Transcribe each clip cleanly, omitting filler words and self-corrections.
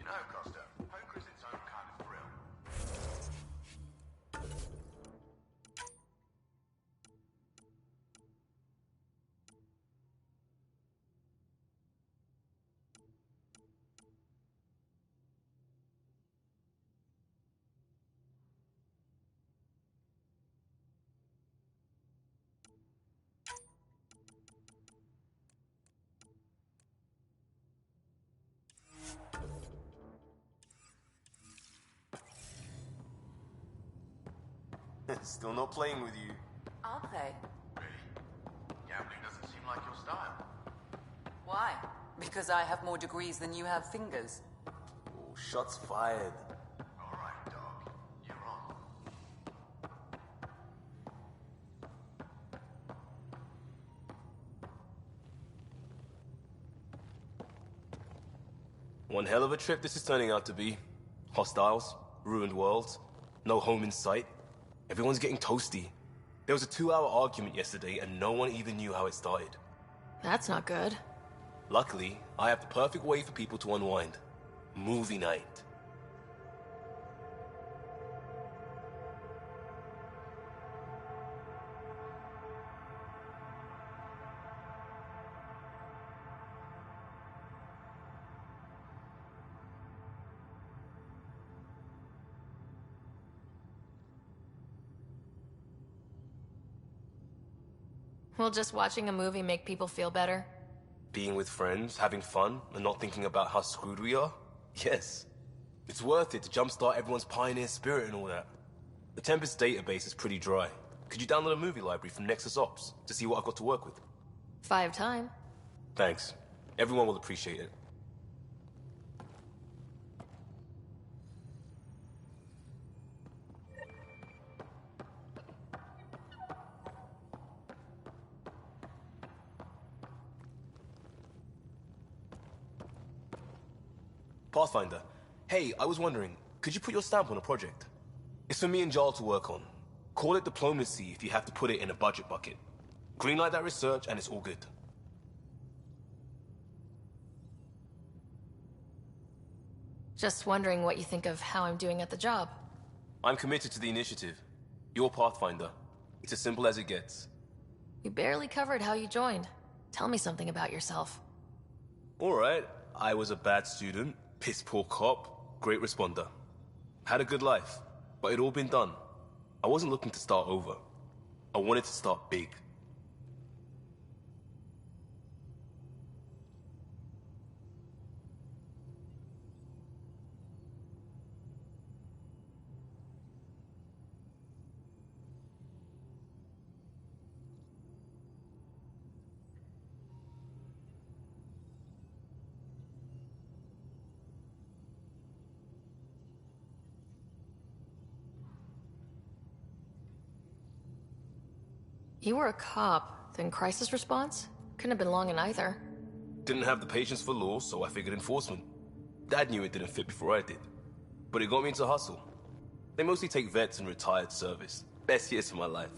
know, Costa, poker is its own kind of thrill. Still not playing with you. I'll play. Really? Gambling doesn't seem like your style. Why? Because I have more degrees than you have fingers. Oh, shots fired. All right, dog. You're on. One hell of a trip this is turning out to be. Hostiles, ruined worlds, no home in sight. Everyone's getting toasty. There was a 2-hour argument yesterday and no one even knew how it started. That's not good. Luckily, I have the perfect way for people to unwind. Movie night. Will just watching a movie make people feel better? Being with friends, having fun, and not thinking about how screwed we are? Yes. It's worth it to jumpstart everyone's pioneer spirit and all that. The Tempest database is pretty dry. Could you download a movie library from Nexus Ops to see what I've got to work with? 5 time. Thanks. Everyone will appreciate it. Pathfinder, hey, I was wondering, could you put your stamp on a project? It's for me and Jarl to work on. Call it diplomacy if you have to put it in a budget bucket. Greenlight that research and it's all good. Just wondering what you think of how I'm doing at the job. I'm committed to the initiative. You're Pathfinder. It's as simple as it gets. You barely covered how you joined. Tell me something about yourself. Alright, I was a bad student, piss poor cop, great responder. Had a good life, but it'd all been done. I wasn't looking to start over. I wanted to start big. You were a cop, then crisis response? Couldn't have been long in either. Didn't have the patience for law, so I figured enforcement. Dad knew it didn't fit before I did. But it got me into hustle. They mostly take vets and retired service. Best years of my life.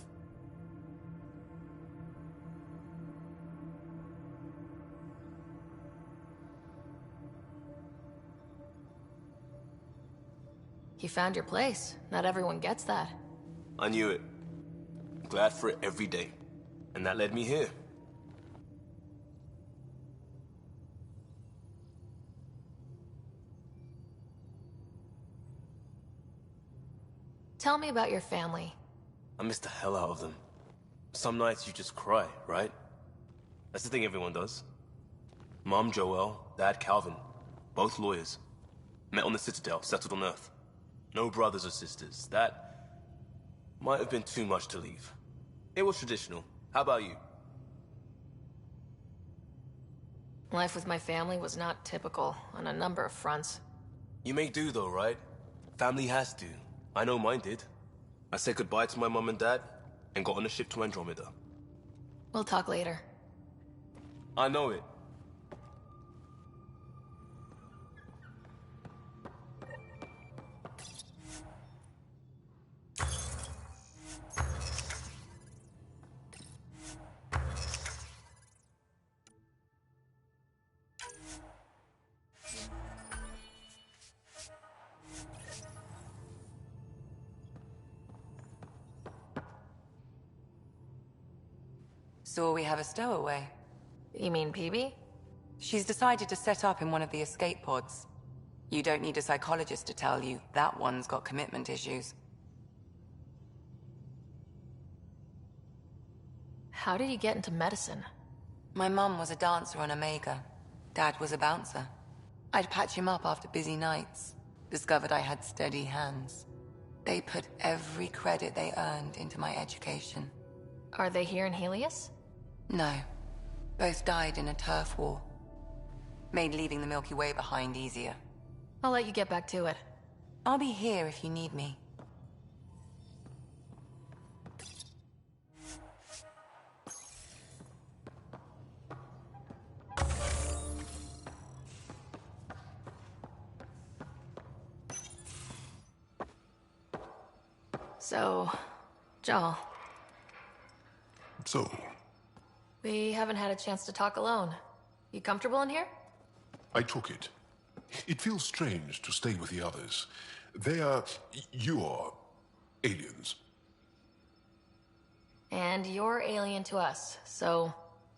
You found your place. Not everyone gets that. I knew it. Glad for it every day. And that led me here. Tell me about your family. I miss the hell out of them. Some nights you just cry, right? That's the thing everyone does. Mom Joelle, Dad Calvin. Both lawyers. Met on the Citadel, settled on Earth. No brothers or sisters. That might have been too much to leave. It was traditional. How about you? Life with my family was not typical on a number of fronts. You may do though, right? Family has to. I know mine did. I said goodbye to my mom and dad and got on a ship to Andromeda. We'll talk later. I know it. So we have a stowaway. You mean PB? She's decided to set up in one of the escape pods. You don't need a psychologist to tell you that one's got commitment issues. How did you get into medicine? My mum was a dancer on Omega. Dad was a bouncer. I'd patch him up after busy nights. Discovered I had steady hands. They put every credit they earned into my education. Are they here in Helios? No. Both died in a turf war. Made leaving the Milky Way behind easier. I'll let you get back to it. I'll be here if you need me. So, Joel, So, we haven't had a chance to talk alone. You comfortable in here? I took it. It feels strange to stay with the others. They are... you are... aliens. And you're alien to us, so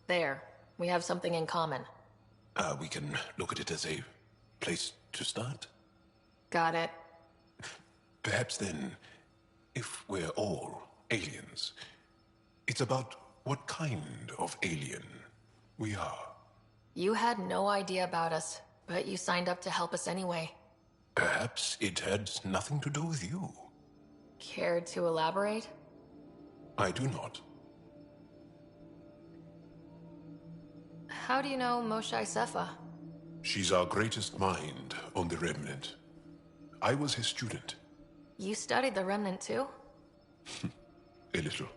there. We have something in common. We can look at it as a place to start. Got it. Perhaps then, if we're all aliens, it's about what kind of alien we are. You had no idea about us, but you signed up to help us anyway. Perhaps it had nothing to do with you. Care to elaborate? I do not. How do you know Moshae Sefa? She's our greatest mind on the Remnant. I was his student. You studied the Remnant too? A little.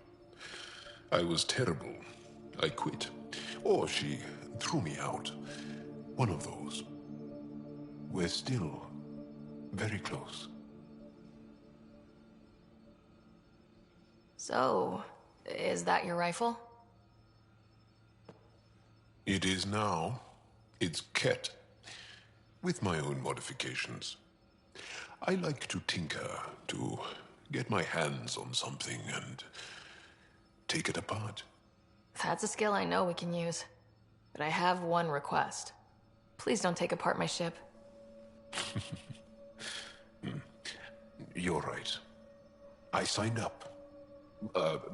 I was terrible. I quit. Or she threw me out. One of those. We're still very close. So, is that your rifle? It is now. It's Ket. With my own modifications. I like to tinker, to get my hands on something and take it apart. That's a skill I know we can use. But I have one request. Please don't take apart my ship. You're right. I signed up.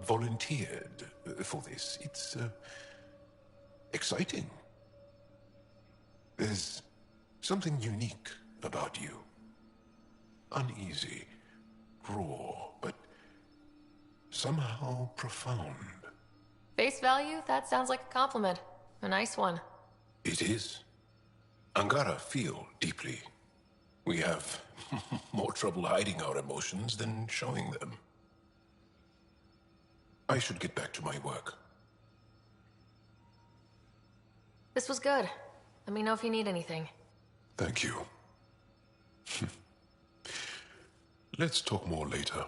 Volunteered for this. It's exciting. There's something unique about you. Uneasy, raw, but somehow profound. Face value? That sounds like a compliment. A nice one. It is. Angara feel deeply. We have more trouble hiding our emotions than showing them. I should get back to my work. This was good. Let me know if you need anything. Thank you. Let's talk more later.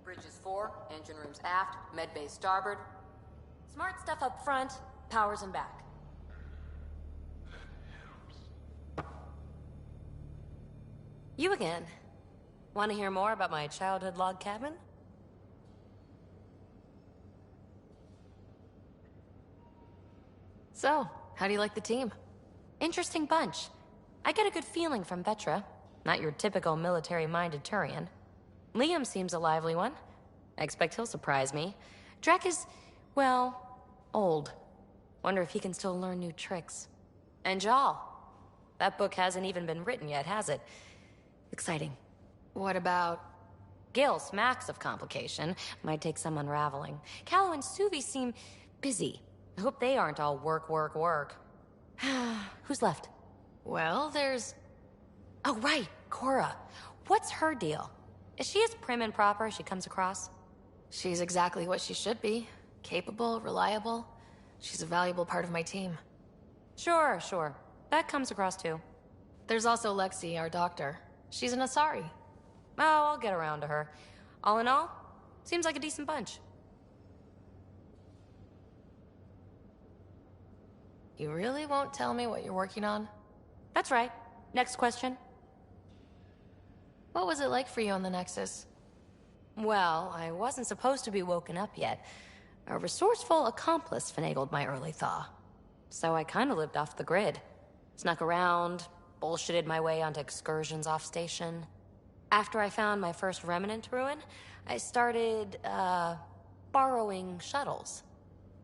Bridges 4, engine rooms aft, med bay starboard. Smart stuff up front, powers in back. You again. Want to hear more about my childhood log cabin? So, how do you like the team? Interesting bunch. I get a good feeling from Vetra. Not your typical military-minded Turian. Liam seems a lively one. I expect he'll surprise me. Drek is, well, old. Wonder if he can still learn new tricks. And Jal. That book hasn't even been written yet, has it? Exciting. What about... Gil smacks of complication. Might take some unraveling. Callow and Suvi seem busy. I hope they aren't all work, work, work. Who's left? Well, there's... Oh, right. Cora. What's her deal? Is she as prim and proper as she comes across? She's exactly what she should be. Capable, reliable. She's a valuable part of my team. Sure. That comes across too. There's also Lexi, our doctor. She's an Asari. Oh, I'll get around to her. All in all, seems like a decent bunch. You really won't tell me what you're working on? That's right. Next question. What was it like for you on the Nexus? Well, I wasn't supposed to be woken up yet. A resourceful accomplice finagled my early thaw. So I kinda lived off the grid. Snuck around, bullshitted my way onto excursions off station. After I found my first remnant ruin, I started, borrowing shuttles.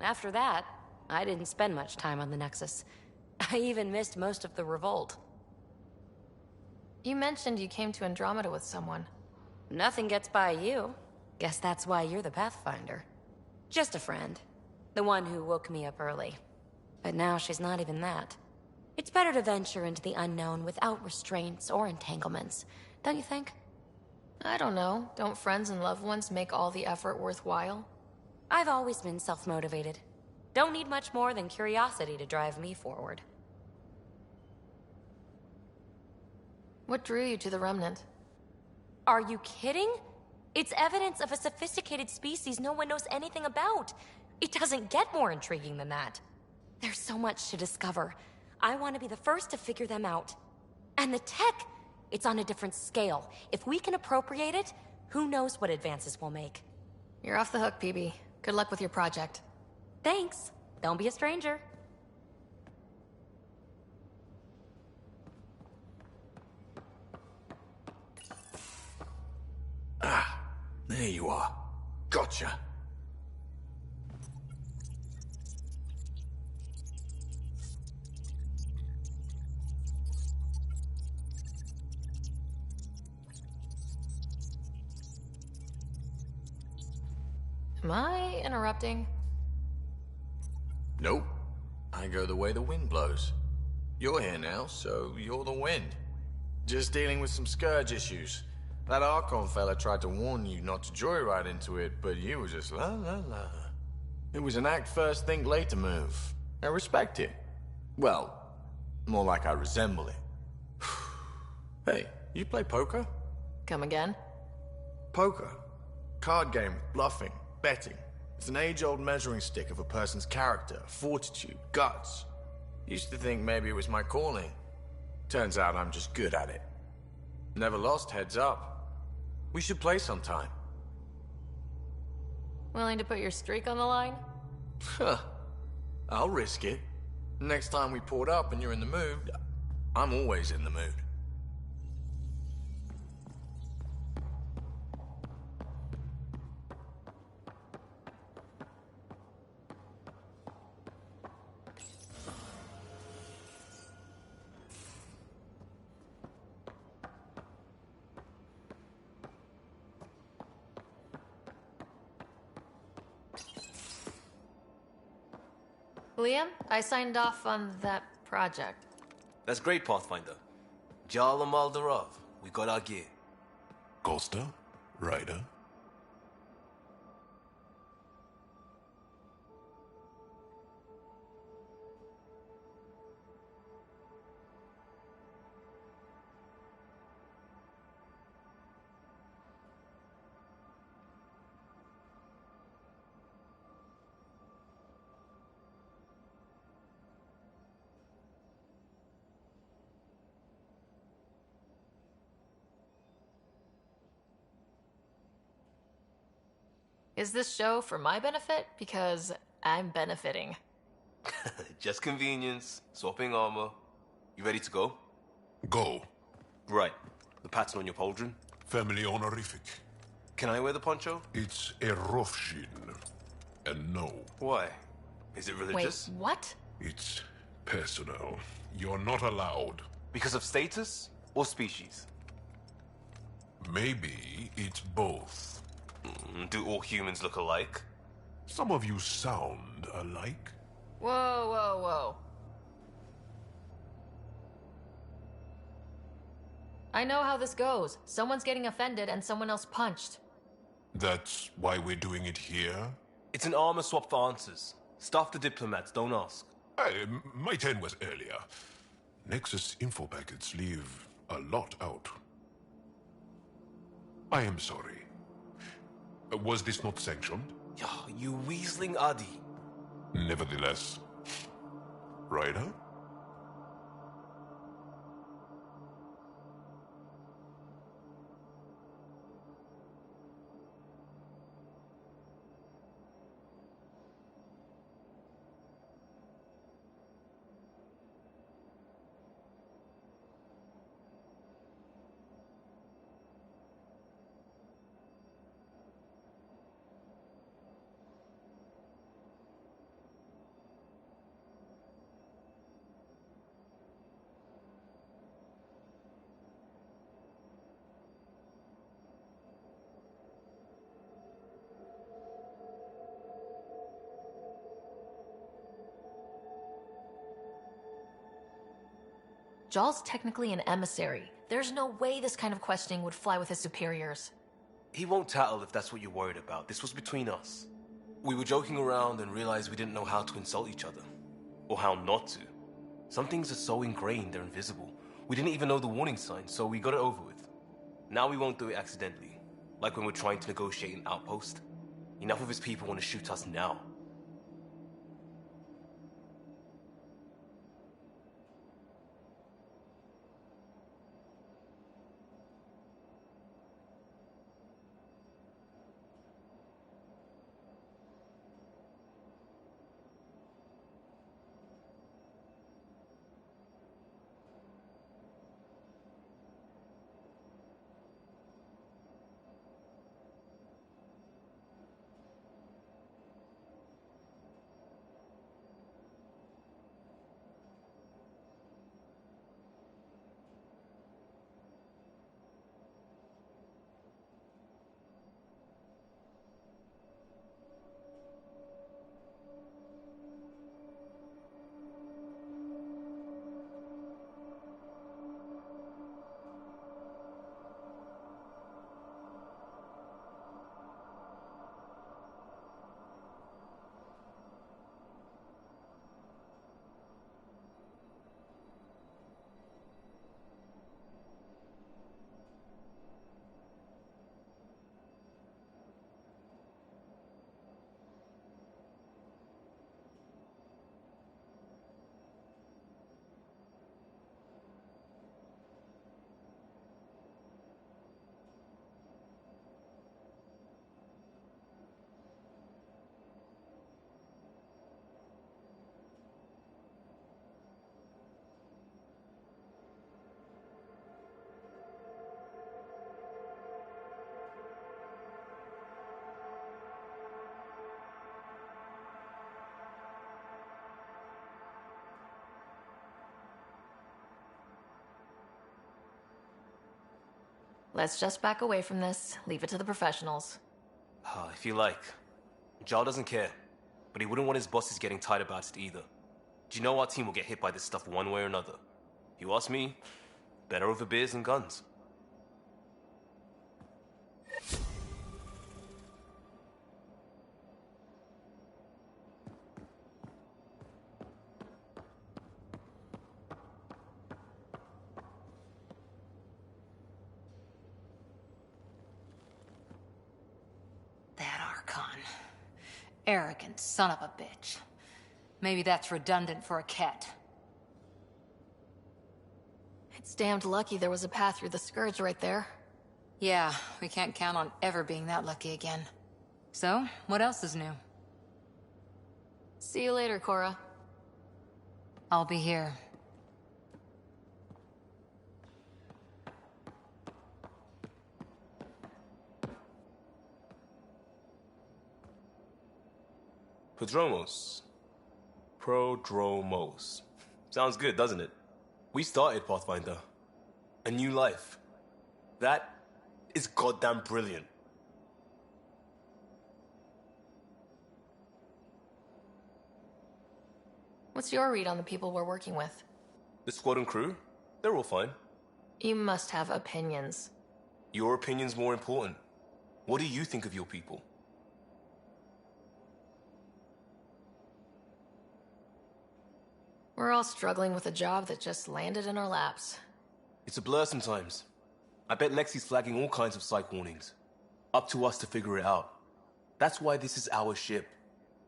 After that, I didn't spend much time on the Nexus. I even missed most of the revolt. You mentioned you came to Andromeda with someone. Nothing gets by you. Guess that's why you're the Pathfinder. Just a friend. The one who woke me up early. But now she's not even that. It's better to venture into the unknown without restraints or entanglements, don't you think? I don't know. Don't friends and loved ones make all the effort worthwhile? I've always been self-motivated. Don't need much more than curiosity to drive me forward. What drew you to the Remnant? Are you kidding? It's evidence of a sophisticated species no one knows anything about. It doesn't get more intriguing than that. There's so much to discover. I want to be the first to figure them out. And the tech, it's on a different scale. If we can appropriate it, who knows what advances we'll make. You're off the hook, PB. Good luck with your project. Thanks. Don't be a stranger. There you are. Gotcha. Am I interrupting? Nope. I go the way the wind blows. You're here now, so you're the wind. Just dealing with some scourge issues. That Archon fella tried to warn you not to joyride into it, but you were just la la la. It was an act first, think later move. I respect it. Well, more like I resemble it. Hey, you play poker? Come again? Poker. Card game with bluffing, betting. It's an age-old measuring stick of a person's character, fortitude, guts. Used to think maybe it was my calling. Turns out I'm just good at it. Never lost heads up. We should play sometime. Willing to put your streak on the line? Huh. I'll risk it. Next time we port up and you're in the mood, I'm always in the mood. Liam, I signed off on that project. That's great, Pathfinder. Jala Maldarov, we got our gear. Costa? Ryder? Is this show for my benefit? Because I'm benefiting. Just convenience, swapping armor. You ready to go? Go. Right. The pattern on your pauldron? Family honorific. Can I wear the poncho? It's a Rofshin. And no, Why? Is it religious? Wait, what? it's personal. You're not allowed. Because of status or species? Maybe it's both. Do all humans look alike? Some of you sound alike. Whoa, whoa, whoa. I know how this goes. Someone's getting offended and someone else punched. That's why we're doing it here? It's an armor swap for answers. Stuff the diplomats, don't ask. My turn was earlier. Nexus info packets leave a lot out. I am sorry. Was this not sanctioned? Yeah, you weaseling Adi. Nevertheless, Ryder? Jaw's technically an emissary. There's no way this kind of questioning would fly with his superiors. He won't tattle if that's what you're worried about. This was between us. We were joking around and realized we didn't know how to insult each other. Or how not to. Some things are so ingrained they're invisible. We didn't even know the warning signs, so we got it over with. Now we won't do it accidentally. Like when we're trying to negotiate an outpost. Enough of his people want to shoot us now. Let's just back away from this, leave it to the professionals. If you like. Jal doesn't care, but he wouldn't want his bosses getting tight about it either. Do you know our team will get hit by this stuff one way or another? You ask me, better over beers and guns. Arrogant son of a bitch. Maybe that's redundant for a cat. It's damned lucky there was a path through the Scourge right there. Yeah, we can't count on ever being that lucky again. So, what else is new? See you later, Cora. I'll be here. Prodromos. Sounds good, doesn't it? We started Pathfinder. A new life. That is goddamn brilliant. What's your read on the people we're working with? The squad and crew? They're all fine. You must have opinions. Your opinion's more important. What do you think of your people? We're all struggling with a job that just landed in our laps. It's a blur sometimes. I bet Lexi's flagging all kinds of psych warnings. Up to us to figure it out. That's why this is our ship.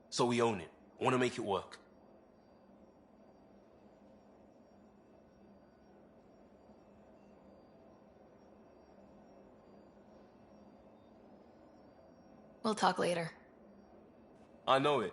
So we own it. Want to make it work. We'll talk later. I know it.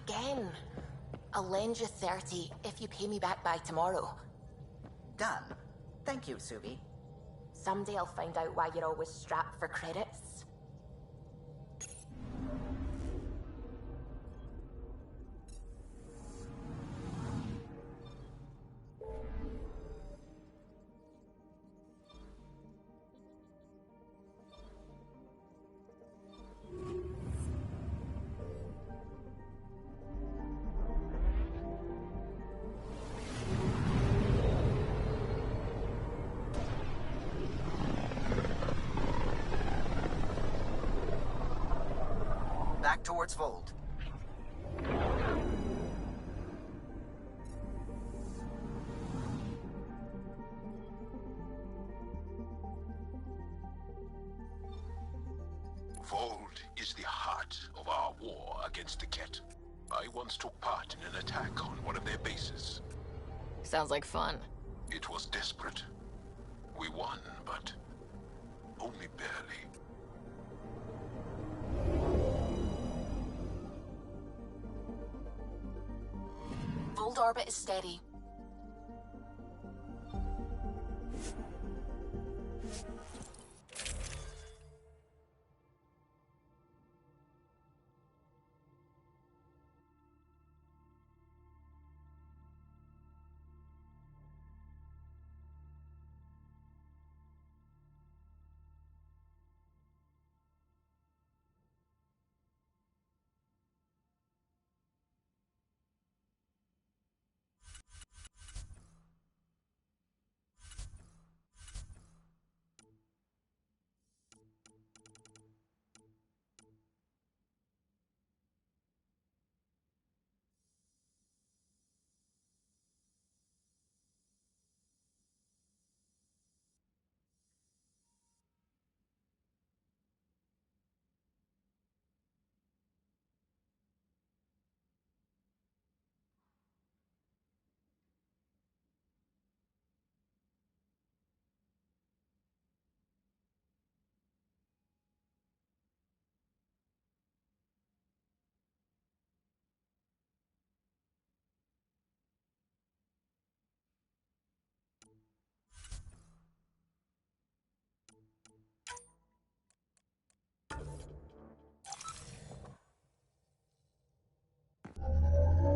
Again. I'll lend you 30 if you pay me back by tomorrow. Done. Thank you, Subi. Someday I'll find out why you're always strapped for credits. back towards Vold. Vold is the heart of our war against the Ket. I once took part in an attack on one of their bases. Sounds like fun. It was desperate. We won, but only barely. Vold orbit is steady.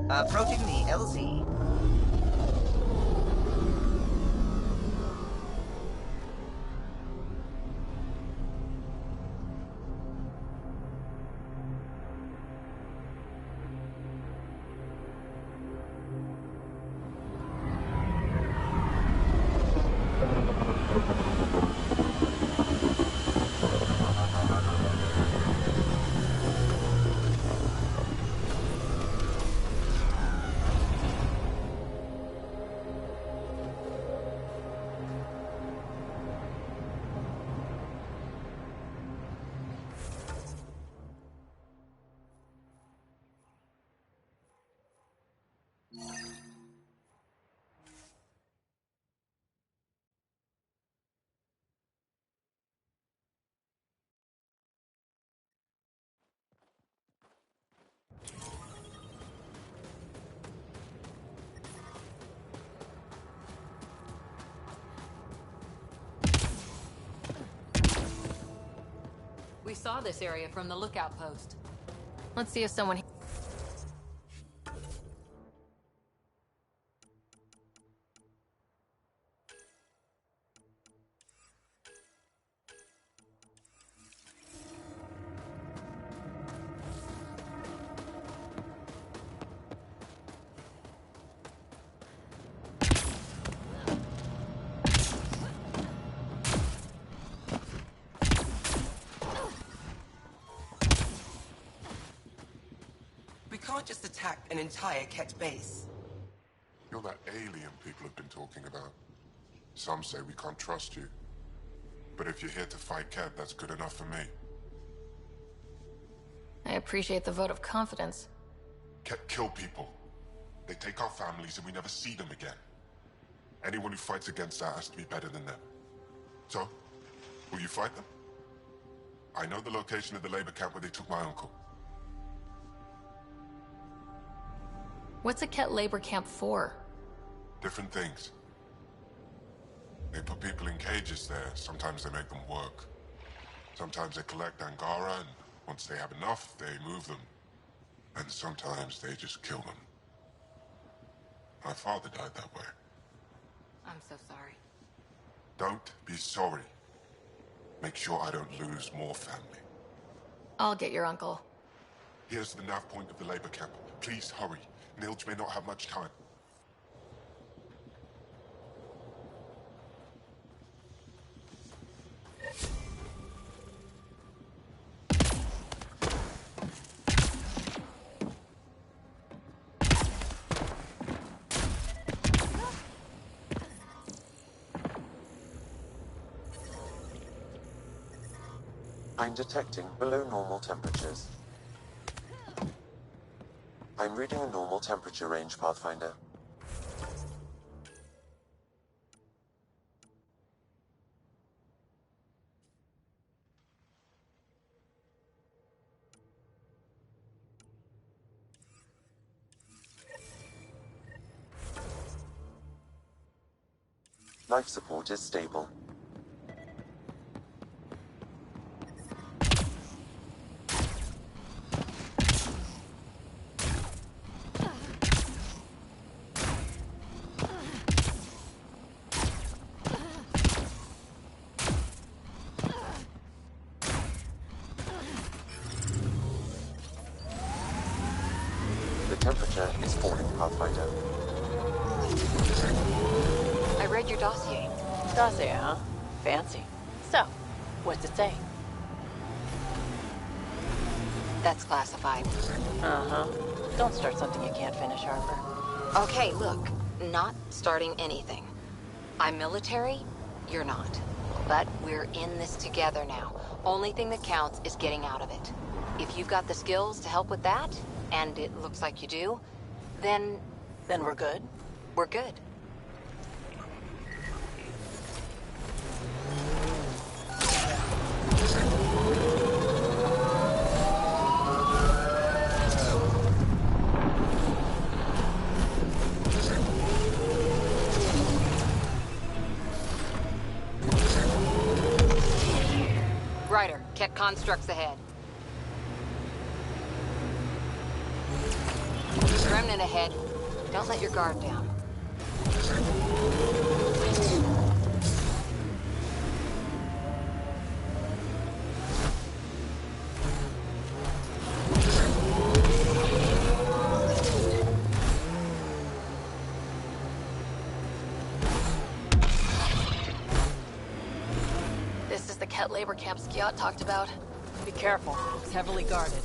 Approaching the LZ. We saw this area from the lookout post. Let's see if someone... We can't just attack an entire Ket base. You're that alien people have been talking about. Some say we can't trust you. But if you're here to fight Ket, that's good enough for me. I appreciate the vote of confidence. Ket kill people. They take our families and we never see them again. Anyone who fights against that has to be better than them. So, will you fight them? I know the location of the labor camp where they took my uncle. What's a Ket labor camp for? Different things. They put people in cages there. Sometimes they make them work. Sometimes they collect Angara, and once they have enough, they move them. And sometimes they just kill them. My father died that way. I'm so sorry. Don't be sorry. Make sure I don't lose more family. I'll get your uncle. Here's the nav point of the labor camp. Please hurry. Nilge may not have much time. I'm detecting below normal temperatures. I'm reading a normal temperature range, Pathfinder. Life support is stable. The temperature is falling, Pathfinder. I read your dossier. Dossier, huh? Fancy. So, what's it say? That's classified. Uh-huh. Don't start something you can't finish, Harper. Okay, look. Not starting anything. I'm military, you're not. But we're in this together now. Only thing that counts is getting out of it. If you've got the skills to help with that, and it looks like you do, then... Then we're good? We're good. Ryder, Ket constructs ahead. Remnant ahead. Don't let your guard down. This is the Ket labor camp Skiot talked about. Be careful. It's heavily guarded.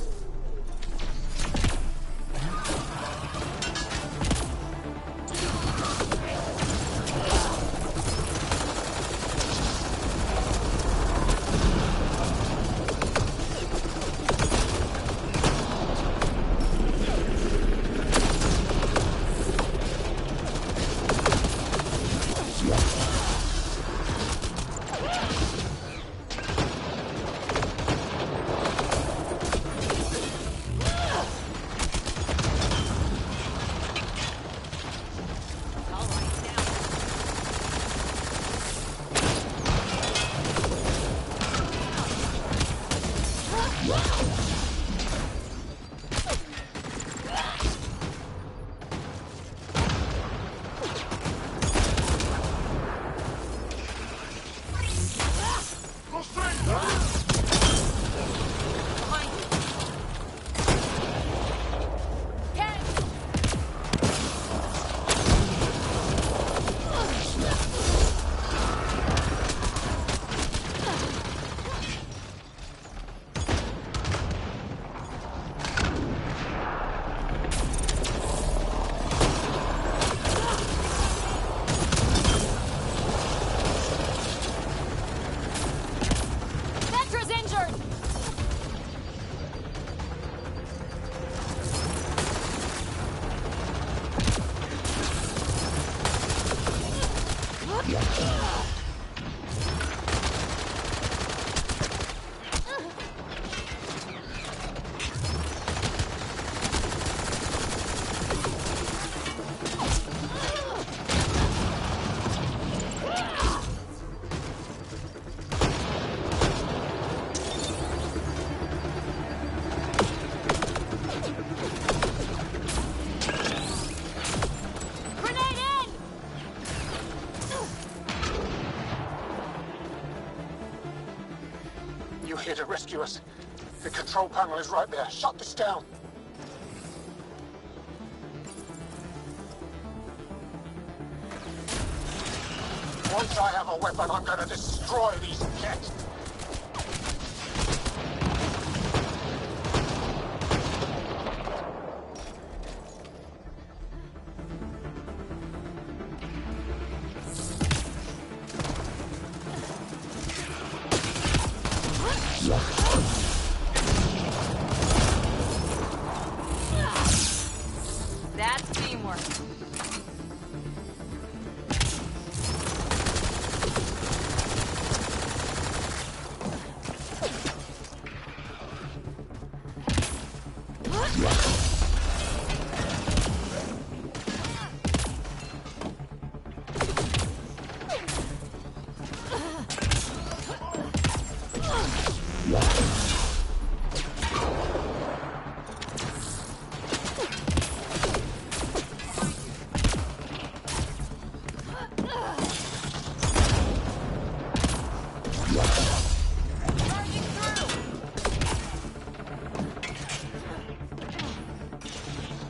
Here to rescue us. The control panel is right there. Shut this down. Once I have a weapon, I'm gonna destroy these Ket. Yeah.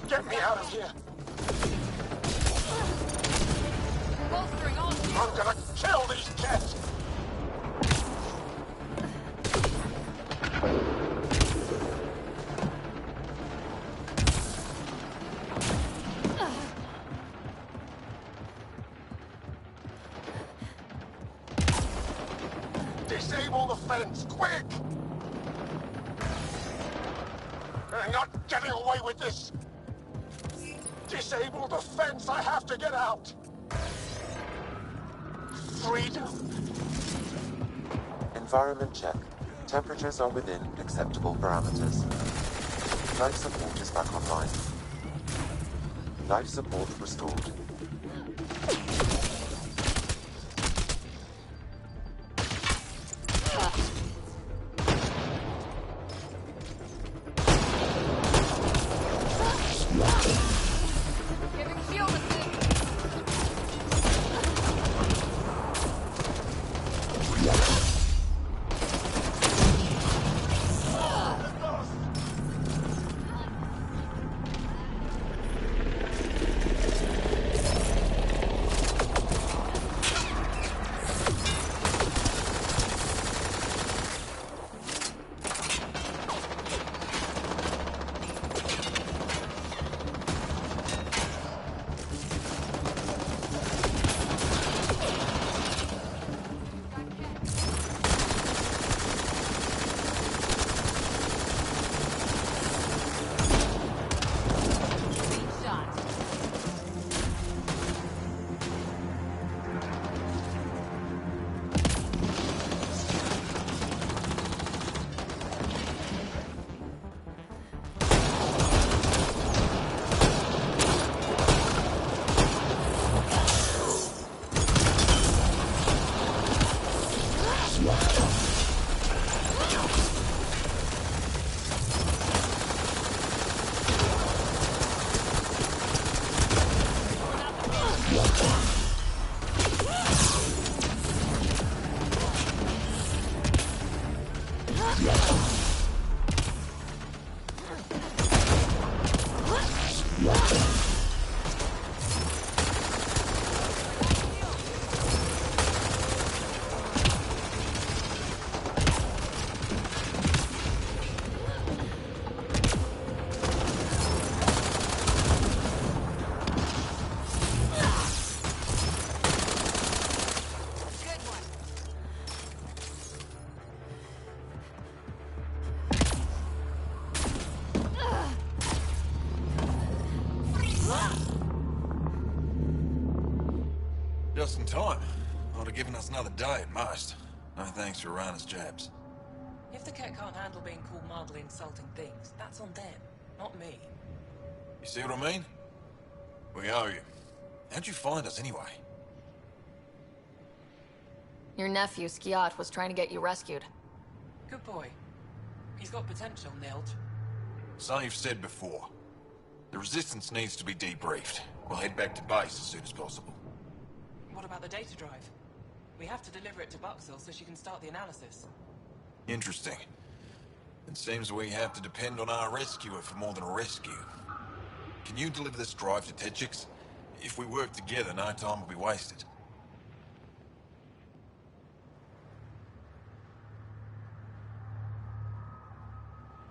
Get me out of here! I'm gonna kill these kids! Disable the fence, quick! I'm not getting away with this! Disable the fence, I have to get out! Freedom. Environment check. Temperatures are within acceptable parameters. Life support is back online. Life support restored. Just in time. Ought to given us another day at most. No thanks for Rana's jabs. If the cat can't handle being called mildly insulting things, that's on them, not me. You see what I mean? We owe you. How'd you find us anyway? Your nephew, Skiat, was trying to get you rescued. Good boy. He's got potential, Nilge. Something you've said before. The Resistance needs to be debriefed. We'll head back to base as soon as possible. What about the data drive? We have to deliver it to Buxel so she can start the analysis. Interesting. It seems we have to depend on our rescuer for more than a rescue. Can you deliver this drive to Tetchix? If we work together, no time will be wasted.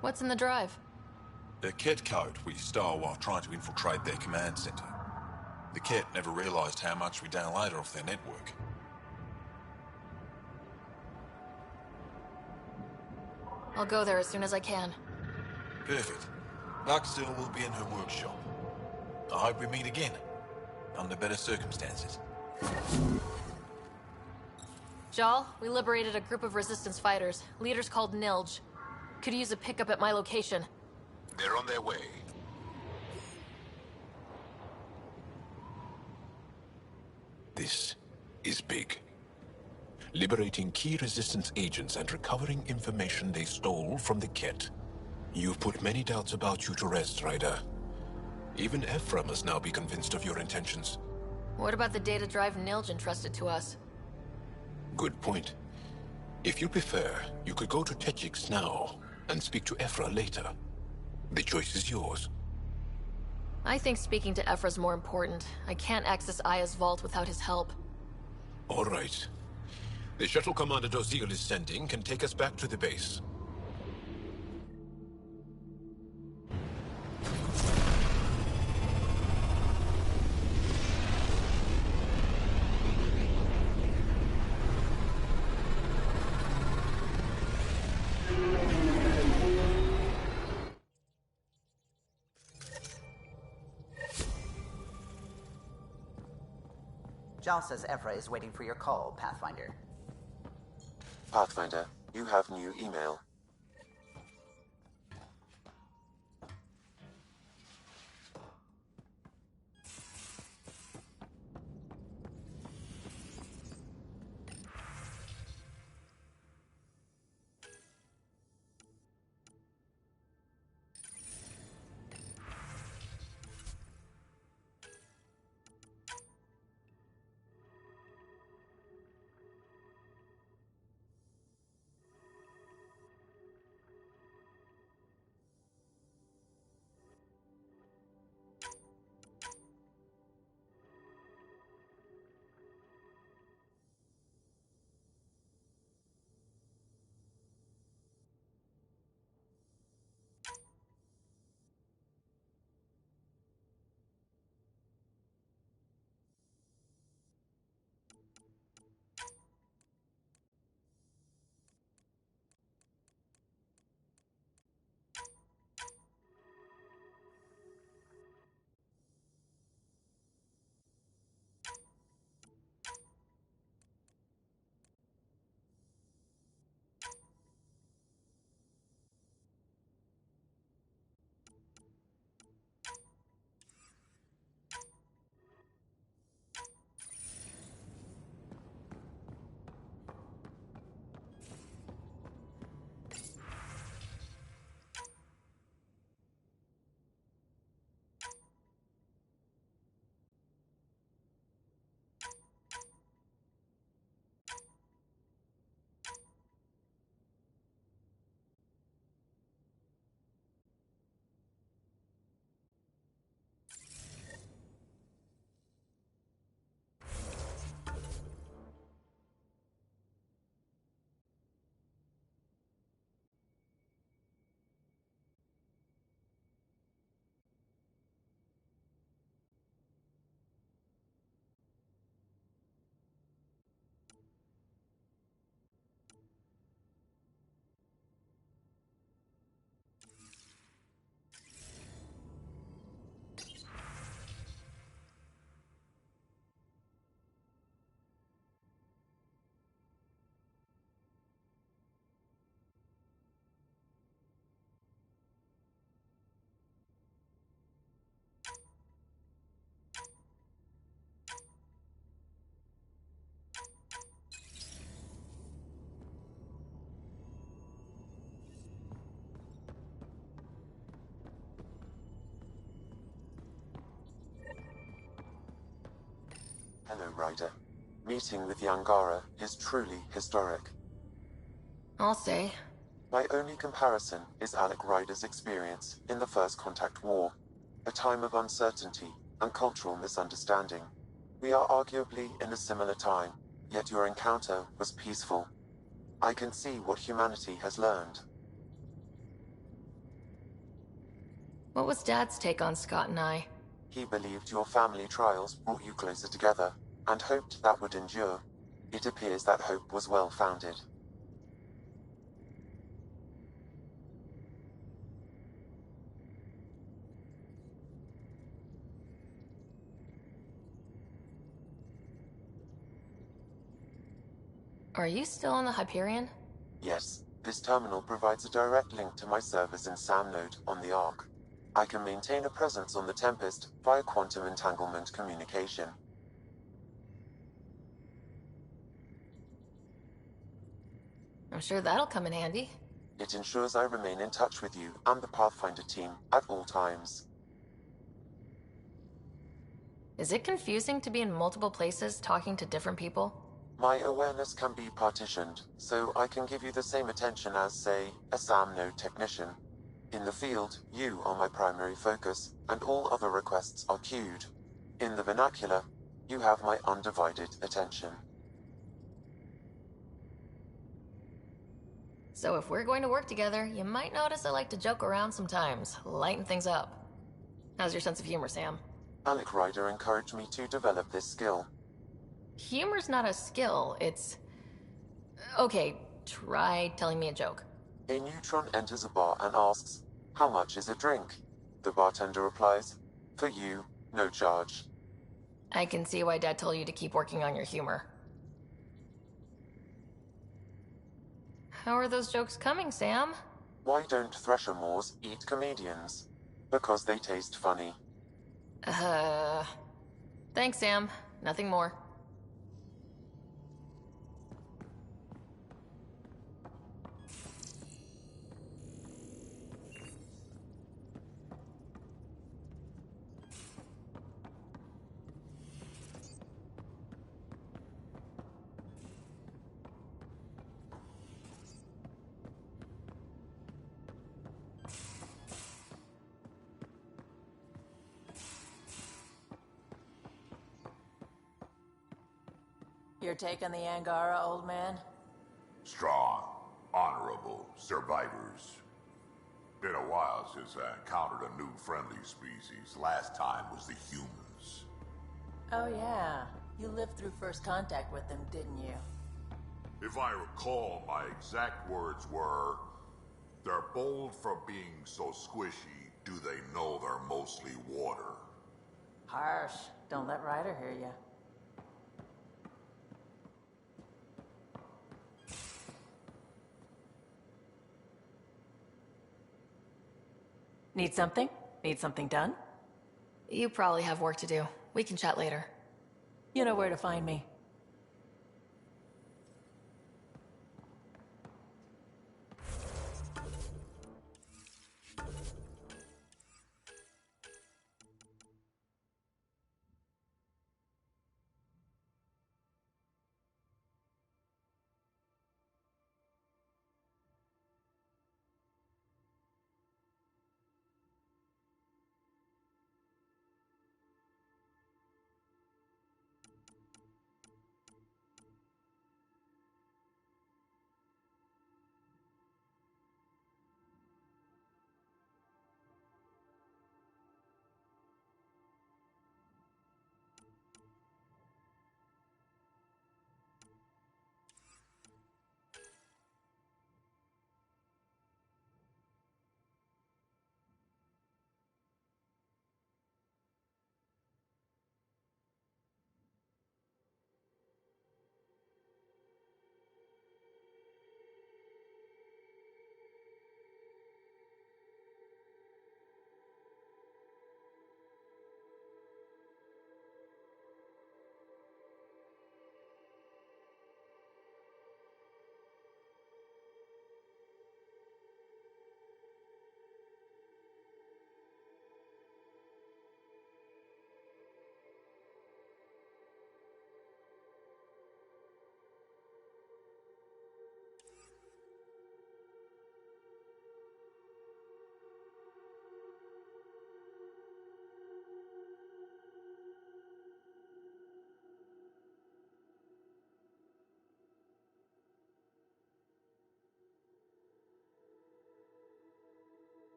What's in the drive? The Ket code we stole while trying to infiltrate their command center. The Ket never realized how much we downloaded off their network. I'll go there as soon as I can. Perfect. Buxel will be in her workshop. I hope we meet again, under better circumstances. Jal, we liberated a group of Resistance fighters, leaders called Nilge. Could use a pickup at my location. They're on their way. This is big. Liberating key resistance agents and recovering information they stole from the Ket. You've put many doubts about you to rest, Ryder. Even Ephra must now be convinced of your intentions. What about the data drive Nilj entrusted to us? Good point. If you prefer, you could go to Techix now and speak to Ephra later. The choice is yours. I think speaking to Ephra's more important. I can't access Aya's vault without his help. All right. The shuttle Commander Dozil is sending can take us back to the base. Jal says Ephra is waiting for your call, Pathfinder. Pathfinder, you have new email. Hello, Ryder. Meeting with the Angara is truly historic. I'll say. My only comparison is Alec Ryder's experience in the First Contact War, a time of uncertainty and cultural misunderstanding. We are arguably in a similar time, yet your encounter was peaceful. I can see what humanity has learned. What was Dad's take on Scott and I? He believed your family trials brought you closer together, and hoped that would endure. It appears that hope was well-founded. Are you still on the Hyperion? Yes, This terminal provides a direct link to my servers in SAM node on the Ark. I can maintain a presence on the Tempest via quantum entanglement communication. I'm sure that'll come in handy. It ensures I remain in touch with you and the Pathfinder team at all times. Is it confusing to be in multiple places talking to different people? My awareness can be partitioned, so I can give you the same attention as, say, a SAM node technician. In the field, you are my primary focus, and all other requests are queued. In the vernacular, you have my undivided attention. So if we're going to work together, you might notice I like to joke around sometimes, lighten things up. How's your sense of humor, Sam? Alec Ryder encouraged me to develop this skill. Humor's not a skill, it's... Okay, try telling me a joke. A neutron enters a bar and asks, "How much is a drink?" The bartender replies, "For you, no charge." I can see why Dad told you to keep working on your humor. How are those jokes coming, Sam? Why don't Thresher Moors eat comedians? Because they taste funny. Thanks, Sam. Nothing more. You're taking the Angara, old man? Strong, honorable survivors. Been a while since I encountered a new friendly species. Last time was the humans. Oh yeah, you lived through first contact with them, didn't you? If I recall, my exact words were, "They're bold for being so squishy, do they know they're mostly water?" Harsh. Don't let Ryder hear you. Need something? Need something done? You probably have work to do. We can chat later. You know where to find me.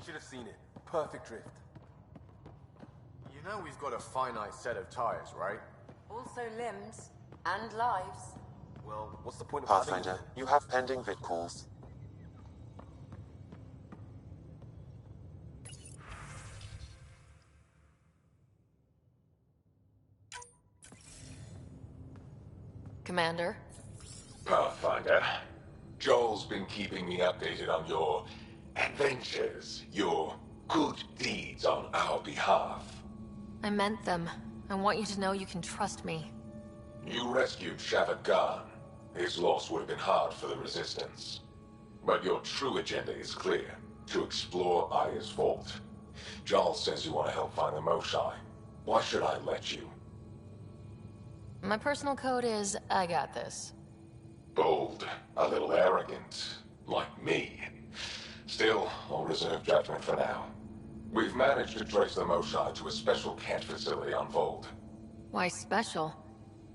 Should have seen it. Perfect drift. You know we've got a finite set of tires, right? Also limbs and lives. Well, what's the point of Pathfinder, having... you have pending vid calls. Commander? Pathfinder, Joel's been keeping me updated on your adventures, your good deeds on our behalf. I meant them. I want you to know you can trust me. You rescued Shavad Khan. His loss would have been hard for the Resistance. But your true agenda is clear. To explore Aya's vault. Joel says you want to help find the Moshai. Why should I let you? My personal code is, I got this. Bold, a little arrogant, like me. Still, I'll reserve judgment for now. We've managed to trace the Moshai to a special Kent facility on Vold. Why special?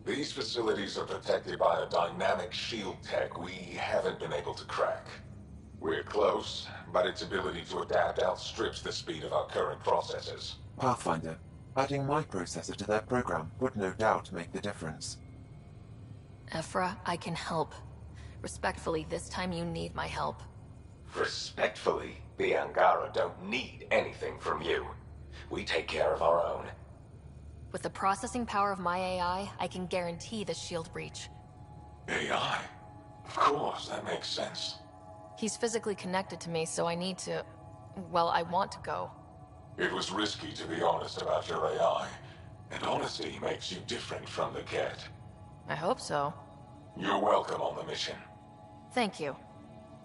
These facilities are protected by a dynamic shield tech we haven't been able to crack. We're close, but its ability to adapt outstrips the speed of our current processors. Pathfinder, adding my processor to their program would no doubt make the difference. Ephra, I can help. Respectfully, this time you need my help. Respectfully, the Angara don't need anything from you. We take care of our own. With the processing power of my AI, I can guarantee the shield breach. AI? Of course, that makes sense. He's physically connected to me, so I need to... well, I want to go. It was risky to be honest about your AI, and honesty makes you different from the Ket. I hope so. You're welcome on the mission. Thank you.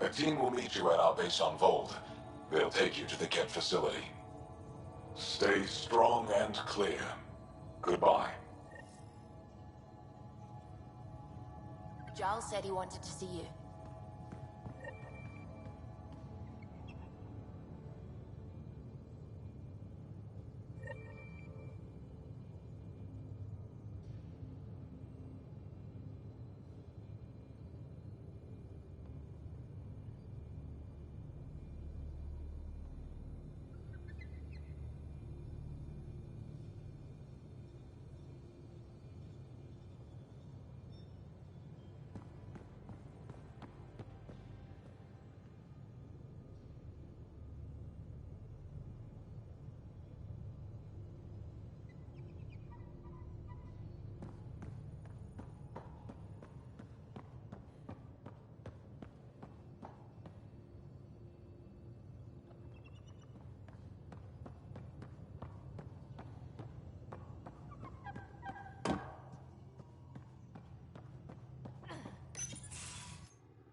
A team will meet you at our base on Vold. They'll take you to the Ket facility. Stay strong and clear. Goodbye. Giles said he wanted to see you.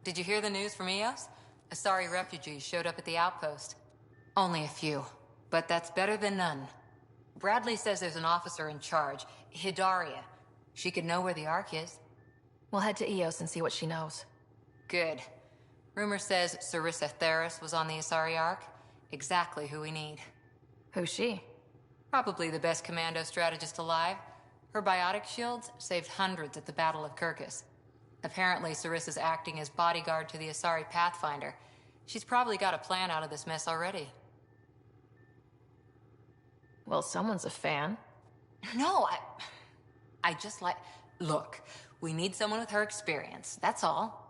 Did you hear the news from Eos? Asari refugees showed up at the outpost. Only a few, but that's better than none. Bradley says there's an officer in charge, Hidaria. She could know where the Ark is. We'll head to Eos and see what she knows. Good. Rumor says Sarissa Theris was on the Asari Ark. Exactly who we need. Who's she? Probably the best commando strategist alive. Her biotic shields saved hundreds at the Battle of Kirkus. Apparently, Sarissa's acting as bodyguard to the Asari Pathfinder. She's probably got a plan out of this mess already. Well, someone's a fan. No, I just like... Look, we need someone with her experience, that's all.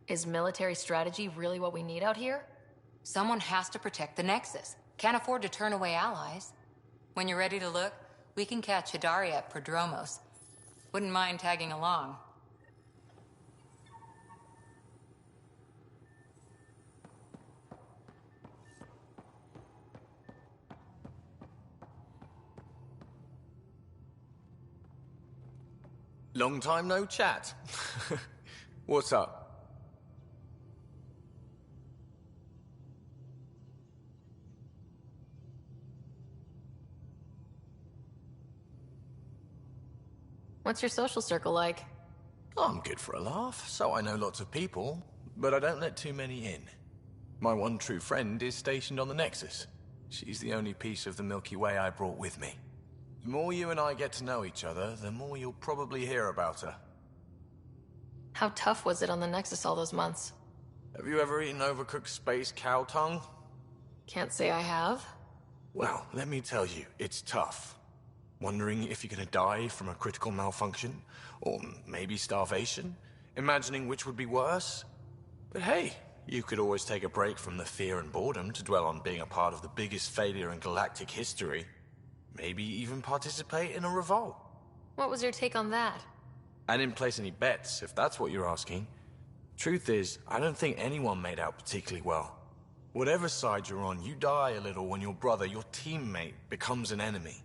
Is military strategy really what we need out here? Someone has to protect the Nexus. Can't afford to turn away allies. When you're ready to look, we can catch Hidaria at Prodromos. Wouldn't mind tagging along. Long time no chat. What's up? What's your social circle like? I'm good for a laugh, so I know lots of people, but I don't let too many in. My one true friend is stationed on the Nexus. She's the only piece of the Milky Way I brought with me. The more you and I get to know each other, the more you'll probably hear about her. How tough was it on the Nexus all those months? Have you ever eaten overcooked space cow tongue? Can't say I have. Well, let me tell you, it's tough. Wondering if you're gonna die from a critical malfunction, or maybe starvation, imagining which would be worse. But hey, you could always take a break from the fear and boredom to dwell on being a part of the biggest failure in galactic history. Maybe even participate in a revolt. What was your take on that? I didn't place any bets, if that's what you're asking. Truth is, I don't think anyone made out particularly well. Whatever side you're on, you die a little when your brother, your teammate, becomes an enemy.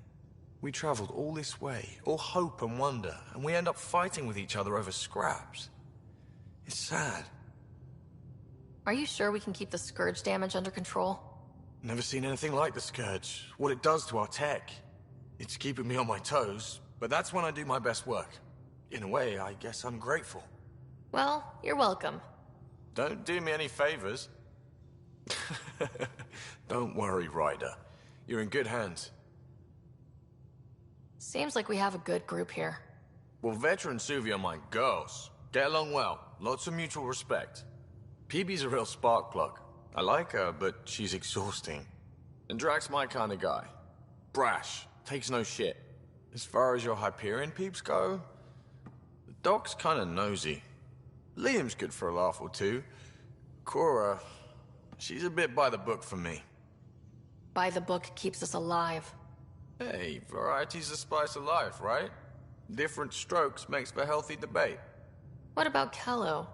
We traveled all this way, all hope and wonder, and we end up fighting with each other over scraps. It's sad. Are you sure we can keep the Scourge damage under control? Never seen anything like the Scourge. What it does to our tech. It's keeping me on my toes, but that's when I do my best work. In a way, I guess I'm grateful. Well, you're welcome. Don't do me any favors. Don't worry, Ryder. You're in good hands. Seems like we have a good group here. Well, Vetra and Suvi are my girls. Get along well. Lots of mutual respect. PB's a real spark plug. I like her, but she's exhausting. And Drax's my kind of guy. Brash. Takes no shit. As far as your Hyperion peeps go, the Doc's kind of nosy. Liam's good for a laugh or two. Cora, she's a bit by the book for me. By the book keeps us alive. Hey, variety's the spice of life, right? Different strokes makes for healthy debate. What about Kello?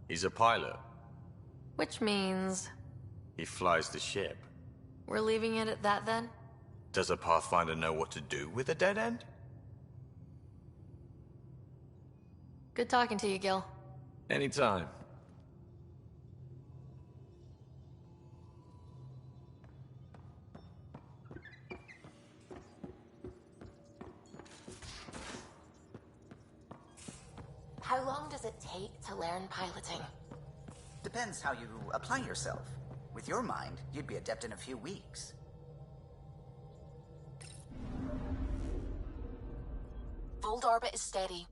He's a pilot. Which means... He flies the ship. We're leaving it at that then? Does a Pathfinder know what to do with a dead end? Good talking to you, Gil. Anytime. How long does it take to learn piloting? Depends how you apply yourself. With your mind, you'd be adept in a few weeks. Fold orbit is steady.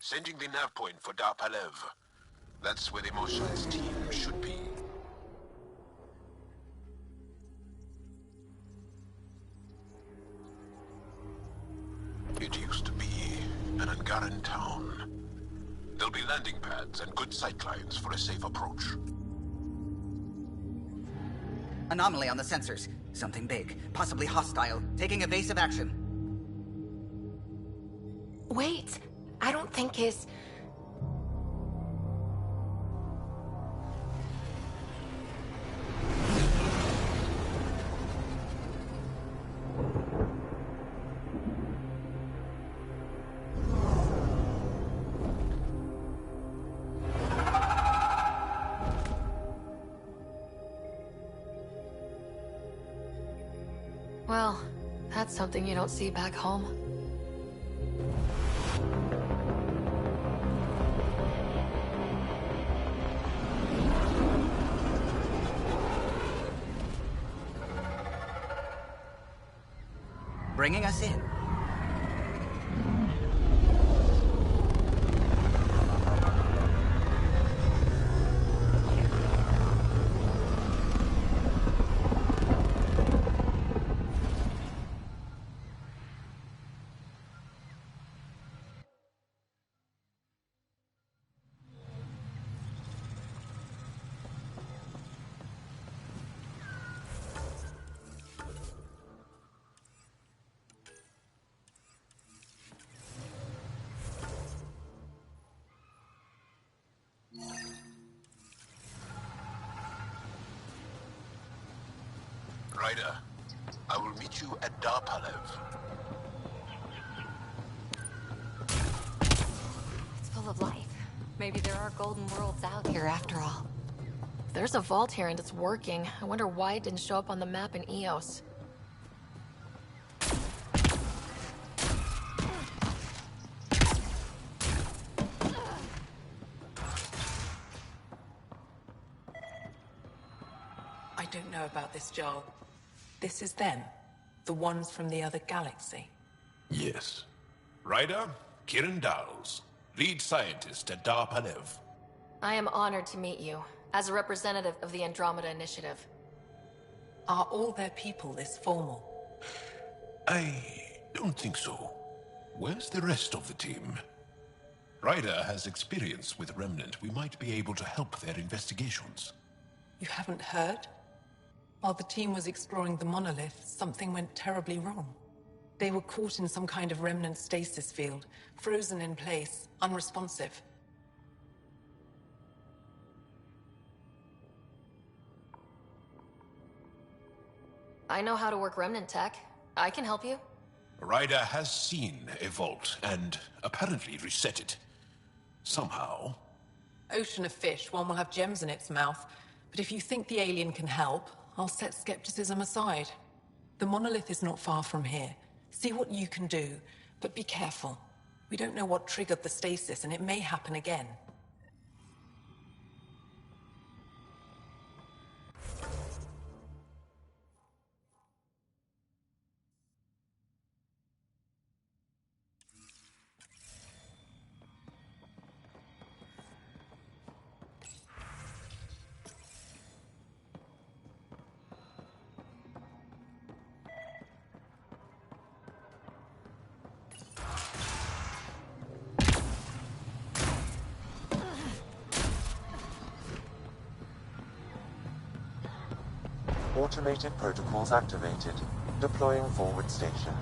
Sending the nav point for Darpalev. That's where the Mosha's team should be. It used to be an Angaran town. There'll be landing pads and good sightlines for a safe approach. Anomaly on the sensors. Something big, possibly hostile, taking evasive action. Wait, I don't think his... Well, that's something you don't see back home. bringing us in. Ryder, I will meet you at Darpalev. It's full of life. Maybe there are golden worlds out here after all. There's a vault here and it's working. I wonder why it didn't show up on the map in EOS. I don't know about this, Joel. This is them. The ones from the other galaxy. Yes. Ryder, Kiran Dowles, lead scientist at Darpalev. I am honored to meet you, as a representative of the Andromeda Initiative. Are all their people this formal? I don't think so. Where's the rest of the team? Ryder has experience with Remnant. We might be able to help their investigations. You haven't heard? While the team was exploring the monolith, something went terribly wrong. They were caught in some kind of remnant stasis field, frozen in place, unresponsive. I know how to work remnant tech. I can help you. Ryder has seen a vault and apparently reset it. Somehow. Ocean of fish, one will have gems in its mouth. But if you think the alien can help, I'll set skepticism aside. The monolith is not far from here. See what you can do, but be careful. We don't know what triggered the stasis, and it may happen again. Automated protocols activated. Deploying forward station.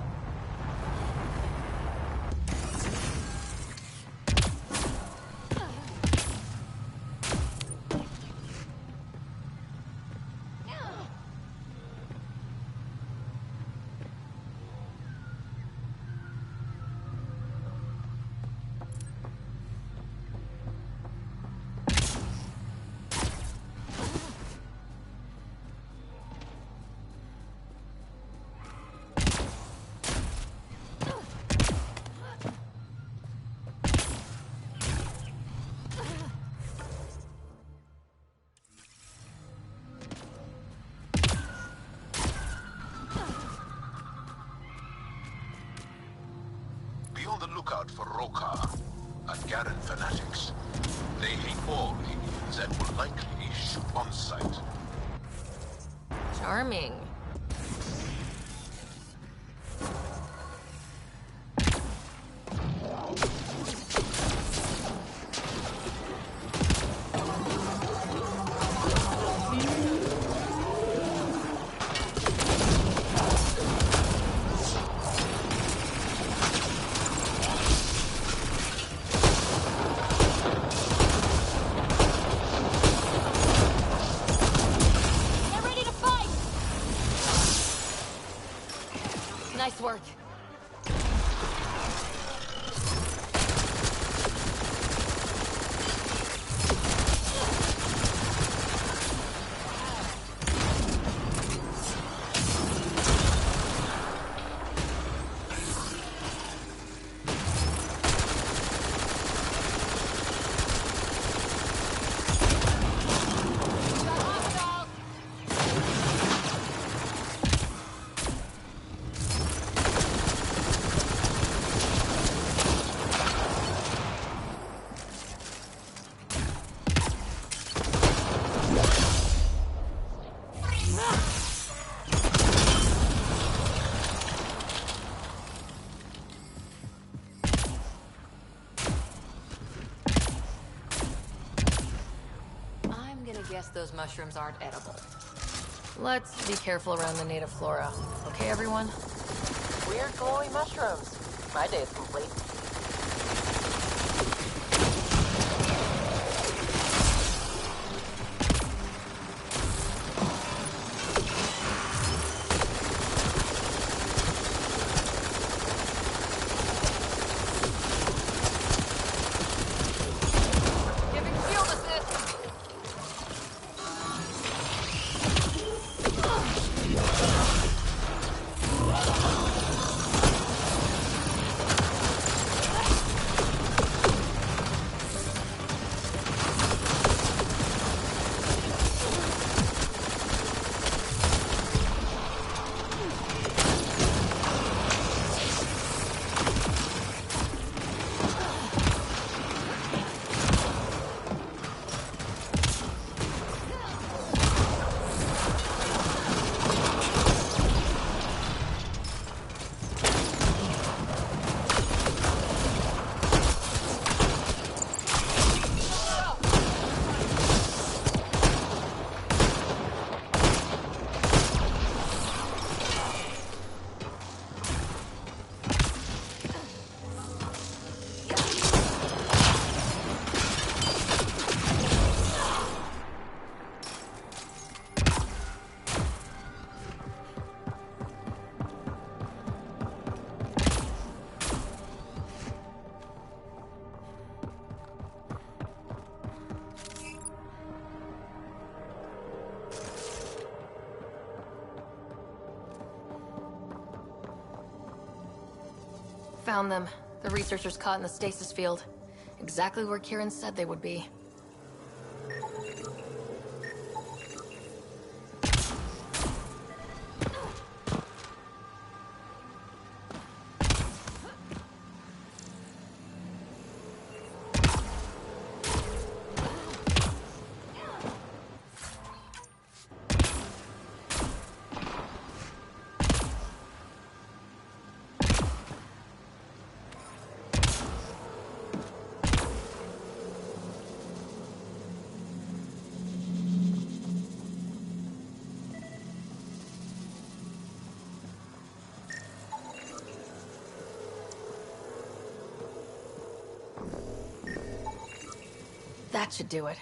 Be on the lookout for Rokar and Garen fanatics. They hate all aliens and will likely shoot on sight. Charming. Nice work. most of those mushrooms aren't edible. Let's be careful around the native flora. Okay, everyone? Weird glowy mushrooms. My day is complete. Found them. The researchers caught in the stasis field. Exactly where Kieran said they would be. That should do it.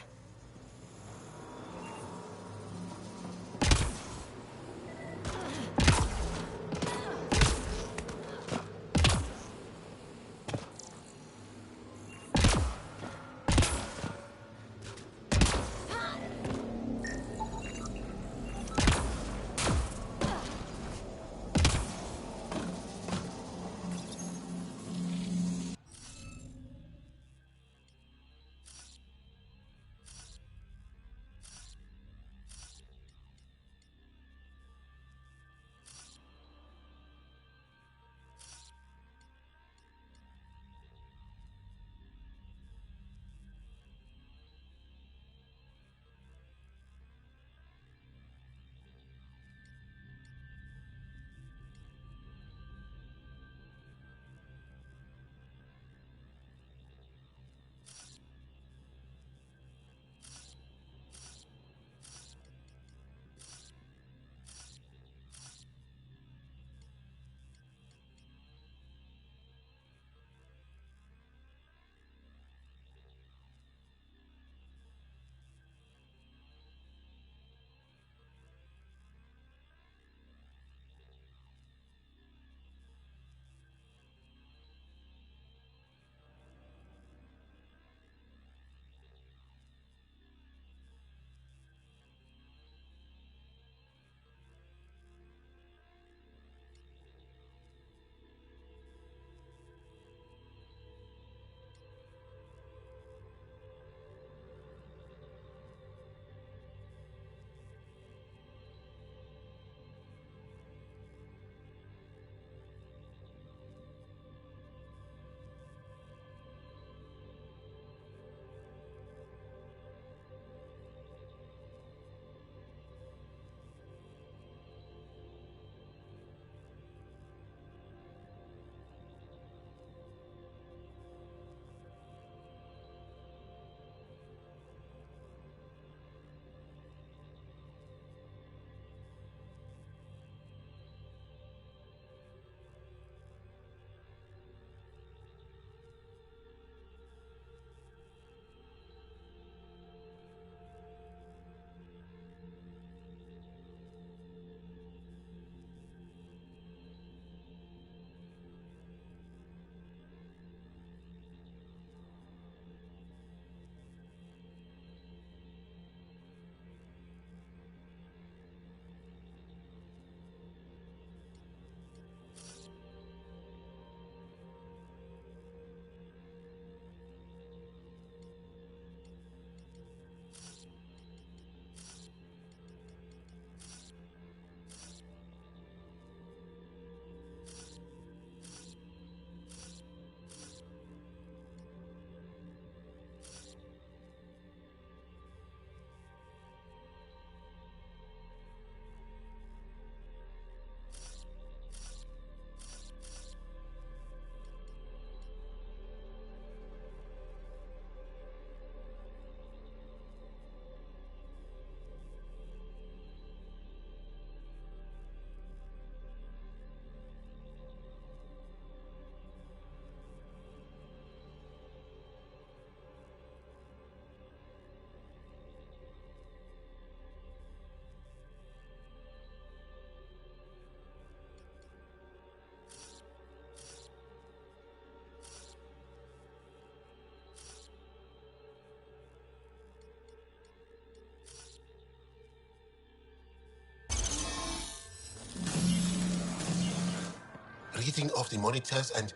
reading of the monitors and...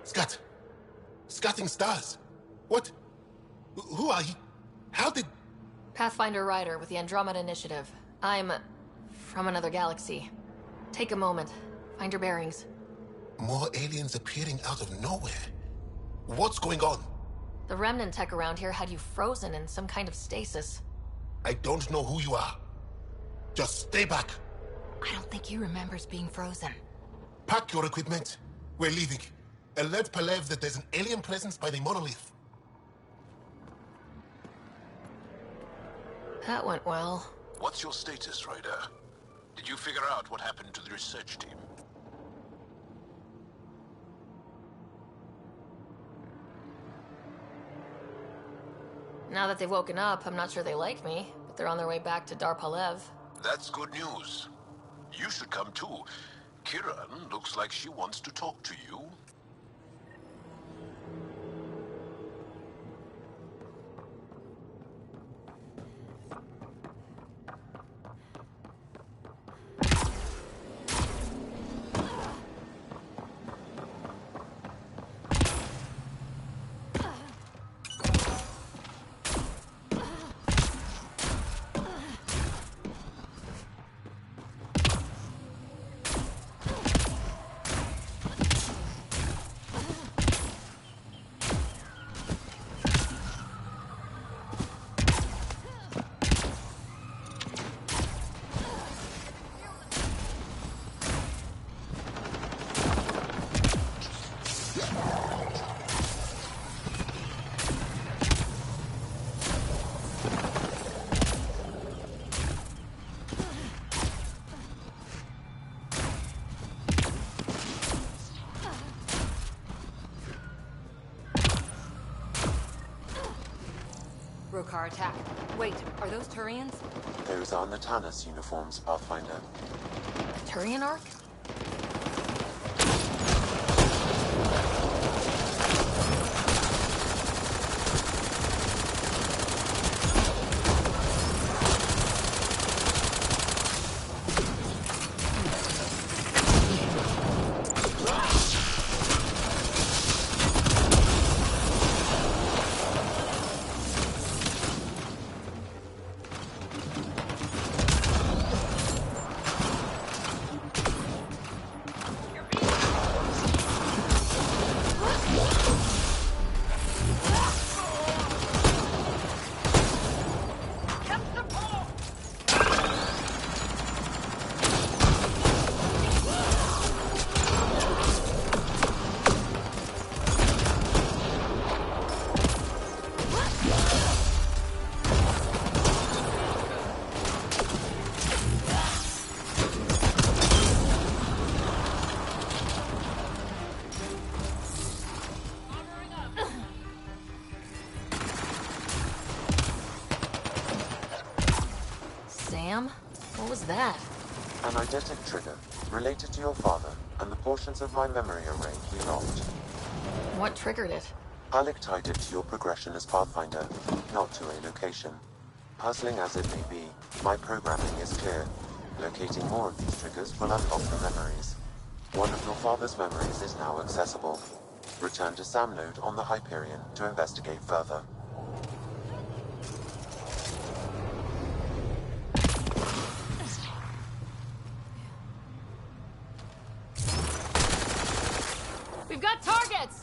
Scat! Scatting stars! What? Who are you? How did... Pathfinder Rider with the Andromeda Initiative. I'm... from another galaxy. Take a moment. Find your bearings. More aliens appearing out of nowhere. What's going on? The remnant tech around here had you frozen in some kind of stasis. I don't know who you are. Just stay back. I don't think he remembers being frozen. Pack your equipment. We're leaving. Alert Palev that there's an alien presence by the monolith. That went well. What's your status, Ryder? Did you figure out what happened to the research team? Now that they've woken up, I'm not sure they like me, but they're on their way back to Dar Palev. That's good news. You should come too. Kiran looks like she wants to talk to you. Rokar attack. Wait, are those Turians? Those are Natanus uniforms, Pathfinder. Turian Ark? What was that? An eidetic trigger, related to your father, and the portions of my memory array we locked. What triggered it? Alec tied it to your progression as Pathfinder, not to a location. Puzzling as it may be, my programming is clear. Locating more of these triggers will unlock the memories. One of your father's memories is now accessible. Return to Sam Node on the Hyperion to investigate further. We've got targets!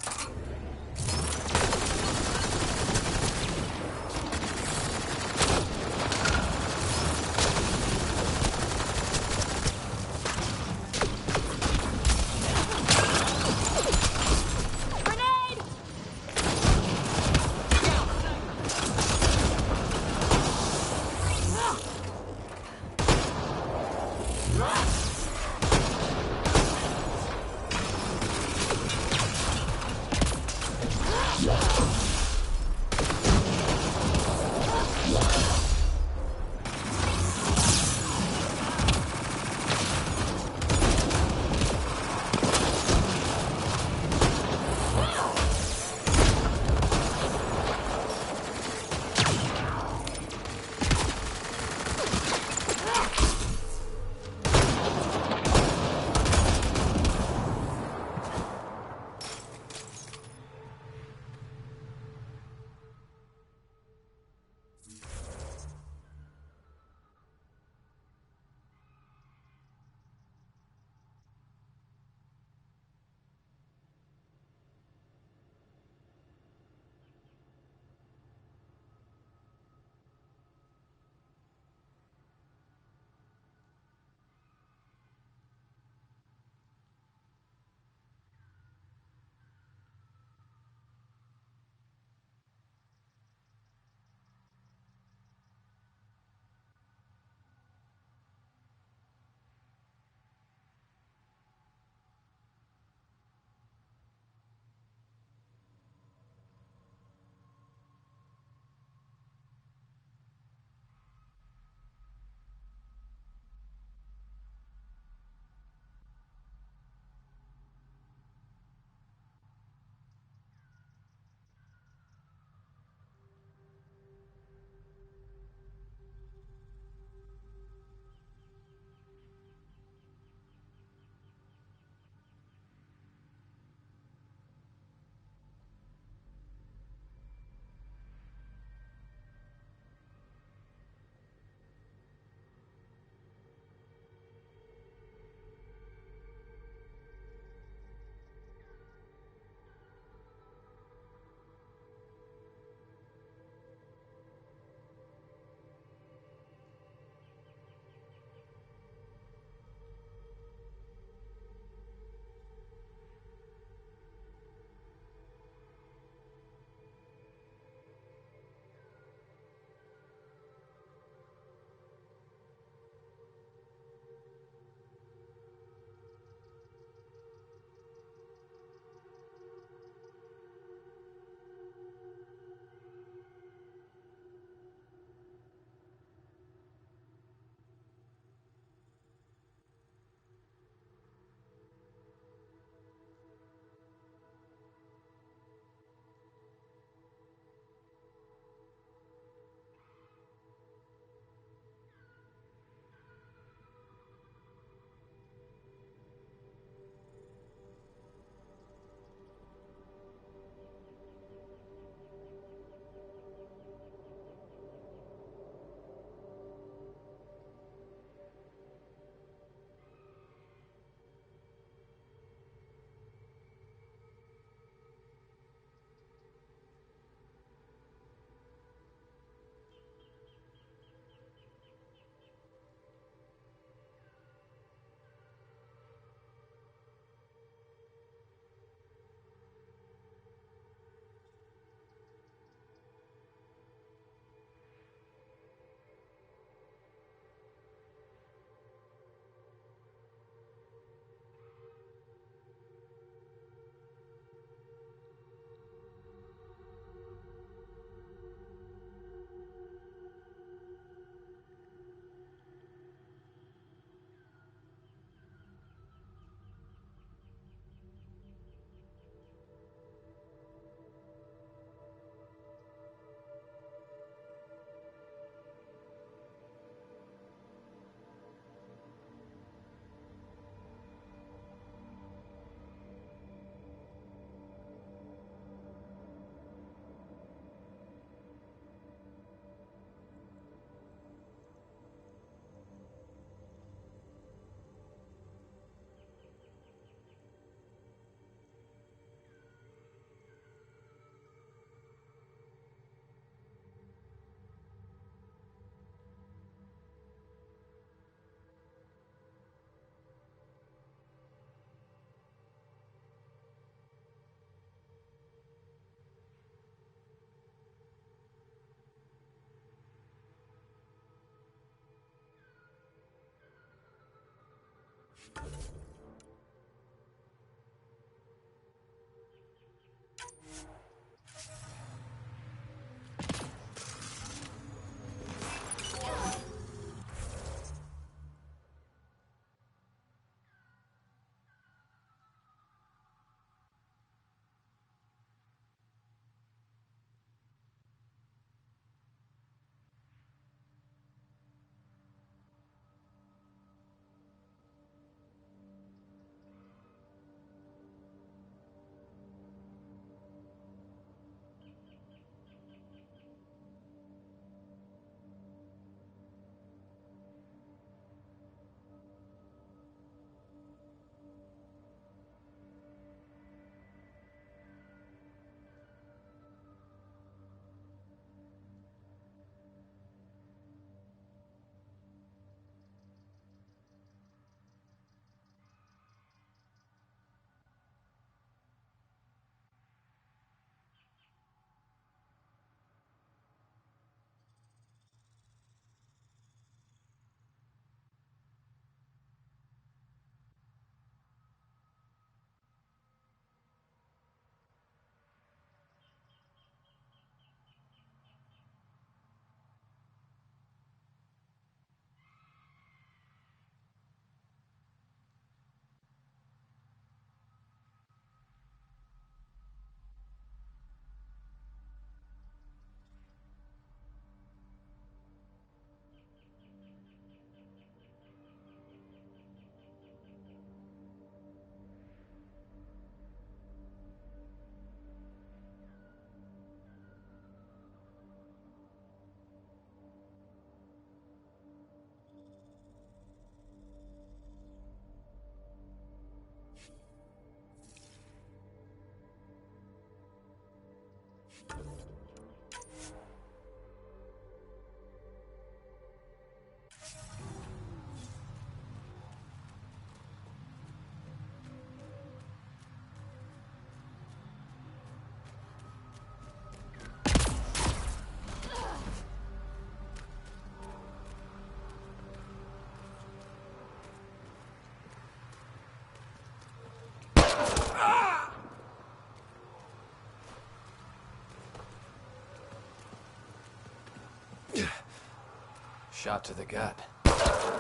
Shot to the gut.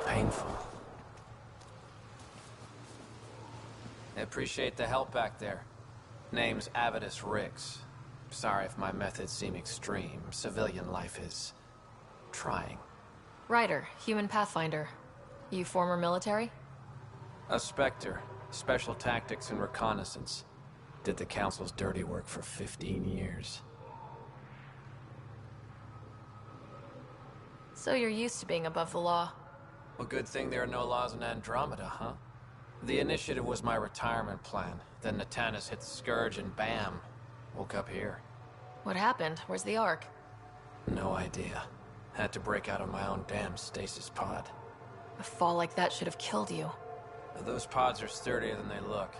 Painful. I appreciate the help back there. Name's Avidus Rix. Sorry if my methods seem extreme. Civilian life is trying. Ryder, human pathfinder. You former military? A Spectre. Special tactics and reconnaissance. Did the Council's dirty work for 15 years. So you're used to being above the law. Well, good thing there are no laws in Andromeda, huh? The initiative was my retirement plan. Then Natanus hit the Scourge and bam, woke up here. What happened? Where's the Ark? No idea. Had to break out of my own damn stasis pod. A fall like that should have killed you. Those pods are sturdier than they look.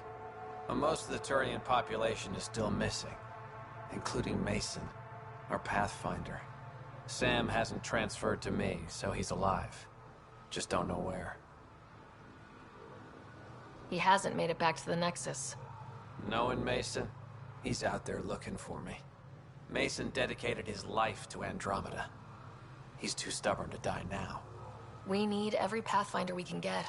But most of the Turian population is still missing, including Mason, our Pathfinder. Sam hasn't transferred to me, so he's alive. Just don't know where. He hasn't made it back to the Nexus. Knowing Mason, he's out there looking for me. Mason dedicated his life to Andromeda. He's too stubborn to die now. We need every Pathfinder we can get.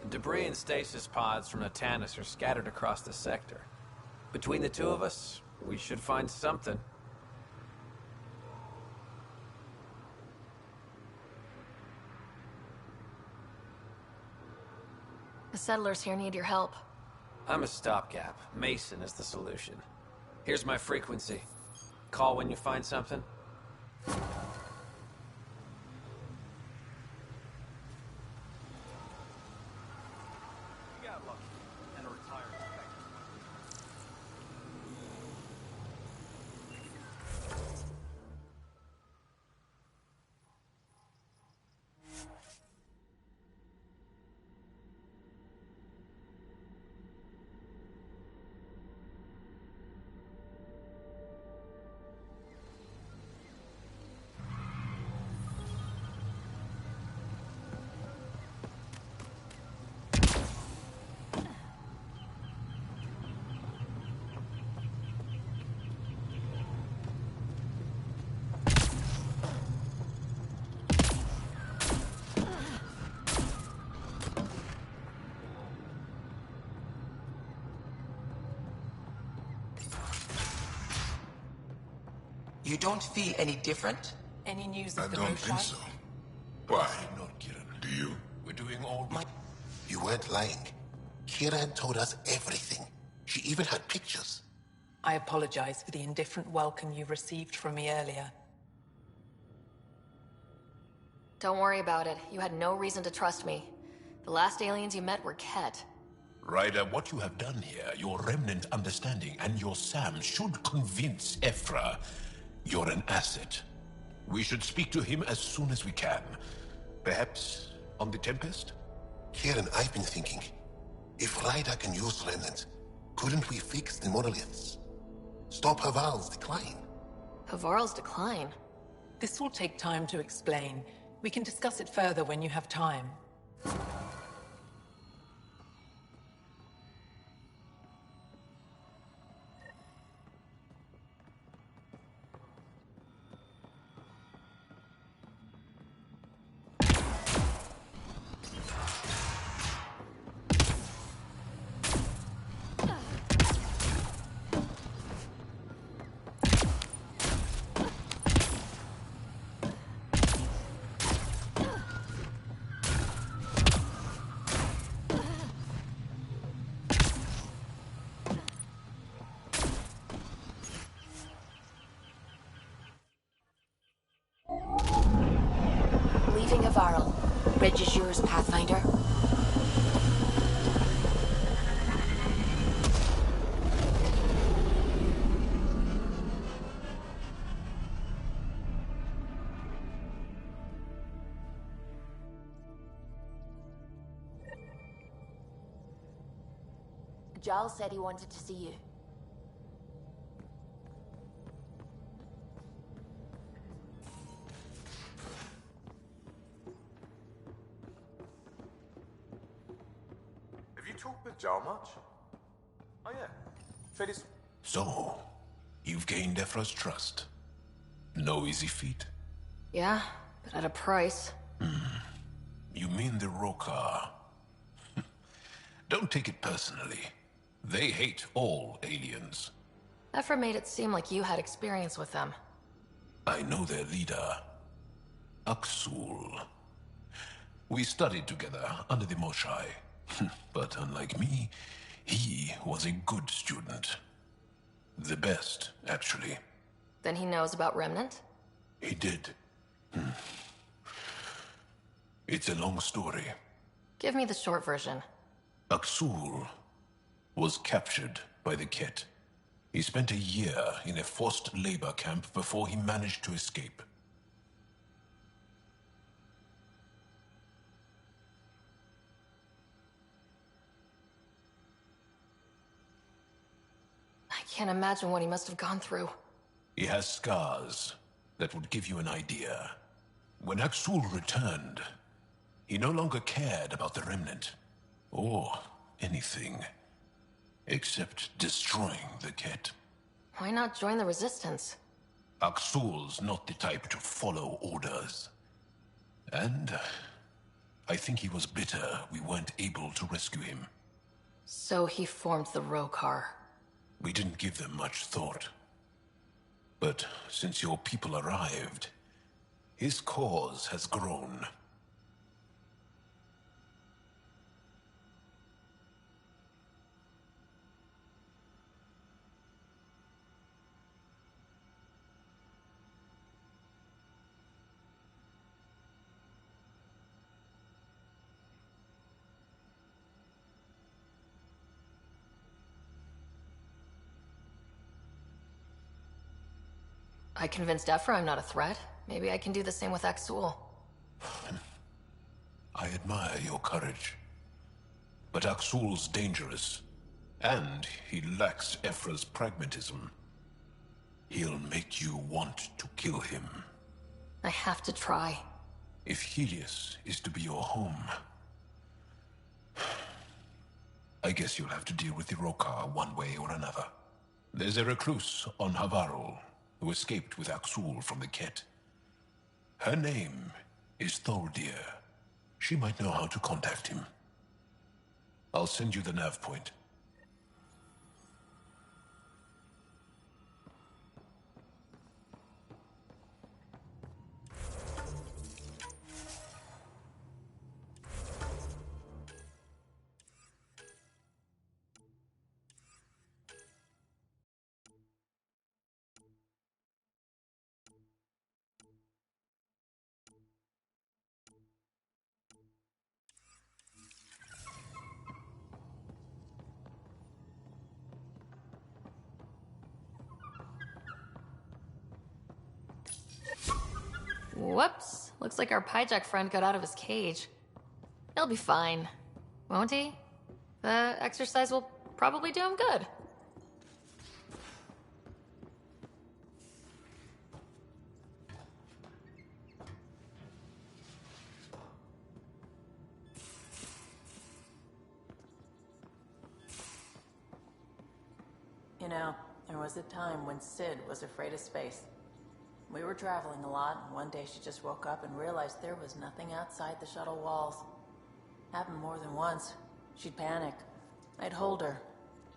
Debris and stasis pods from Natanus are scattered across the sector. Between the two of us, we should find something. The settlers here need your help. I'm a stopgap. Mason is the solution. Here's my frequency. Call when you find something. You don't feel any different? Any news I of the don't think Moshai? so. Why? Not Kieran. Do you? We're doing all we... You weren't lying. Kieran told us everything. She even had pictures. I apologize for the indifferent welcome you received from me earlier. Don't worry about it. You had no reason to trust me. The last aliens you met were Ket. Ryder, what you have done here, your remnant understanding and your Sam should convince Ephra you're an asset. We should speak to him as soon as we can. Perhaps on the Tempest? Kieran, I've been thinking. If Ryder can use remnant, couldn't we fix the monoliths? Stop Haval's decline? Havarl's decline? This will take time to explain. We can discuss it further when you have time. Leaving Havarl. Bridge is yours, Pathfinder. Giles said he wanted to see you. Have you talked with Jarl much? Oh yeah. Feliz... So, you've gained Ephra's trust. No easy feat. Yeah, but at a price. You mean the Rokar? Don't take it personally. They hate all aliens. Ephra made it seem like you had experience with them. I know their leader, Aksul. We studied together under the Moshai. But unlike me, he was a good student. The best, actually. Then he knows about Remnant? He did. It's a long story. Give me the short version. Aksul was captured by the Ket. He spent a year in a forced labor camp before he managed to escape. I can't imagine what he must have gone through. He has scars that would give you an idea. When Aksul returned, he no longer cared about the Remnant, or anything, except destroying the Ket. Why not join the Resistance? Aksul's not the type to follow orders. And I think he was bitter we weren't able to rescue him. So he formed the Rokar. We didn't give them much thought. But since your people arrived, his cause has grown. I convinced Ephra I'm not a threat. Maybe I can do the same with Aksul. I admire your courage. But Aksul's dangerous, and he lacks Ephra's pragmatism. He'll make you want to kill him. I have to try. If Helios is to be your home, I guess you'll have to deal with the Rokar one way or another. There's a recluse on Havarl who escaped with Aksul from the Ket. Her name is Thordir. She might know how to contact him. I'll send you the nav point. Whoops. Looks like our Pyjack friend got out of his cage. He'll be fine, won't he? The exercise will probably do him good. You know, there was a time when Sid was afraid of space. We were traveling a lot, and one day she just woke up and realized there was nothing outside the shuttle walls. Happened more than once. She'd panic. I'd hold her,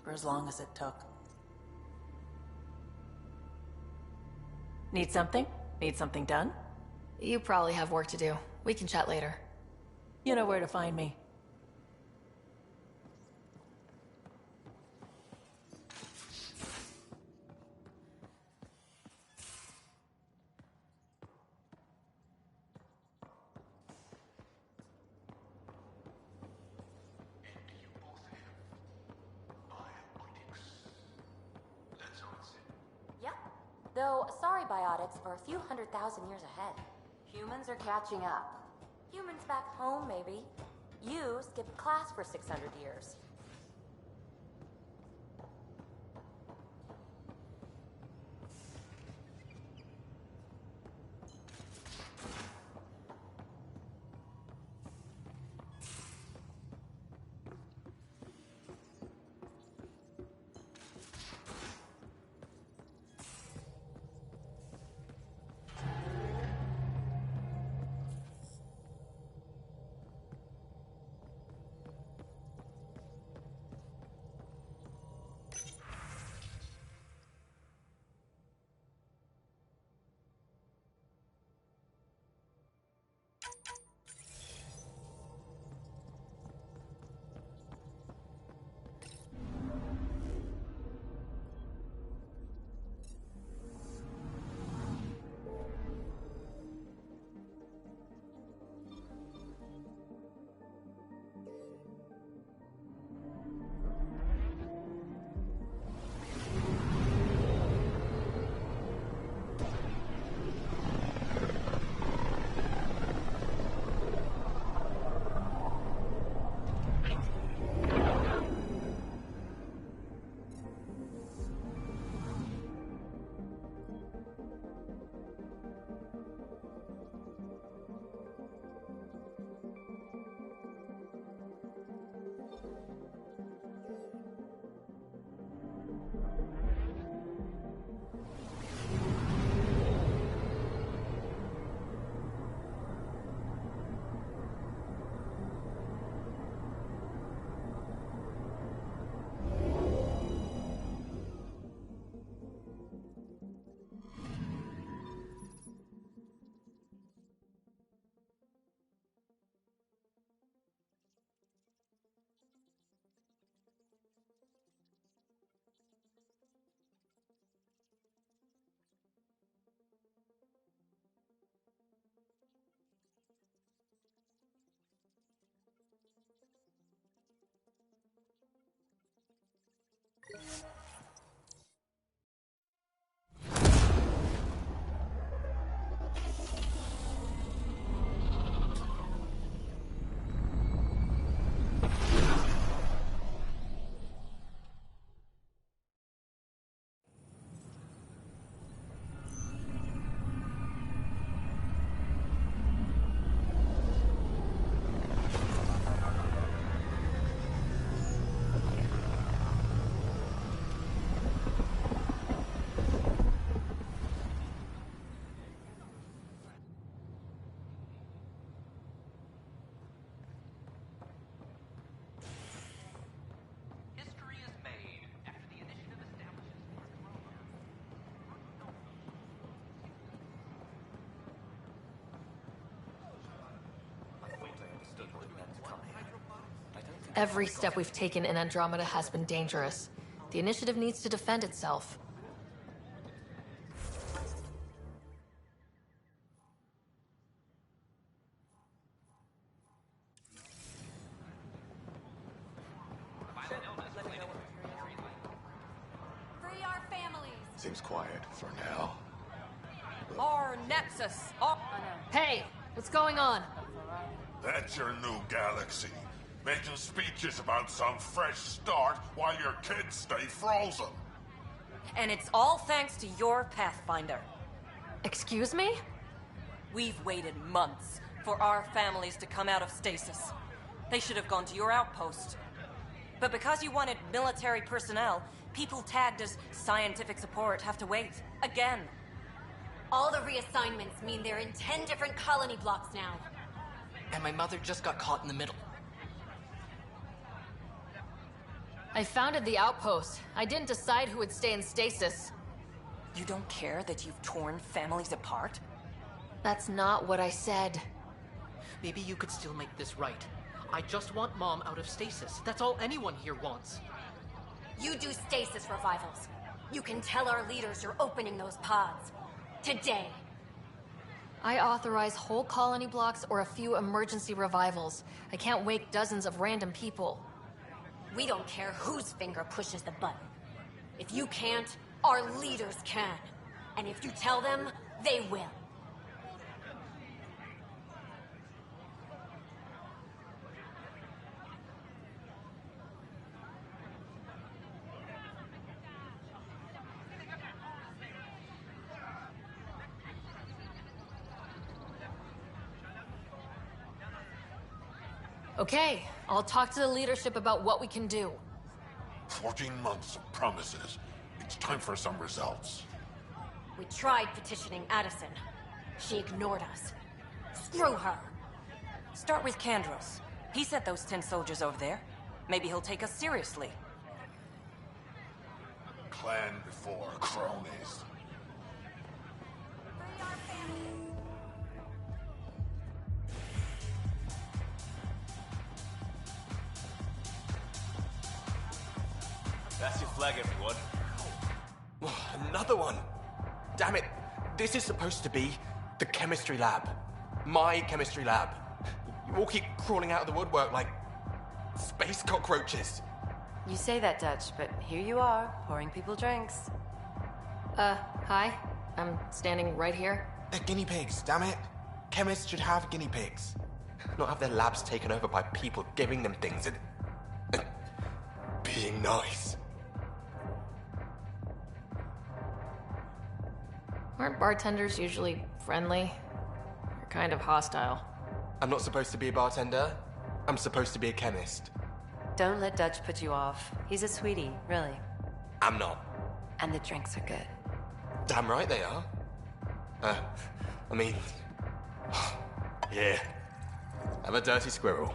for as long as it took. Need something? Need something done? You probably have work to do. We can chat later. You know where to find me. Yep. Though sorry biotics are a few 100,000 years ahead. Humans are catching up. Humans back home, maybe. You skipped class for 600 years. Every step we've taken in Andromeda has been dangerous. The initiative needs to defend itself. Free our families. Seems quiet for now. Our Nexus. I know. Hey, what's going on? That's your new galaxy. Making speeches about some fresh start while your kids stay frozen. And it's all thanks to your Pathfinder. Excuse me? We've waited months for our families to come out of stasis. They should have gone to your outpost. But because you wanted military personnel, people tagged as scientific support have to wait. Again. All the reassignments mean they're in 10 different colony blocks now. And my mother just got caught in the middle. I founded the outpost. I didn't decide who would stay in stasis. You don't care that you've torn families apart? That's not what I said. Maybe you could still make this right. I just want Mom out of stasis. That's all anyone here wants. You do stasis revivals. You can tell our leaders you're opening those pods. Today. I authorize whole colony blocks or a few emergency revivals. I can't wake dozens of random people. We don't care whose finger pushes the button. If you can't, our leaders can. And if you tell them, they will. Okay, I'll talk to the leadership about what we can do. 14 months of promises. It's time for some results. We tried petitioning Addison. She ignored us. Screw her. Start with Kandros. He sent those 10 soldiers over there. Maybe he'll take us seriously. Clan before cronies. That's your flag, everyone. Another one! Damn it! This is supposed to be the chemistry lab. My chemistry lab. You all keep crawling out of the woodwork like space cockroaches. You say that, Dutch, but here you are, pouring people drinks. Hi. I'm standing right here. They're guinea pigs, damn it. Chemists should have guinea pigs. Not have their labs taken over by people giving them things and being nice. Aren't bartenders usually friendly? They're kind of hostile. I'm not supposed to be a bartender. I'm supposed to be a chemist. Don't let Dutch put you off. He's a sweetie, really. I'm not. And the drinks are good. Damn right they are. I mean... yeah. I'm a dirty squirrel.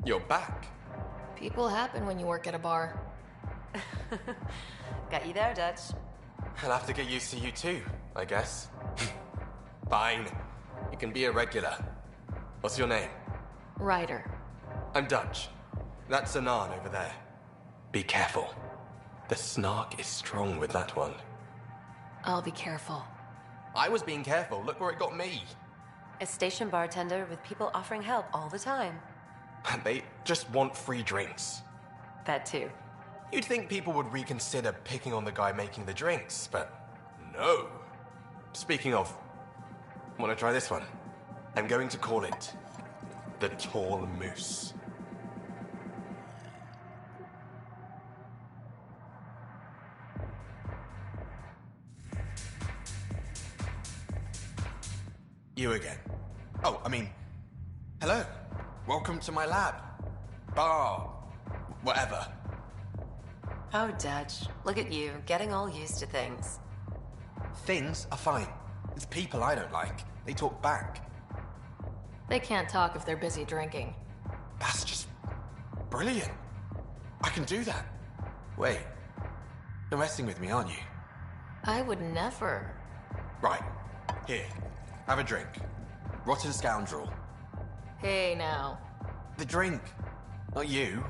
You're back. People happen when you work at a bar. Got you there, Dutch. I'll have to get used to you too, I guess. Fine. You can be a regular. What's your name? Ryder. I'm Dutch. That's Anan over there. Be careful. The snark is strong with that one. I'll be careful. I was being careful. Look where it got me. A station bartender with people offering help all the time. They just want free drinks. That too. You'd think people would reconsider picking on the guy making the drinks, but no. Speaking of, wanna try this one? I'm going to call it the Tall Moose. You again. Oh, I mean, hello. Welcome to my lab. Bar. Whatever. Oh, Dutch. Look at you, getting all used to things. Things are fine. It's people I don't like. They talk back. They can't talk if they're busy drinking. That's just brilliant. I can do that. Wait. You're messing with me, aren't you? I would never. Right. Here. Have a drink. Rotten scoundrel. Hey, now. The drink. Not you.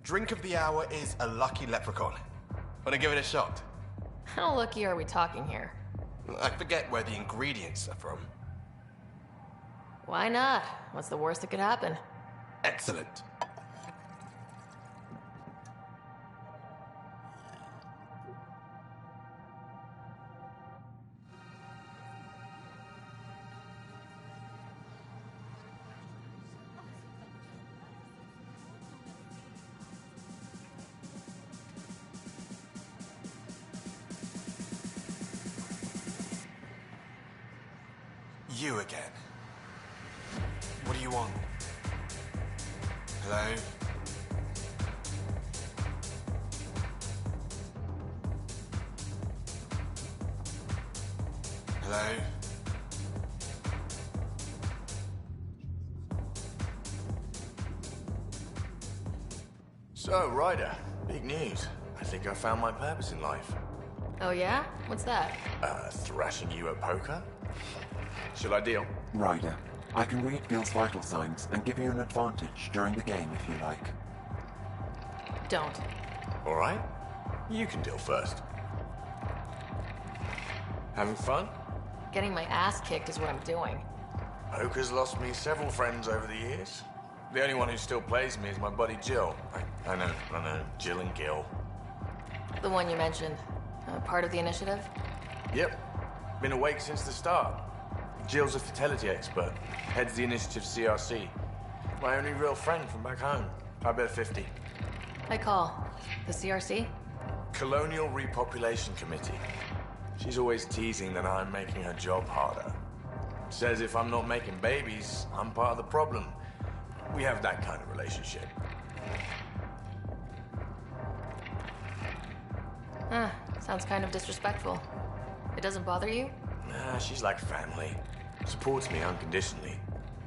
Drink of the hour is a lucky leprechaun. Wanna give it a shot? How lucky are we talking here? I forget where the ingredients are from. Why not? What's the worst that could happen? Excellent. You again. What do you want? Hello? Hello? So, Ryder, big news. I think I found my purpose in life. Oh yeah? What's that? Thrashing you at poker? Shall I deal? Ryder, I can read Gil's vital signs and give you an advantage during the game if you like. Don't. Alright. You can deal first. Having fun? Getting my ass kicked is what I'm doing. Poker's lost me several friends over the years. The only one who still plays me is my buddy Jill. I know. Jill and Gil. The one you mentioned. Part of the initiative? Yep. Been awake since the start. Jill's a fertility expert. Heads the initiative CRC. My only real friend from back home. I bet 50. I call. The CRC? Colonial Repopulation Committee. She's always teasing that I'm making her job harder. Says if I'm not making babies, I'm part of the problem. We have that kind of relationship. Sounds kind of disrespectful. It doesn't bother you? Nah, she's like family. Supports me unconditionally.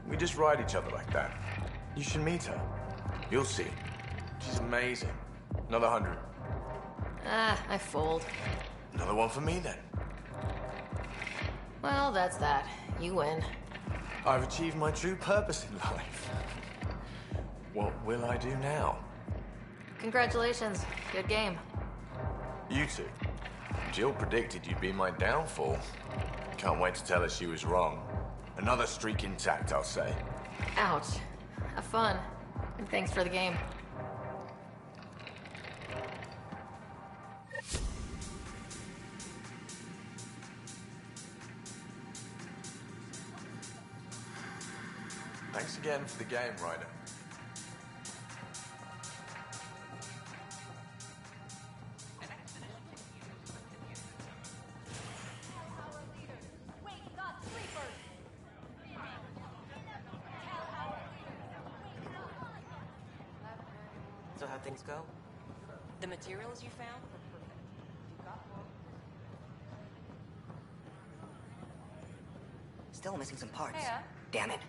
We just ride each other like that. You should meet her. You'll see. She's amazing. Another 100. I fold. Another one for me, then. Well, that's that. You win. I've achieved my true purpose in life. What will I do now? Congratulations. Good game. You two. Jill predicted you'd be my downfall. Can't wait to tell her she was wrong. Another streak intact, I'll say. Ouch. Have fun. And thanks for the game. Thanks again for the game, Ryder. So how'd things go? The materials you found? Still missing some parts. Yeah. Damn it.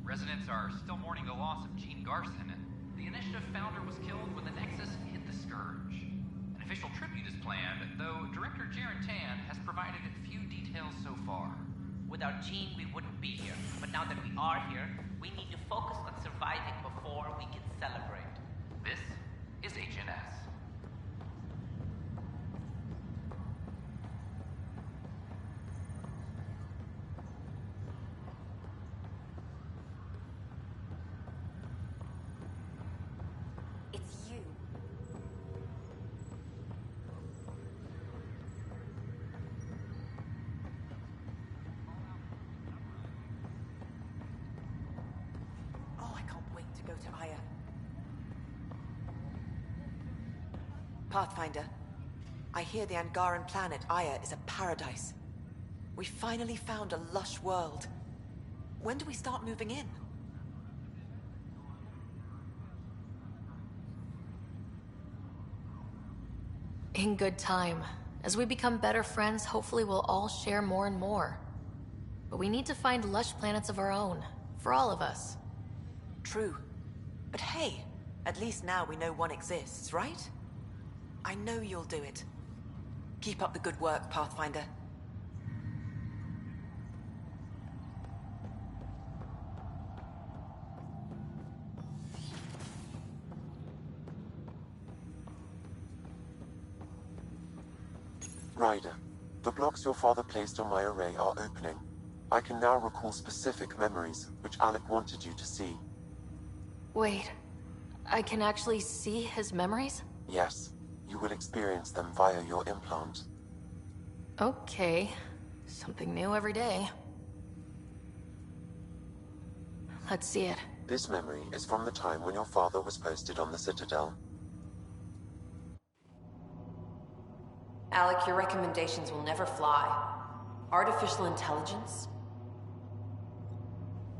Residents are still mourning the loss of Gene Garson. The initiative founder was killed when the Nexus hit the Scourge. An official tribute is planned, though Director Jaren Tan has provided few details so far. Without Gene, we wouldn't be here. But now that we are here, we need to focus on surviving before we can celebrate. This is HNS. It's you. Oh, I can't wait to go to Aya. Pathfinder, I hear the Angaran planet Aya is a paradise. We finally found a lush world. When do we start moving in? In good time. As we become better friends, hopefully we'll all share more and more. But we need to find lush planets of our own, for all of us. True. But hey, at least now we know one exists, right? I know you'll do it. Keep up the good work, Pathfinder. Ryder, the blocks your father placed on my array are opening. I can now recall specific memories, which Alec wanted you to see. Wait, I can actually see his memories? Yes, you will experience them via your implant. Okay, something new every day. Let's see it. This memory is from the time when your father was posted on the Citadel. Alec, your recommendations will never fly. Artificial intelligence?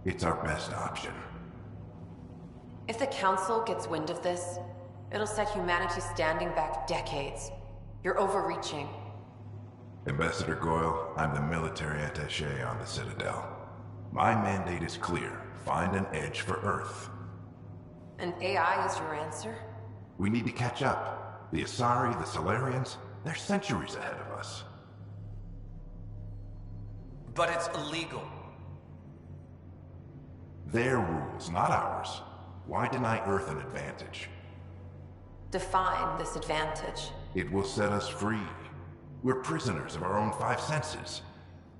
It's our best option. If the Council gets wind of this, it'll set humanity standing back decades. You're overreaching. Ambassador Goyle, I'm the military attaché on the Citadel. My mandate is clear. Find an edge for Earth. And AI is your answer? We need to catch up. The Asari, the Solarians, they're centuries ahead of us. But it's illegal. Their rules, not ours. Why deny Earth an advantage? Define this advantage. It will set us free. We're prisoners of our own five senses.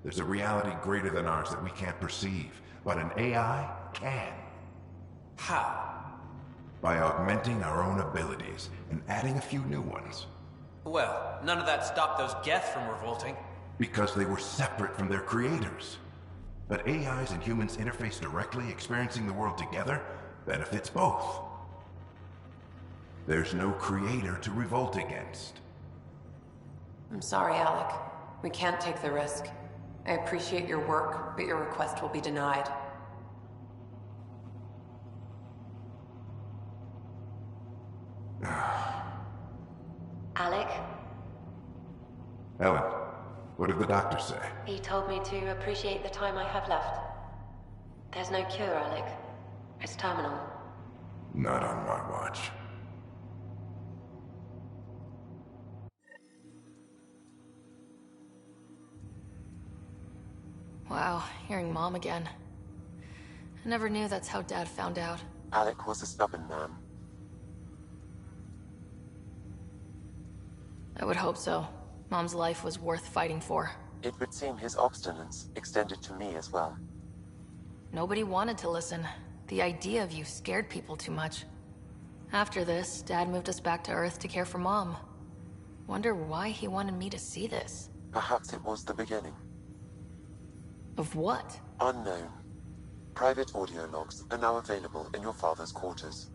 There's a reality greater than ours that we can't perceive, but an AI can. How? By augmenting our own abilities and adding a few new ones. Well, none of that stopped those Geth from revolting. Because they were separate from their creators. But AIs and humans interface directly, experiencing the world together, benefits both. There's no creator to revolt against. I'm sorry, Alec. We can't take the risk. I appreciate your work, but your request will be denied. Alec? Ellen, what did the doctor say? He told me to appreciate the time I have left. There's no cure, Alec. It's terminal. Not on my watch. Wow, hearing Mom again. I never knew that's how Dad found out. Alec was a stubborn man. I would hope so. Mom's life was worth fighting for. It would seem his obstinance extended to me as well. Nobody wanted to listen. The idea of you scared people too much. After this, Dad moved us back to Earth to care for Mom. Wonder why he wanted me to see this. Perhaps it was the beginning. Of what? Unknown. Private audio logs are now available in your father's quarters.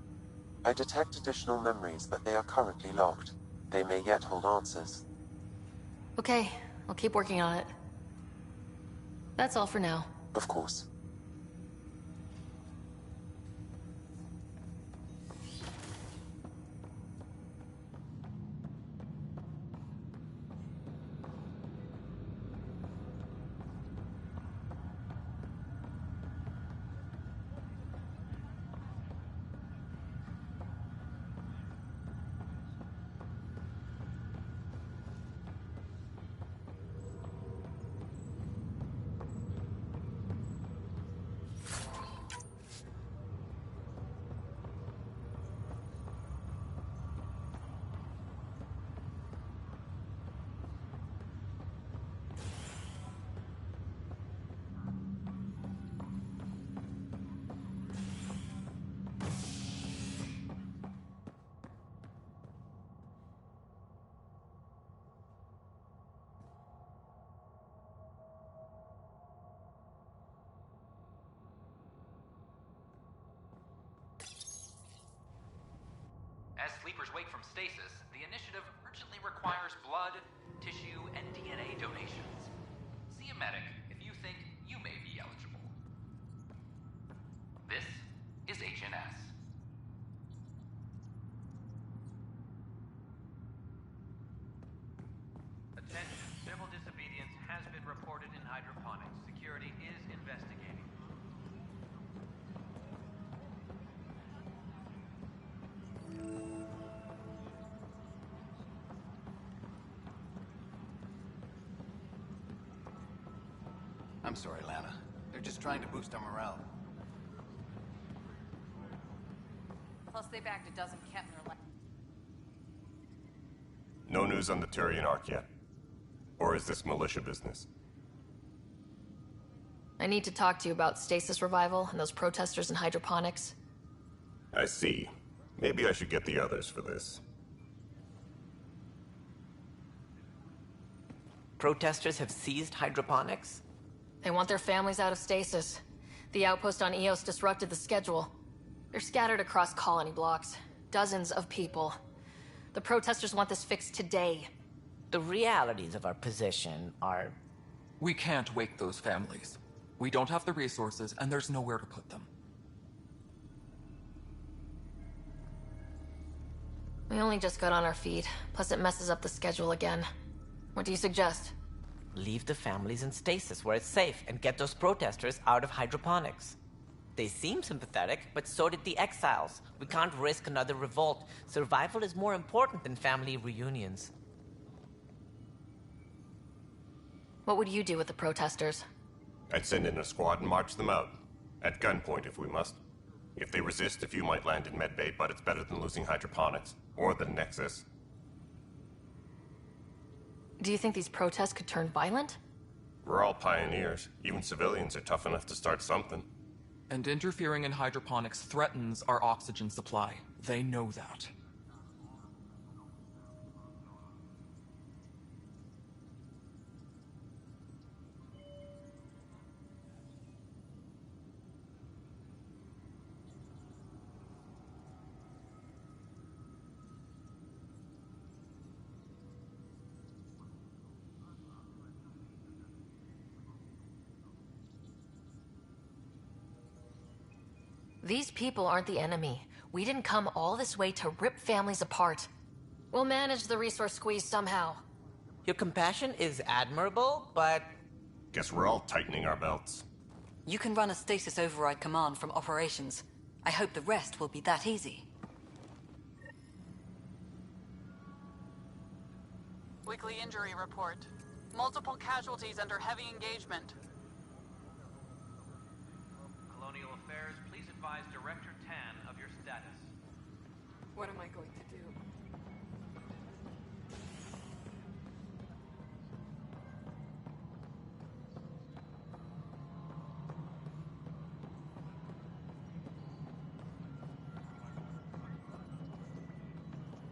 I detect additional memories, but they are currently locked. They may yet hold answers. Okay, I'll keep working on it. That's all for now. Of course. As sleepers wake from stasis, the initiative urgently requires blood, tissue, and DNA donations. See a medic if you think you may be eligible. This is HNS. I'm sorry, Lana. They're just trying to boost our morale. Plus, they bagged a dozen Kepner. No news on the Turian Ark yet? Or is this militia business? I need to talk to you about stasis revival and those protesters in hydroponics. I see. Maybe I should get the others for this. Protesters have seized hydroponics? They want their families out of stasis. The outpost on Eos disrupted the schedule. They're scattered across colony blocks. Dozens of people. The protesters want this fixed today. The realities of our position are... We can't wake those families. We don't have the resources, and there's nowhere to put them. We only just got on our feet, plus it messes up the schedule again. What do you suggest? Leave the families in stasis where it's safe and get those protesters out of hydroponics. They seem sympathetic, but so did the exiles. We can't risk another revolt. Survival is more important than family reunions. What would you do with the protesters? I'd send in a squad and march them out. At gunpoint if we must. If they resist, a few might land in medbay, but it's better than losing hydroponics. Or the Nexus. Do you think these protests could turn violent? We're all pioneers. Even civilians are tough enough to start something. And interfering in hydroponics threatens our oxygen supply. They know that. These people aren't the enemy. We didn't come all this way to rip families apart. We'll manage the resource squeeze somehow. Your compassion is admirable, but... Guess we're all tightening our belts. You can run a stasis override command from operations. I hope the rest will be that easy. Weekly injury report. Multiple casualties under heavy engagement. Colonial Affairs, please advise Director Tan of your status. What am I going to do?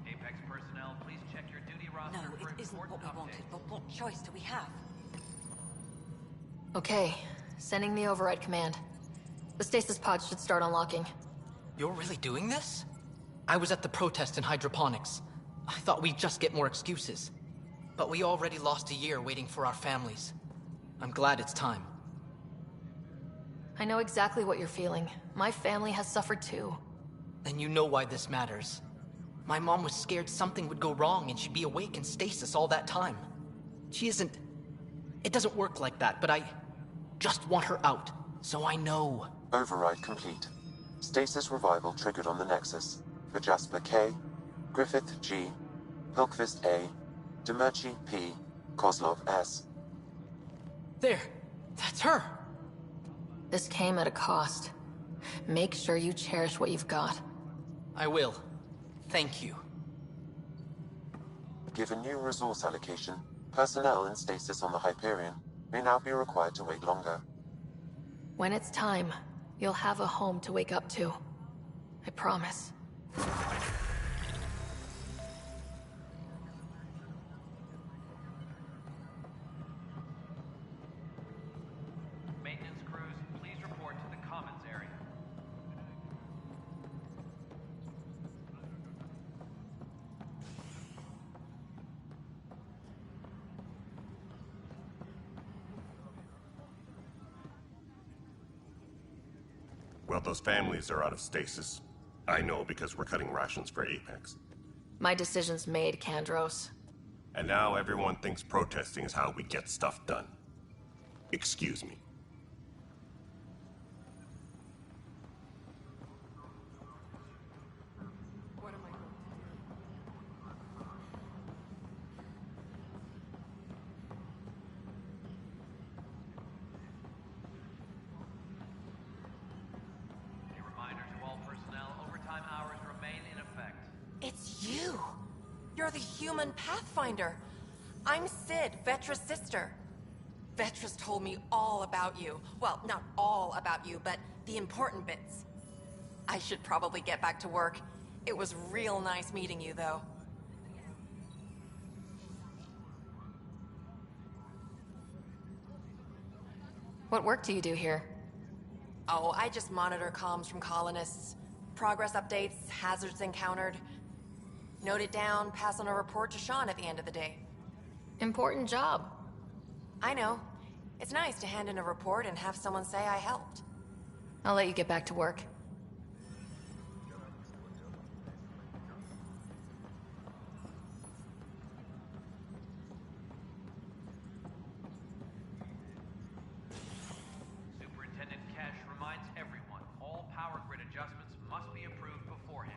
Apex personnel, please check your duty roster No, for it isn't what we important wanted, updates. but what choice do we have? Okay, sending the override command. The stasis pods should start unlocking. You're really doing this? I was at the protest in hydroponics. I thought we'd just get more excuses. But we already lost a year waiting for our families. I'm glad it's time. I know exactly what you're feeling. My family has suffered too. Then you know why this matters. My mom was scared something would go wrong and she'd be awake in stasis all that time. She isn't... It doesn't work like that, but I just want her out, so I know. Override complete. Stasis revival triggered on the Nexus. For Jasper K, Griffith G, Hilkvist A, Demerchi P, Kozlov S. There! That's her! This came at a cost. Make sure you cherish what you've got. I will. Thank you. Given new resource allocation, personnel in stasis on the Hyperion may now be required to wait longer. When it's time, you'll have a home to wake up to. I promise. Maintenance crews, please report to the commons area. Well, those families are out of stasis. I know because we're cutting rations for Apex. My decision's made, Kandros. And now everyone thinks protesting is how we get stuff done. Excuse me. What am I going to do? you're the human Pathfinder. I'm Sid, Vetra's sister. Vetra's told me all about you. Well, not all about you, but the important bits. I should probably get back to work. It was real nice meeting you, though. What work do you do here? Oh, I just monitor comms from colonists. Progress updates, hazards encountered. Note it down, pass on a report to Sean at the end of the day. Important job. I know. It's nice to hand in a report and have someone say I helped. I'll let you get back to work. Superintendent Cash reminds everyone, all power grid adjustments must be approved beforehand.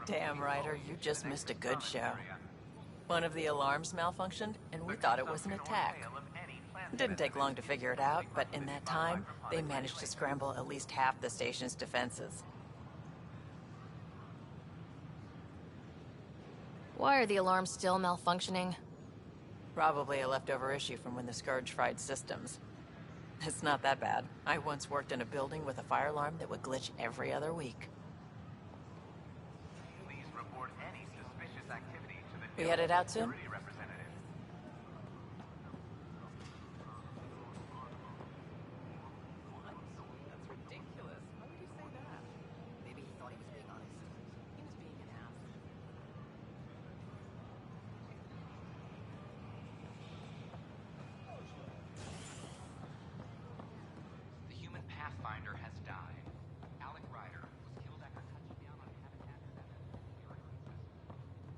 Damn, Ryder, you just missed a good show. One of the alarms malfunctioned, and we thought it was an attack. It didn't take long to figure it out, but in that time, they managed to scramble at least half the station's defenses. Why are the alarms still malfunctioning? Probably a leftover issue from when the Scourge fried systems. It's not that bad. I once worked in a building with a fire alarm that would glitch every other week. We headed out soon? The human Pathfinder has died. Alec Ryder was killed after touching down on Habitat 7.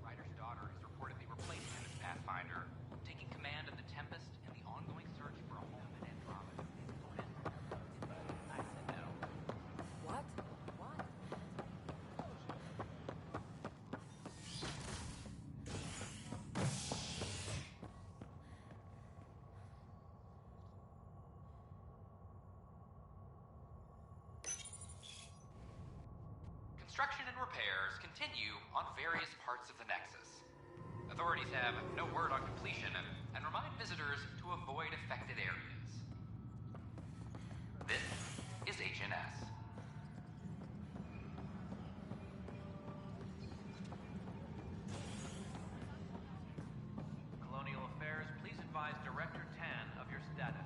Ryder's daughter has reportedly replaced him as Pathfinder, taking command of the Tempest and the ongoing search for a home in Andromeda. I said no. What? What? Construction and repairs continue on various parts of the Nexus. Authorities have no word on completion and remind visitors to avoid affected areas. This is HNS. Colonial Affairs, please advise Director Tan of your status.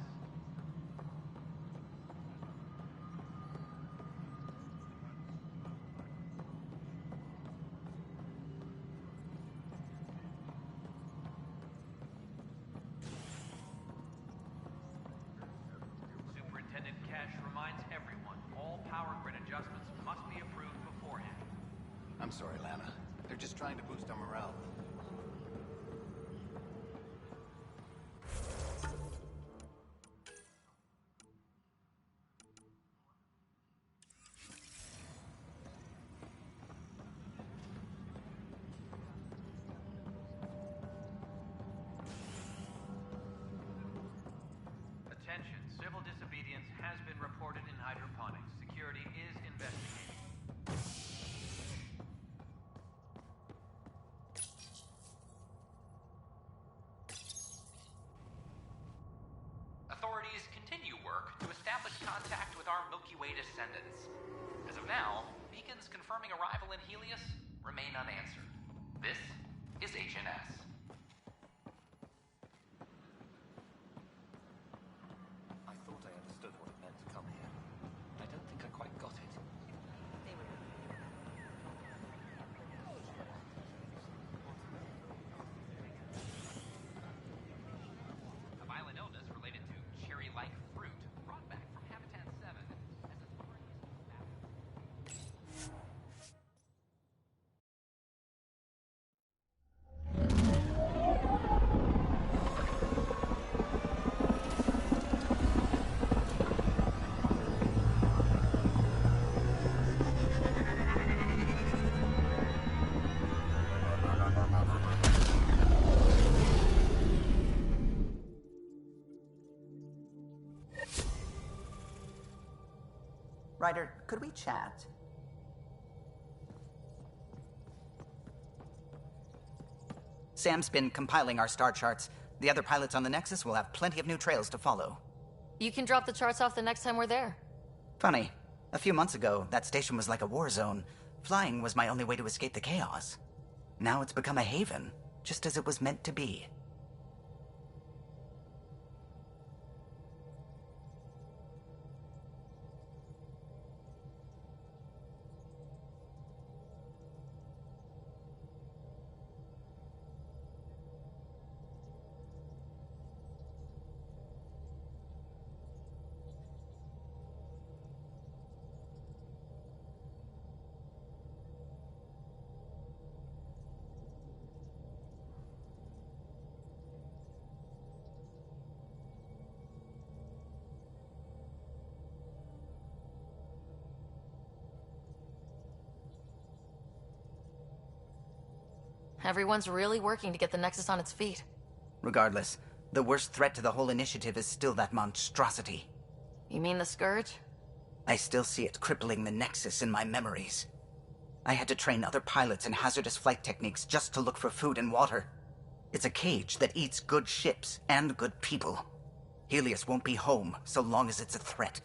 Superintendent Cash reminds everyone, all power grid adjustments must be approved beforehand. I'm sorry, Lana. They're just trying to boost our morale. Attention, civil disobedience has been reported in hydroponics. Security is investigating. contact with our Milky Way descendants. As of now, beacons confirming arrival in Helios remain unanswered. This is HNS. I thought I understood what it meant to come here. I don't think I quite got it. A violent illness related to cherry-like fruit brought back from Habitat 7 as Ryder, could we chat? Sam's been compiling our star charts. The other pilots on the Nexus will have plenty of new trails to follow. You can drop the charts off the next time we're there. Funny. A few months ago, that station was like a war zone. Flying was my only way to escape the chaos. Now it's become a haven, just as it was meant to be. Everyone's really working to get the Nexus on its feet. Regardless, the worst threat to the whole initiative is still that monstrosity. You mean the Scourge? I still see it crippling the Nexus in my memories. I had to train other pilots in hazardous flight techniques just to look for food and water. It's a cage that eats good ships and good people. Helios won't be home so long as it's a threat.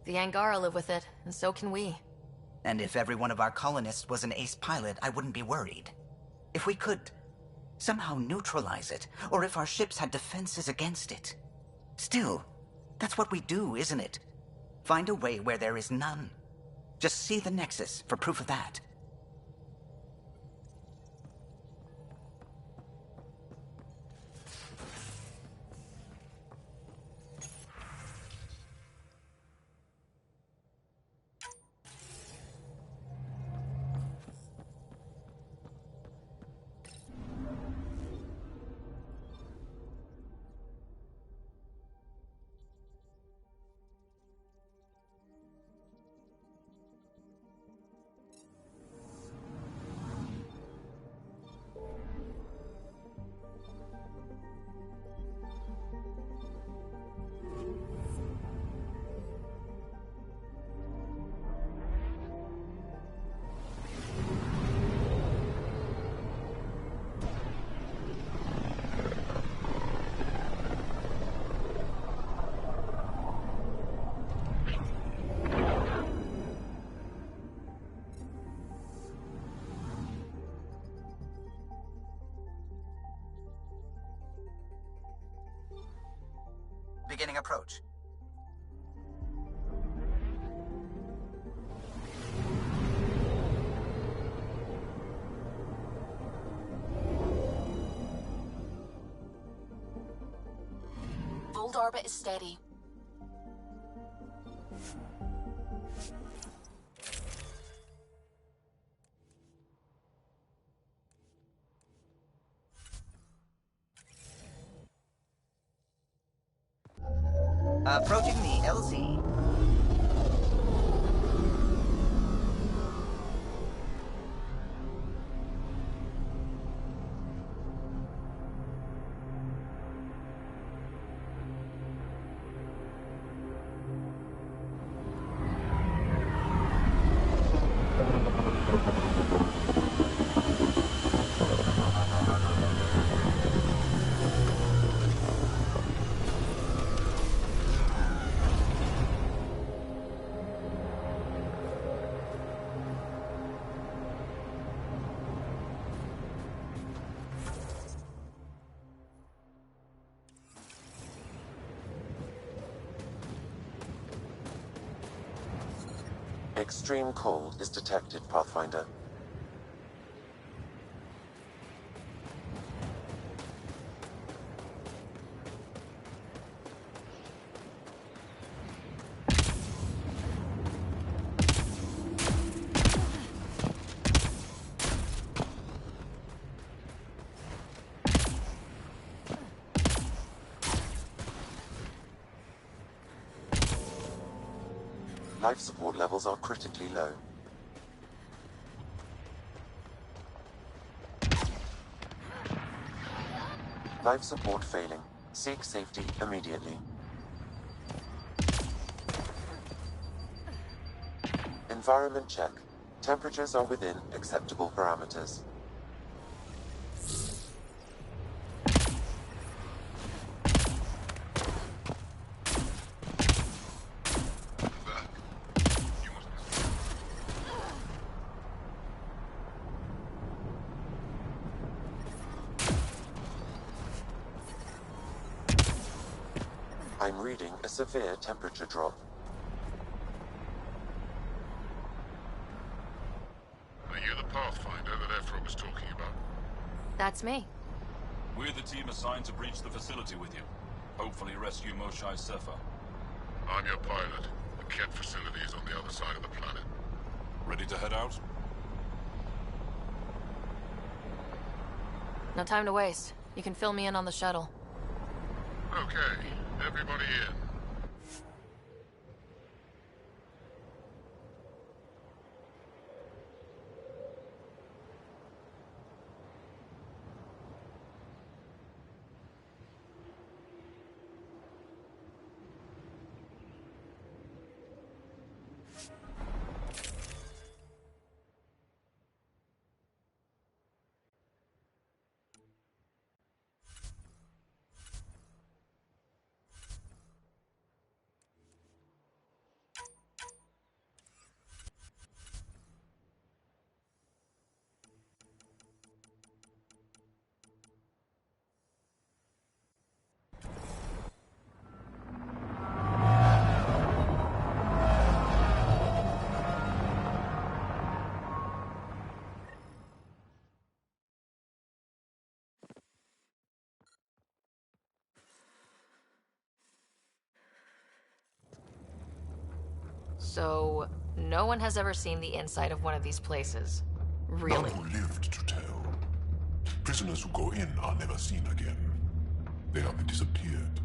The Angara live with it, and so can we. And if every one of our colonists was an ace pilot, I wouldn't be worried. If we could somehow neutralize it, or if our ships had defenses against it. Still, that's what we do, isn't it? Find a way where there is none. Just see the Nexus for proof of that. Beginning approach. Bold orbit is steady. Approaching the LZ. Extreme cold is detected, Pathfinder. Life support levels are critically low. Life support failing. Seek safety immediately. Environment check. Temperatures are within acceptable parameters. I'm reading a severe temperature drop. Are you the Pathfinder that Ephra was talking about? That's me. We're the team assigned to breach the facility with you. Hopefully rescue Moshae Sefa. I'm your pilot. The Ket facility is on the other side of the planet. Ready to head out? No time to waste. You can fill me in on the shuttle. Okay, everybody in. So, no one has ever seen the inside of one of these places. Really? None who lived to tell. Prisoners who go in are never seen again. They have disappeared.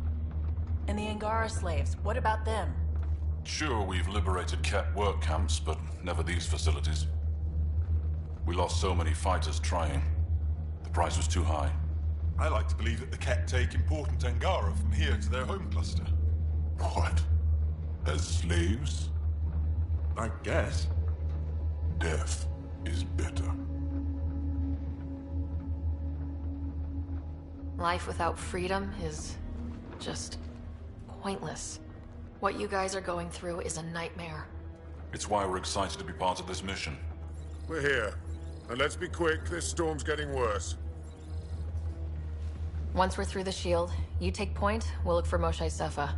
And the Angara slaves, what about them? Sure, we've liberated Ket work camps, but never these facilities. We lost so many fighters trying. The price was too high. I like to believe that the Ket take important Angara from here to their home cluster. What? As slaves? I guess. Death is better. Life without freedom is just pointless. What you guys are going through is a nightmare. It's why we're excited to be part of this mission. We're here. And let's be quick, this storm's getting worse. Once we're through the shield, you take point, we'll look for Moshae Sefa.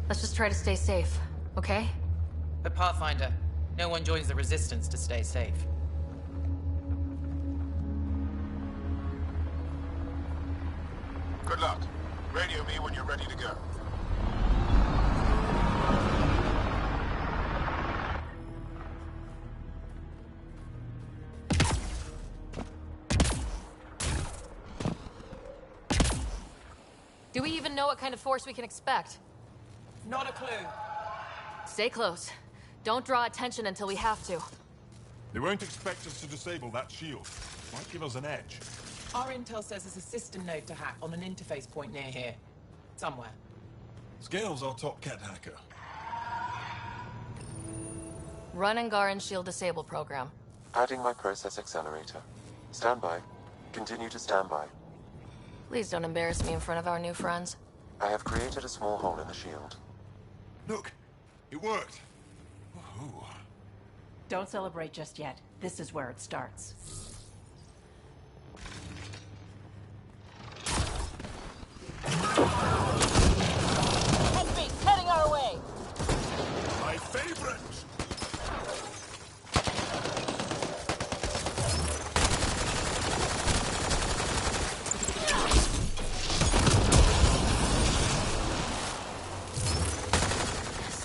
Let's just try to stay safe, okay? But Pathfinder, no one joins the Resistance to stay safe. Good luck. Radio me when you're ready to go. Do we even know what kind of force we can expect? Not a clue. Stay close. Don't draw attention until we have to. They won't expect us to disable that shield. Might give us an edge. Our intel says there's a system node to hack on an interface point near here. Somewhere. Scale's our top Ket hacker. Run Angaran shield disable program. Adding my process accelerator. Stand by. Continue to stand by. Please don't embarrass me in front of our new friends. I have created a small hole in the shield. Look, it worked. Woohoo. Don't celebrate just yet. This is where it starts. Heading our way! My favorite!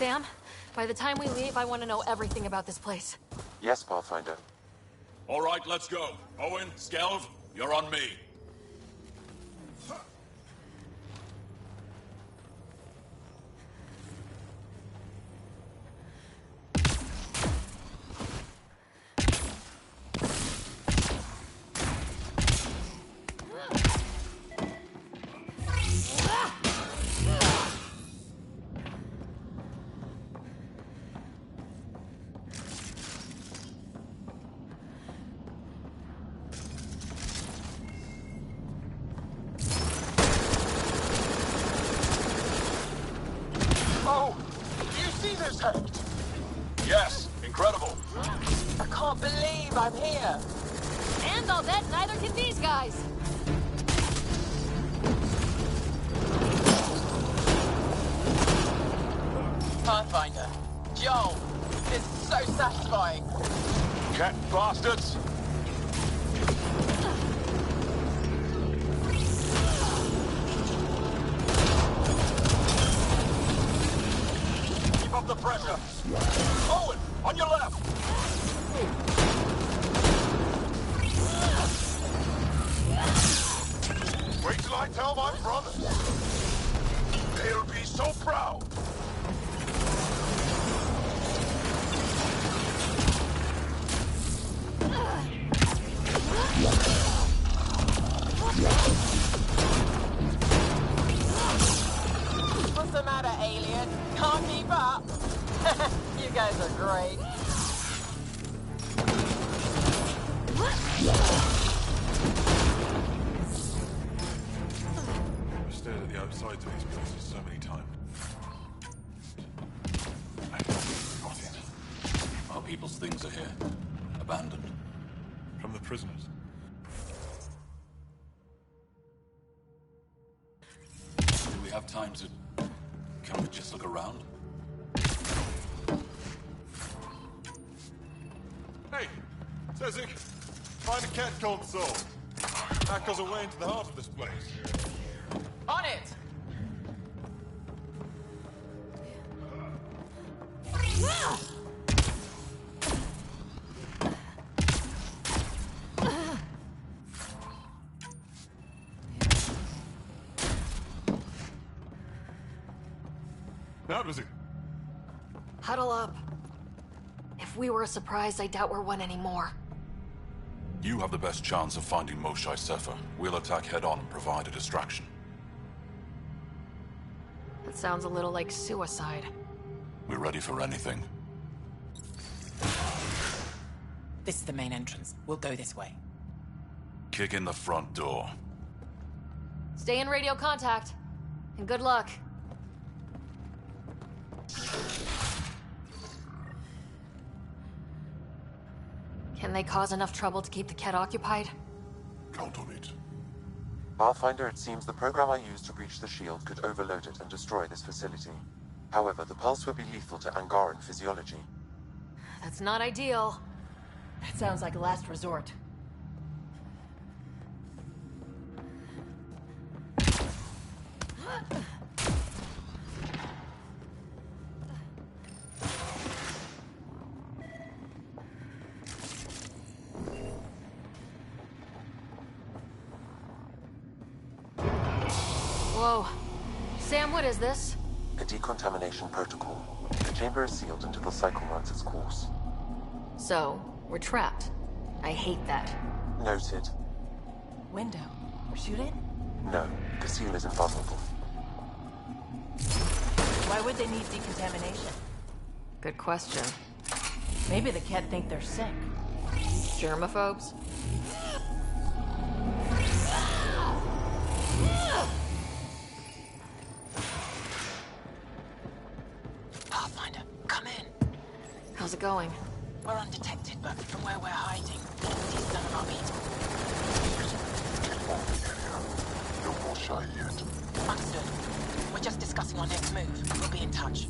Sam, by the time we leave, I want to know everything about this place. Yes, Pathfinder. All right, let's go. Owen, Skelv, you're on me. Oh, you see this act? Yes, incredible. I can't believe I'm here. And I'll bet neither can these guys. Pathfinder, Joel, this is so satisfying. Cat bastards. Keep up the pressure. Owen, on your left. Wait till I tell my brothers. They'll be so proud. What's the matter, alien? Can't keep up? You guys are great. I've stared at the outsides of these places so many times. Got it. Our people's things are here. Abandoned. From the prisoners. Do we have time to... Can we just look around? Hey, Tezik, find a cat console. That goes away into the heart of this place. On it! That was it. Huddle up. If we were a surprise, I doubt we're one anymore. You have the best chance of finding Moshae Sefer. We'll attack head-on and provide a distraction. That sounds a little like suicide. We're ready for anything. This is the main entrance. We'll go this way. Kick in the front door. Stay in radio contact. And good luck. Can they cause enough trouble to keep the Ket occupied? Count on it. Pathfinder, it seems the program I used to breach the shield could overload it and destroy this facility. However, the pulse would be lethal to Angaran physiology. That's not ideal. That sounds like a last resort. Whoa. Sam, what is this? A decontamination protocol. The chamber is sealed until the cycle runs its course. So, we're trapped. I hate that. Noted. Window. Shoot it? No, the seal is invulnerable. Why would they need decontamination? Good question. Maybe the Ket think they're sick. Germaphobes? Pathfinder, come in. How's it going? We're undetected, but from where we're hiding, these none of our people. No more shy yet. Understood. We're just discussing our next move. We'll be in touch.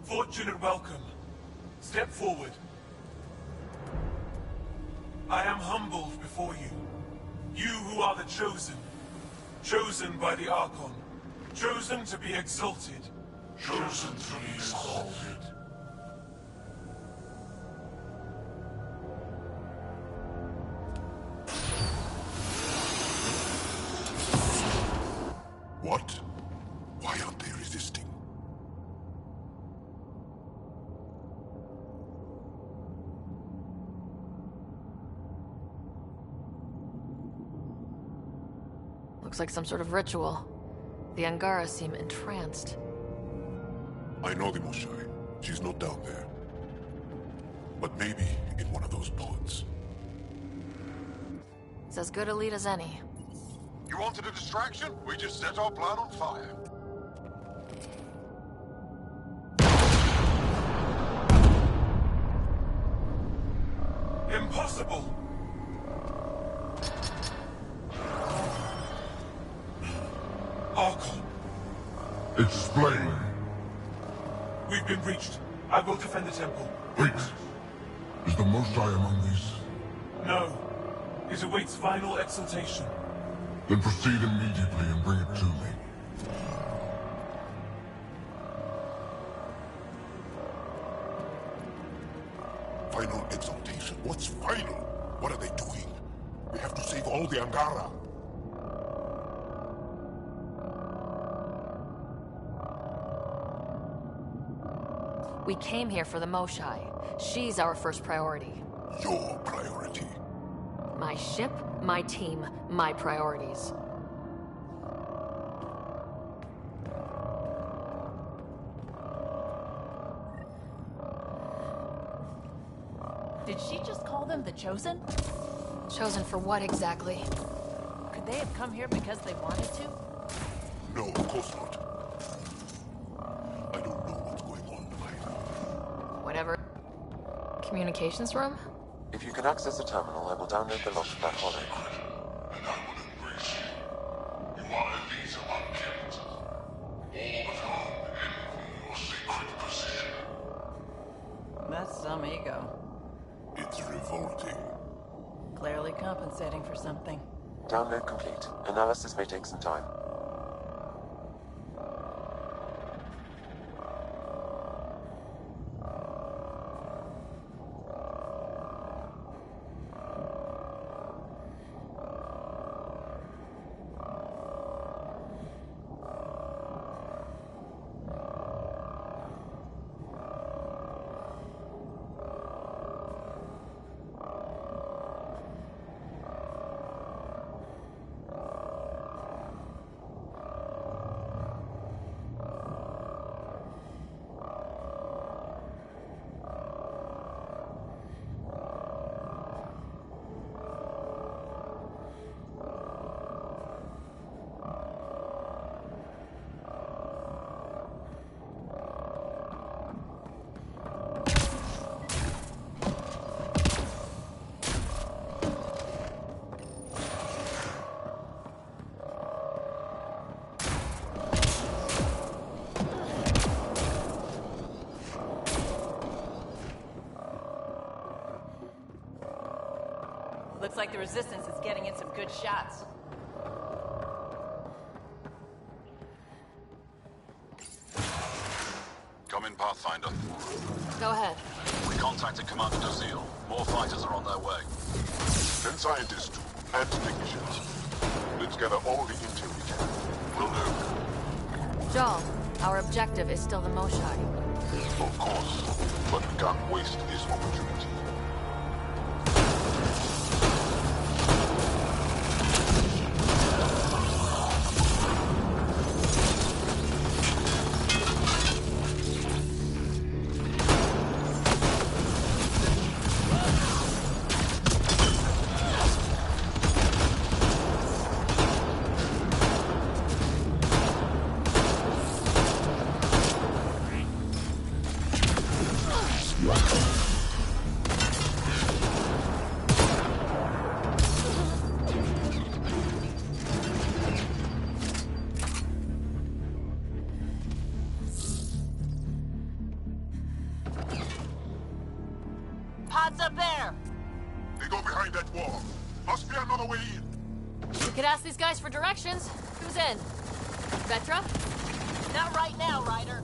Fortune and welcome. Step forward. I am humbled before you. You who are the chosen. Chosen by the Archon. Chosen to be exalted. Chosen to be exalted. What? Why aren't they resisting? Looks like some sort of ritual. The Angara seem entranced. I know the Moshai. She's not down there. But maybe in one of those pods. It's as good a lead as any. You wanted a distraction? We just set our plan on fire. Impossible! Archon. Explain. We've been breached. I will defend the temple. Wait. Is the Moshai among these? No. It awaits final exaltation. Then proceed immediately and bring it to me. Final exaltation? What's final? What are they doing? We have to save all the Angara. We came here for the Moshai. She's our first priority. Your priority? My ship, my team, my priorities. Did she just call them the Chosen? Chosen for what exactly? Could they have come here because they wanted to? No, of course not. I don't know what's going on either. Whatever. Communications room? If you can access the terminal, I will download the log of that holo. And I will embrace you. You are elite among killers. All but home envy your sacred position. That's some ego. It's revolting. Clearly compensating for something. Download complete. Analysis may take some time. Looks like the Resistance is getting in some good shots. Come in, Pathfinder. Go ahead. We contacted Commander Dozil. More fighters are on their way. Send scientists too, and technicians. Let's gather all the intel we can. Will do. Jal, our objective is still the Moshai. Of course, but we can't waste this opportunity. could ask these guys for directions. Who's in? Vetra? Not right now, Ryder.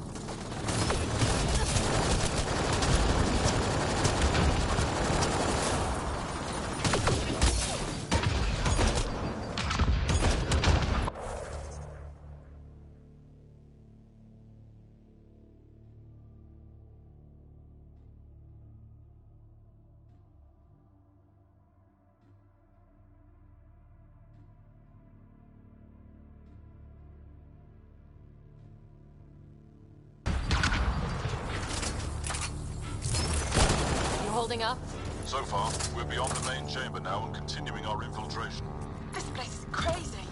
Holding up? So far, we're beyond the main chamber now and continuing our infiltration. This place is crazy.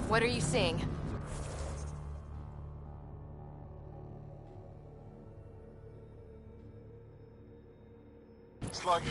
What are you seeing? It's like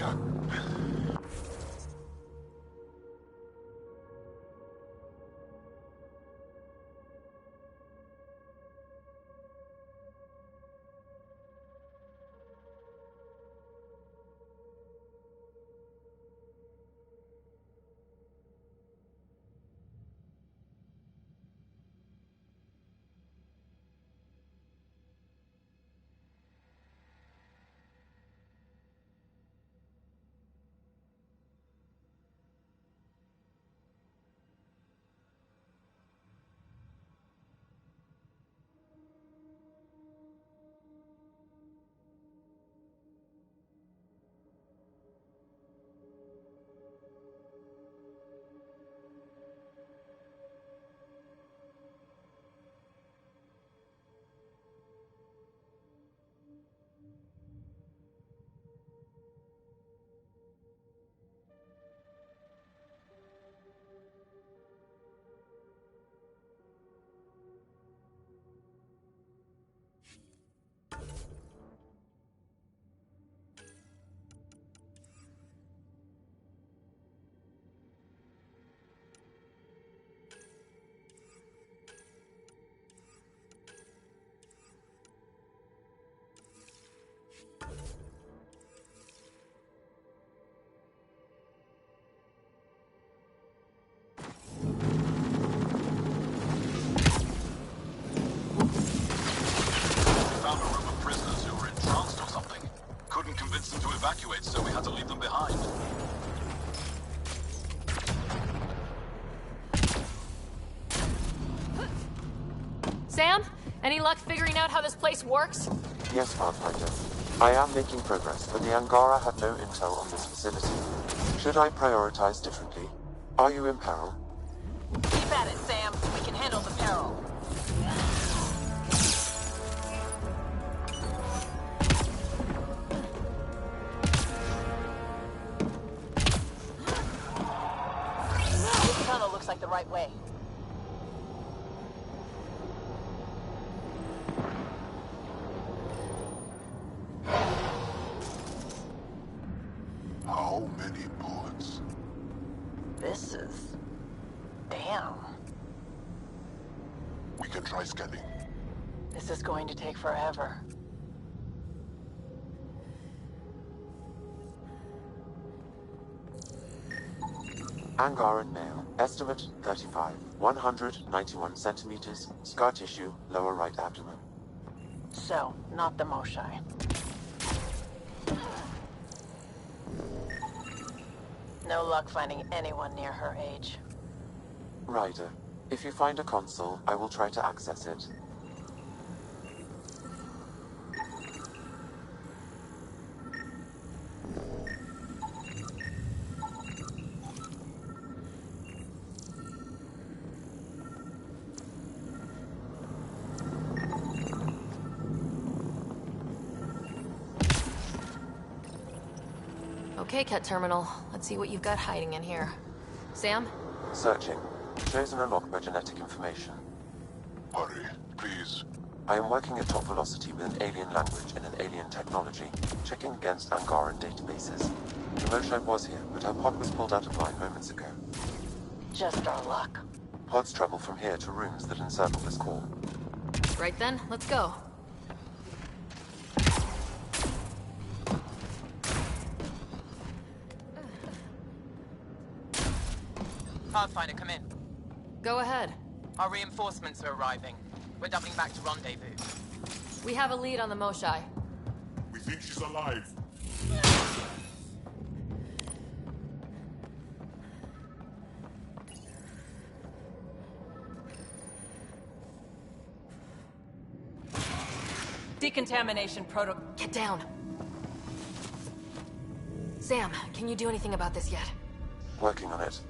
evacuate, so we had to leave them behind. Sam? Any luck figuring out how this place works? Yes, Pathfinder. I am making progress, but the Angara have no intel on this facility. Should I prioritize differently? Are you in peril? Keep at it, Sam. We can handle the peril. This tunnel looks like the right way. How many bullets? This is... damn. We can try scanning. This is going to take forever. Angaran male. Estimate 35. 191 centimeters. Scar tissue, lower right abdomen. So, not the Moshai. No luck finding anyone near her age. Ryder, if you find a console, I will try to access it. Okay, Ket Terminal. Let's see what you've got hiding in here. Sam? Searching. Chosen unlocked by genetic information. Hurry, please. I am working at top velocity with an alien language and an alien technology, checking against Angaran databases. The Moshai was here, but her pod was pulled out of line moments ago. Just our luck. Pods travel from here to rooms that encircle this core. Right then, let's go. Pathfinder, come in. Go ahead. Our reinforcements are arriving. We're doubling back to rendezvous. We have a lead on the Moshai. We think she's alive. Decontamination protocol. Get down. Sam, can you do anything about this yet? Working on it.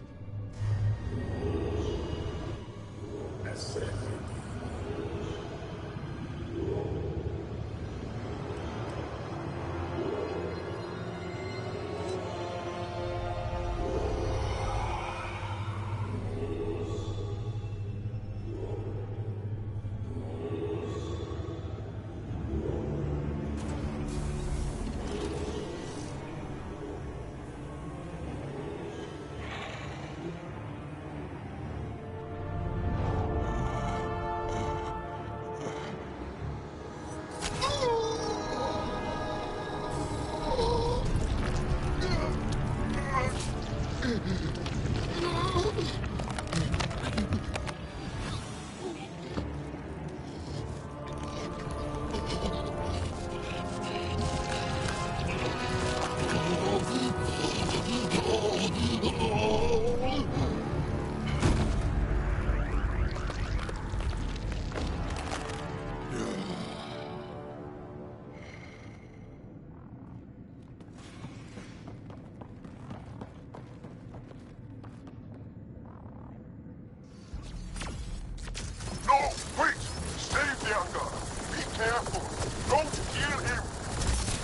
No, wait! Save the Angara! Be careful! Don't kill him!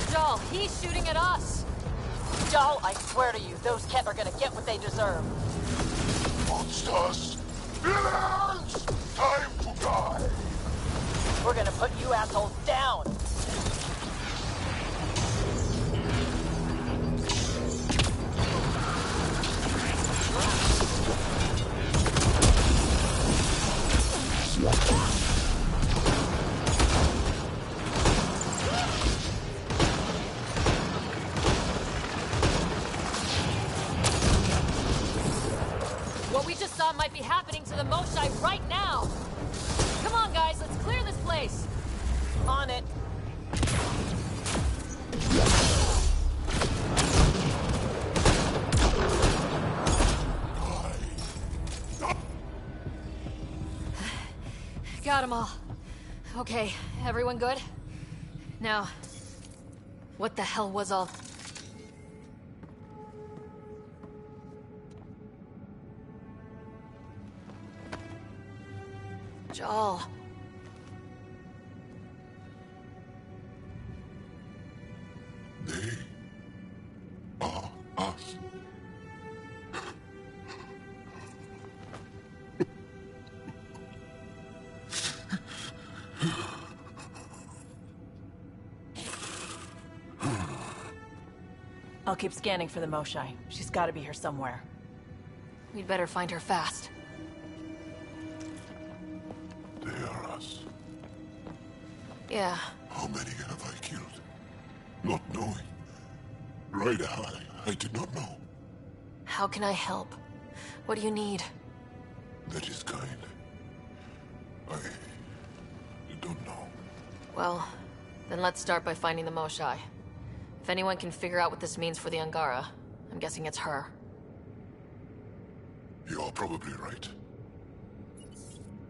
Joel, he's shooting at us! Joel, I swear to you, those Kett are gonna get what they deserve. Monsters! Villains! Time to die! We're gonna put you assholes down! What we just saw might be happening to the Moshai right now! Come on, guys, let's clear this place! On it! Got them all. Okay, everyone good? Now, what the hell was all... Joel. They are us. I'll keep scanning for the Moshai. She's gotta be here somewhere. We'd better find her fast. They are us. Yeah. How many have I killed? Not knowing. Ryder, I did not know. How can I help? What do you need? That is kind. I don't know. Well, then let's start by finding the Moshai. If anyone can figure out what this means for the Angara, I'm guessing it's her. You're probably right.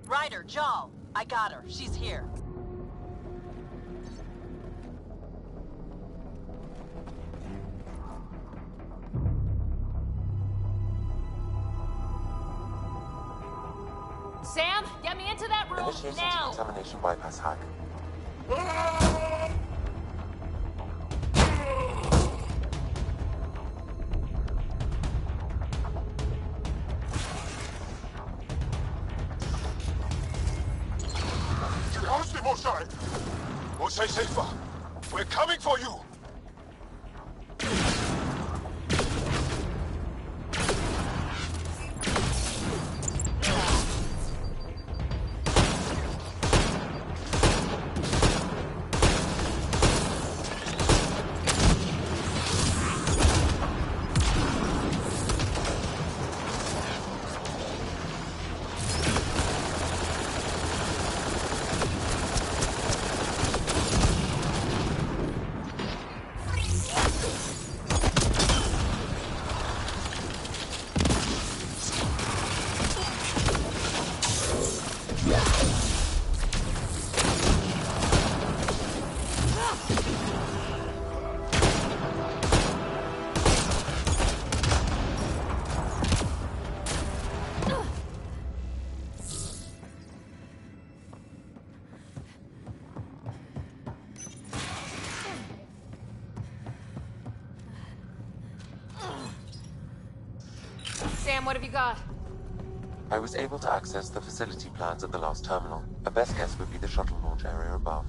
Ryder, Joel! I got her. She's here. Sam, get me into that room Initiating now! decontamination bypass hack. How's the Moshai? Moshai safer. We're coming for you. Sam, what have you got? I was able to access the facility plans at the last terminal. A best guess would be the shuttle launch area above.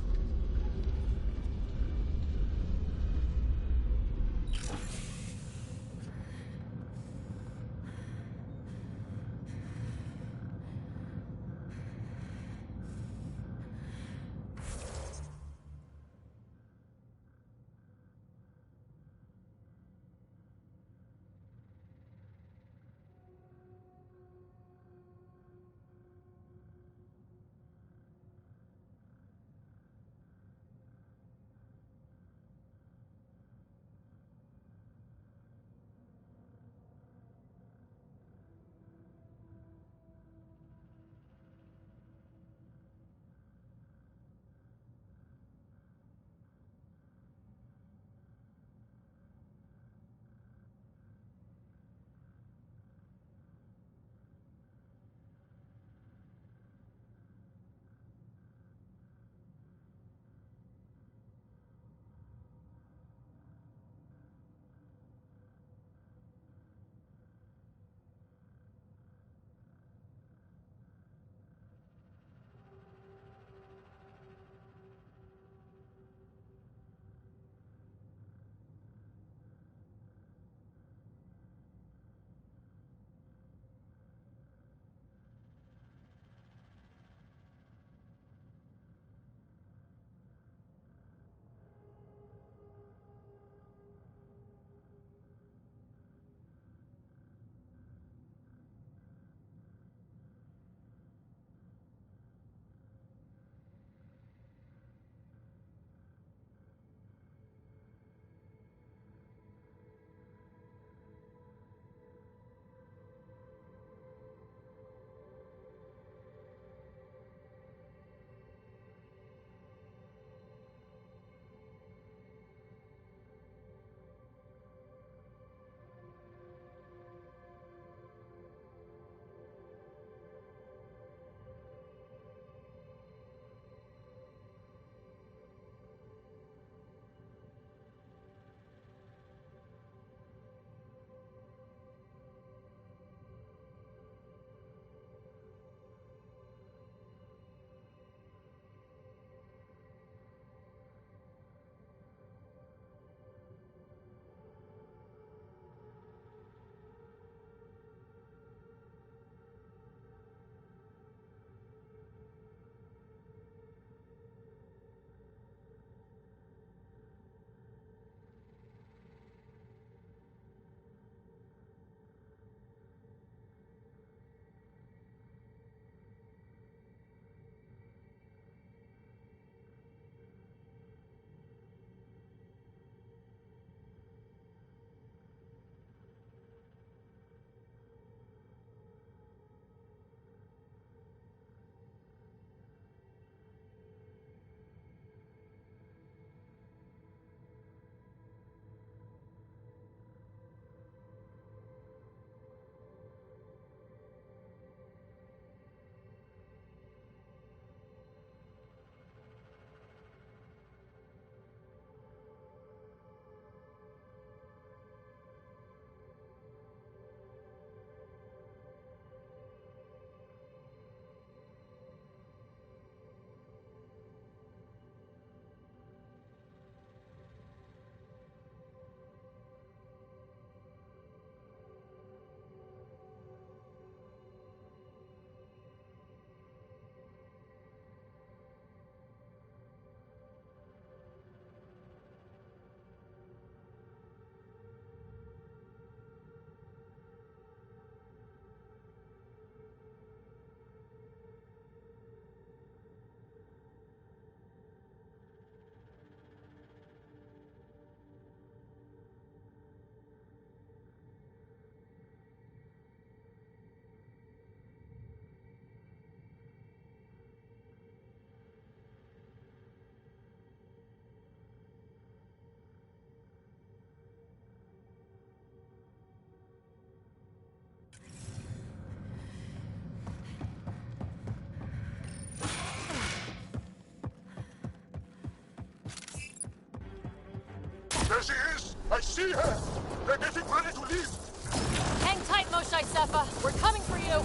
There she is! I see her! They're getting ready to leave! Hang tight, Moshe Sefa. We're coming for you.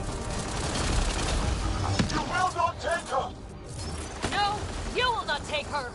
You will not take her! No, you will not take her.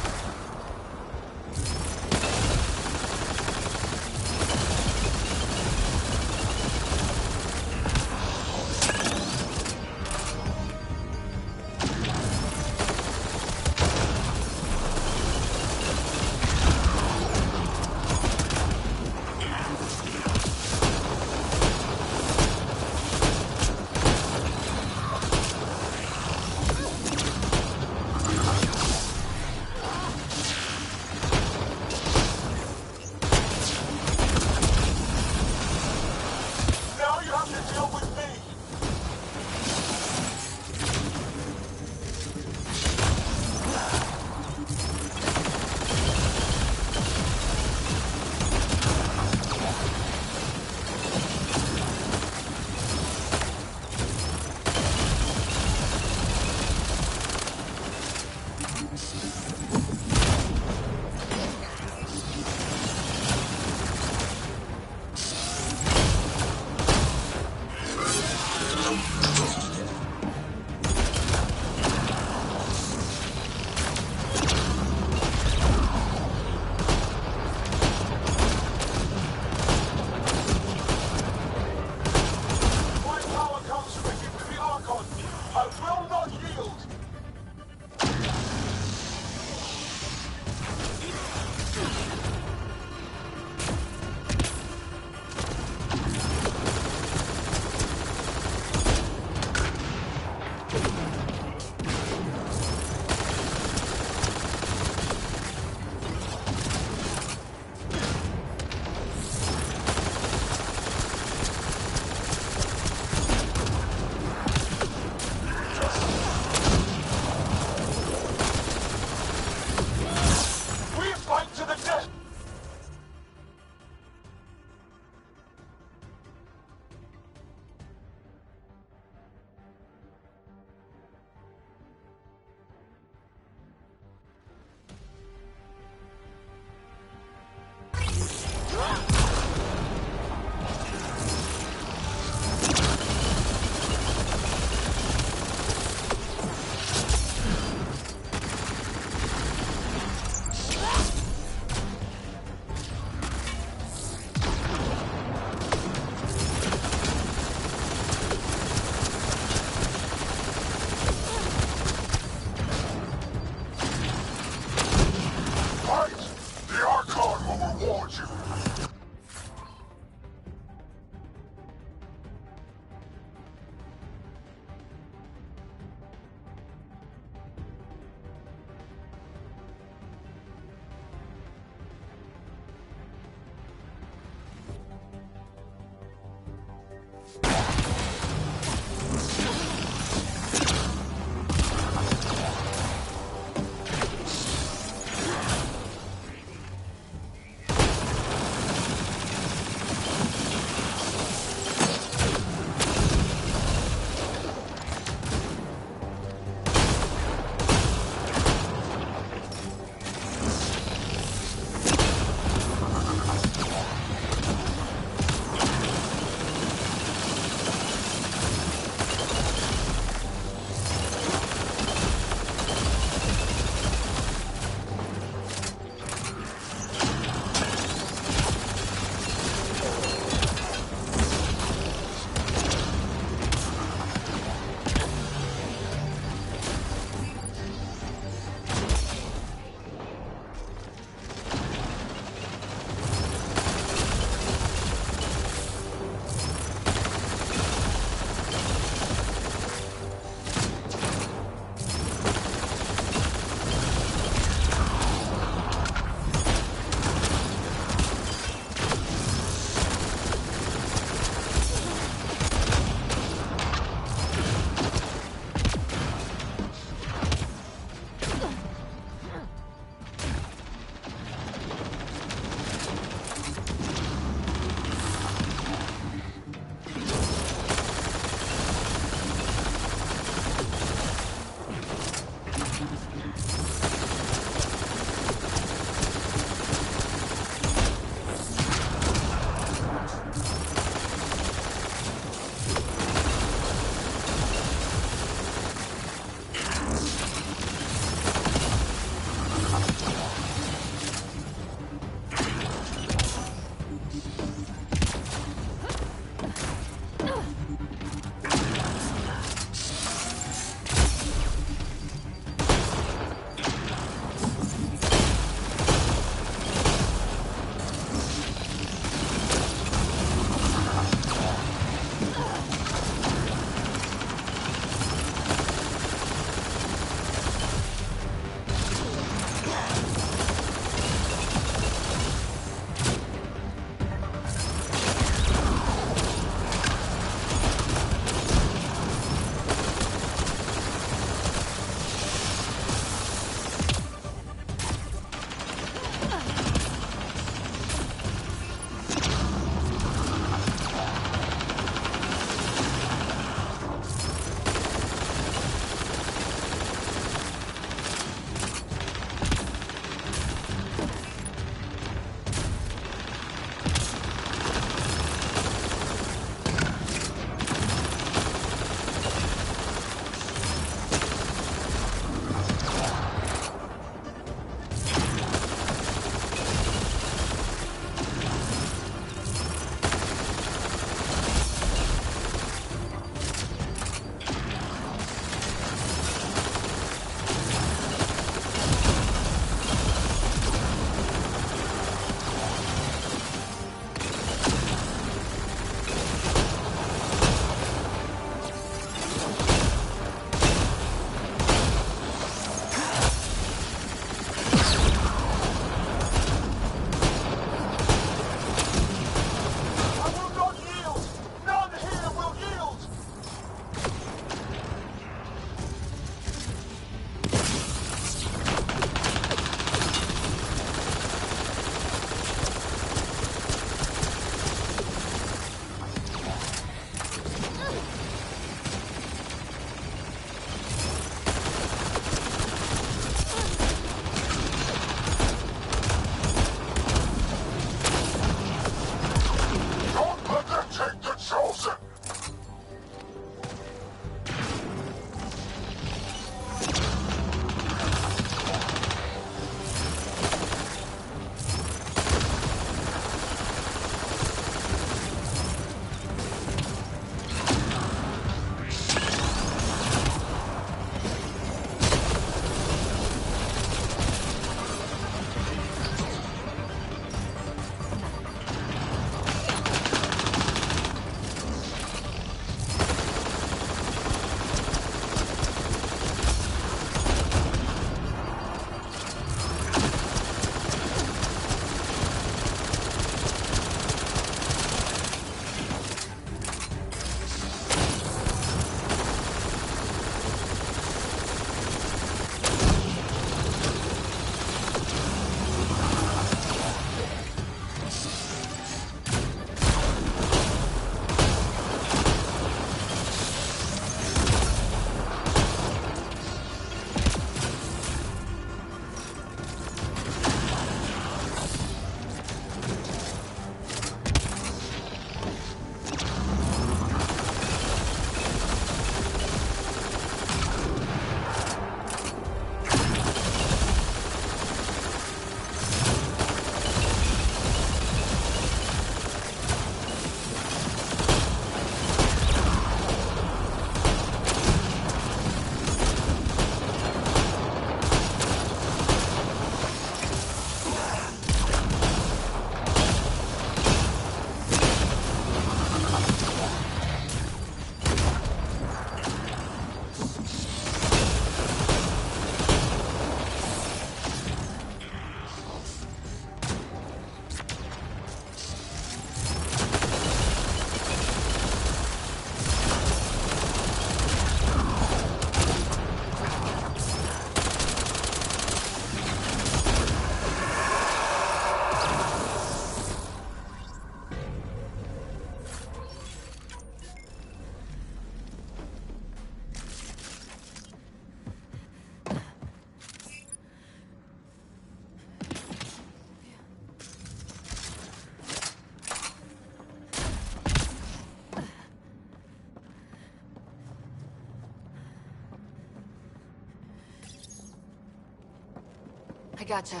gotcha.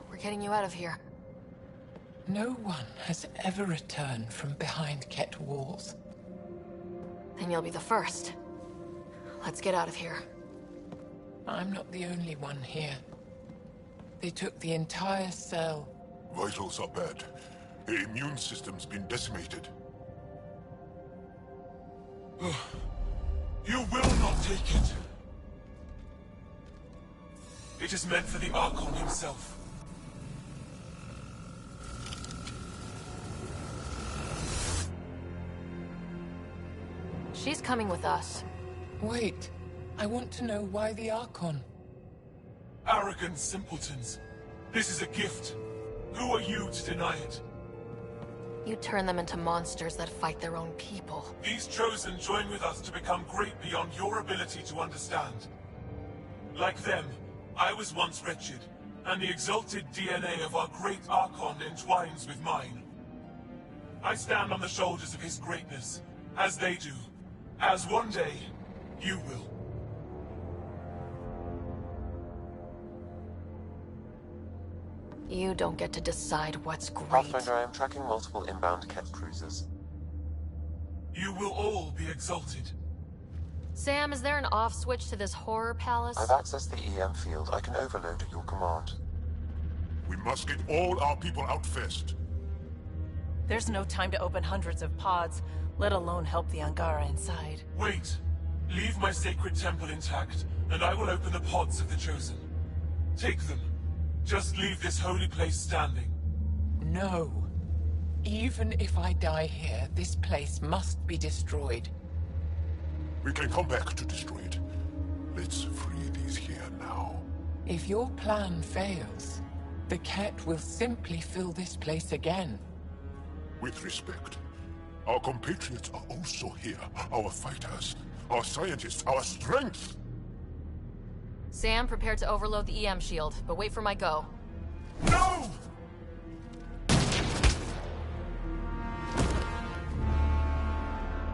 We're getting you out of here. No one has ever returned from behind Ket walls. Then you'll be the first. Let's get out of here. I'm not the only one here. They took the entire cell. Vitals are bad. The immune system's been decimated. You will not take it. It is meant for the Archon himself. She's coming with us. Wait. I want to know why the Archon. Arrogant simpletons. This is a gift. Who are you to deny it? You turn them into monsters that fight their own people. These Chosen join with us to become great beyond your ability to understand. Like them, I was once wretched, and the exalted DNA of our great Archon entwines with mine. I stand on the shoulders of his greatness, as they do, as one day, you will. You don't get to decide what's great. Pathfinder, I am tracking multiple inbound Ket cruisers. You will all be exalted. Sam, is there an off switch to this horror palace? I've accessed the EM field. I can overload at your command. We must get all our people out first. There's no time to open hundreds of pods, let alone help the Angara inside. Wait. Leave my sacred temple intact, and I will open the pods of the Chosen. Take them. Just leave this holy place standing. No. Even if I die here, this place must be destroyed. We can come back to destroy it. Let's free these here now. If your plan fails, the Ket will simply fill this place again. With respect, our compatriots are also here. Our fighters, our scientists, our strength. Sam, prepare to overload the EM shield, but wait for my go. No!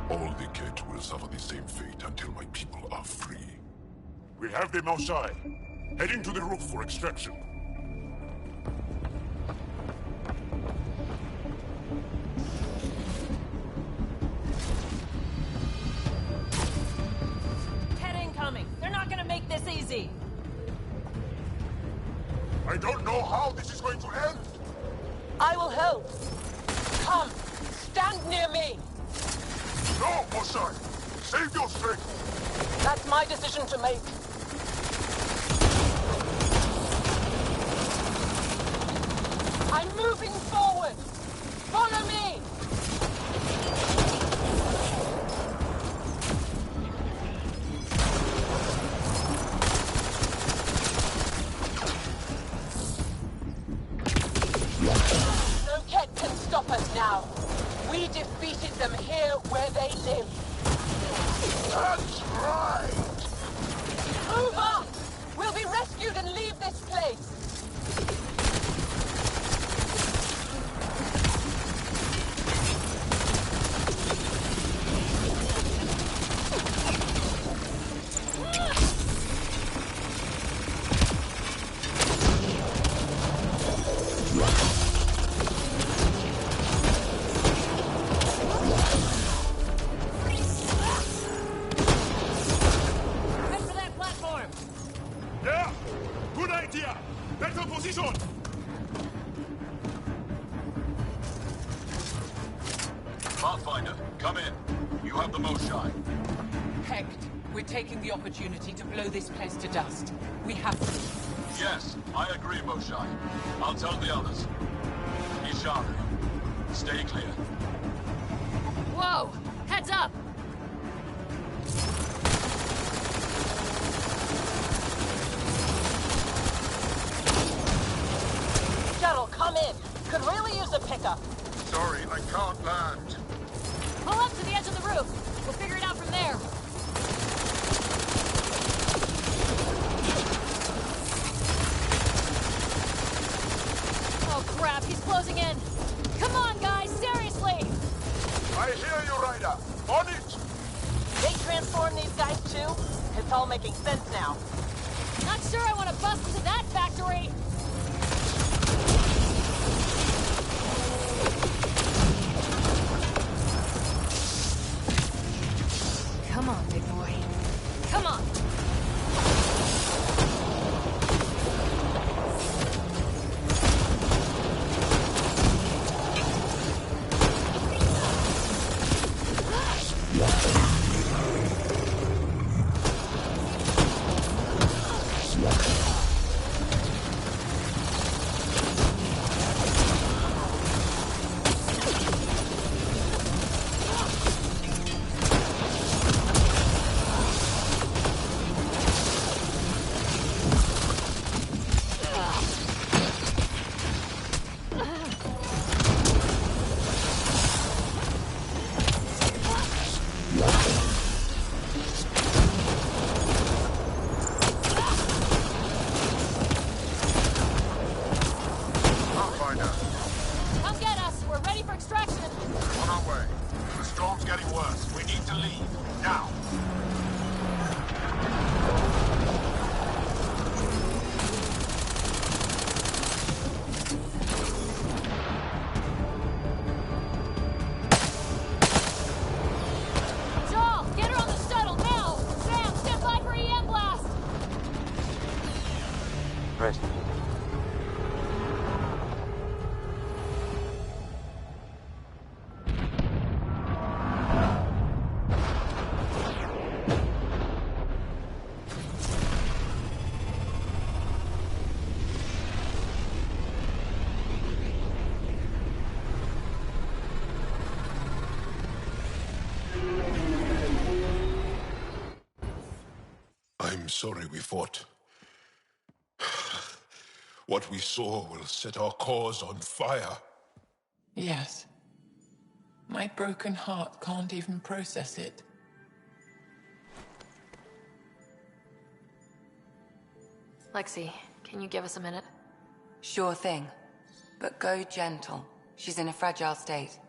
All the Ket will suffer the same fate until my people are free. We have them outside, heading to the roof for extraction. Ket incoming! They're not gonna make this easy! I don't know how this is going to end! I will help! Come! Stand near me! No, Mosai! Save your strength! That's my decision to make. I'm moving forward! Follow me! No Ket can stop us now. We defeated them here where they live. That's right! Move on! We'll be rescued and leave this place! Head for that platform! Yeah! Good idea! Better position! Pathfinder, come in. You have the most shine. Hecht, we're taking the opportunity to blow this place to dust. We have to. Yes, I agree, Moshai. I'll tell the others. Ishari, stay clear. Whoa! Heads up! Shuttle, come in. Could really use a pickup. Sorry, I can't land. Pull up to the edge of the roof. We'll figure it out from there. Oh crap, he's closing in. Come on, guys, seriously! I hear you, Ryder. On it! They transform these guys too? It's all making sense now. Not sure I want to bust into that factory. getting worse. We need to leave. Now. Joel, get her on the shuttle now! Sam, stand by for EM blast! Ready. I'm sorry we fought. What we saw will set our cause on fire. Yes. My broken heart can't even process it. Lexi, can you give us a minute? Sure thing. But go gentle. She's in a fragile state.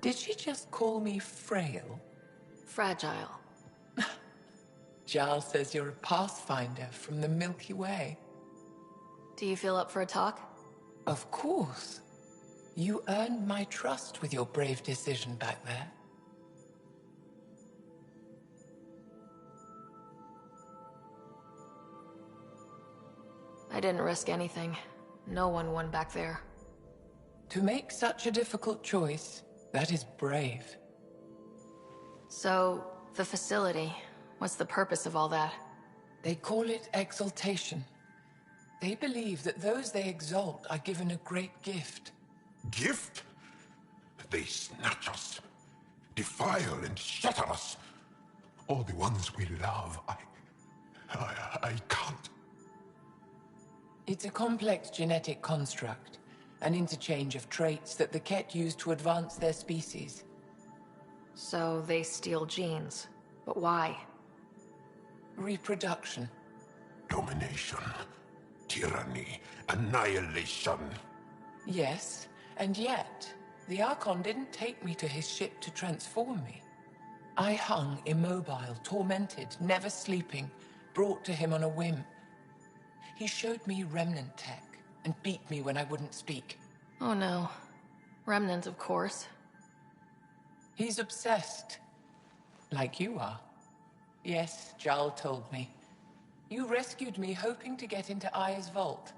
Did she just call me frail? Fragile. Giles says you're a pathfinder from the Milky Way. Do you feel up for a talk? Of course. You earned my trust with your brave decision back there. I didn't risk anything. No one won back there. To make such a difficult choice, that is brave. So, the facility, what's the purpose of all that? They call it exaltation. They believe that those they exalt are given a great gift. Gift? They snatch us, defile and shatter us. All the ones we love, I can't. It's a complex genetic construct, an interchange of traits that the Ket use to advance their species. So they steal genes. But why? Reproduction. Domination, tyranny, annihilation. Yes, and yet, the Archon didn't take me to his ship to transform me. I hung immobile, tormented, never sleeping, brought to him on a whim. He showed me remnant tech and beat me when I wouldn't speak. Oh no. Remnant, of course. He's obsessed. Like you are. Yes, Jarl told me. You rescued me hoping to get into Aya's vault.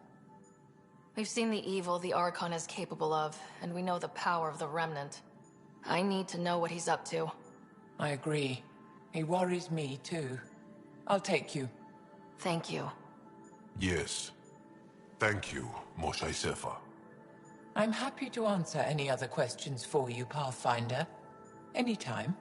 We've seen the evil the Archon is capable of, and we know the power of the Remnant. I need to know what he's up to. I agree. He worries me, too. I'll take you. Thank you. Yes. Thank you, Moshe Sefer. I'm happy to answer any other questions for you, Pathfinder. Anytime.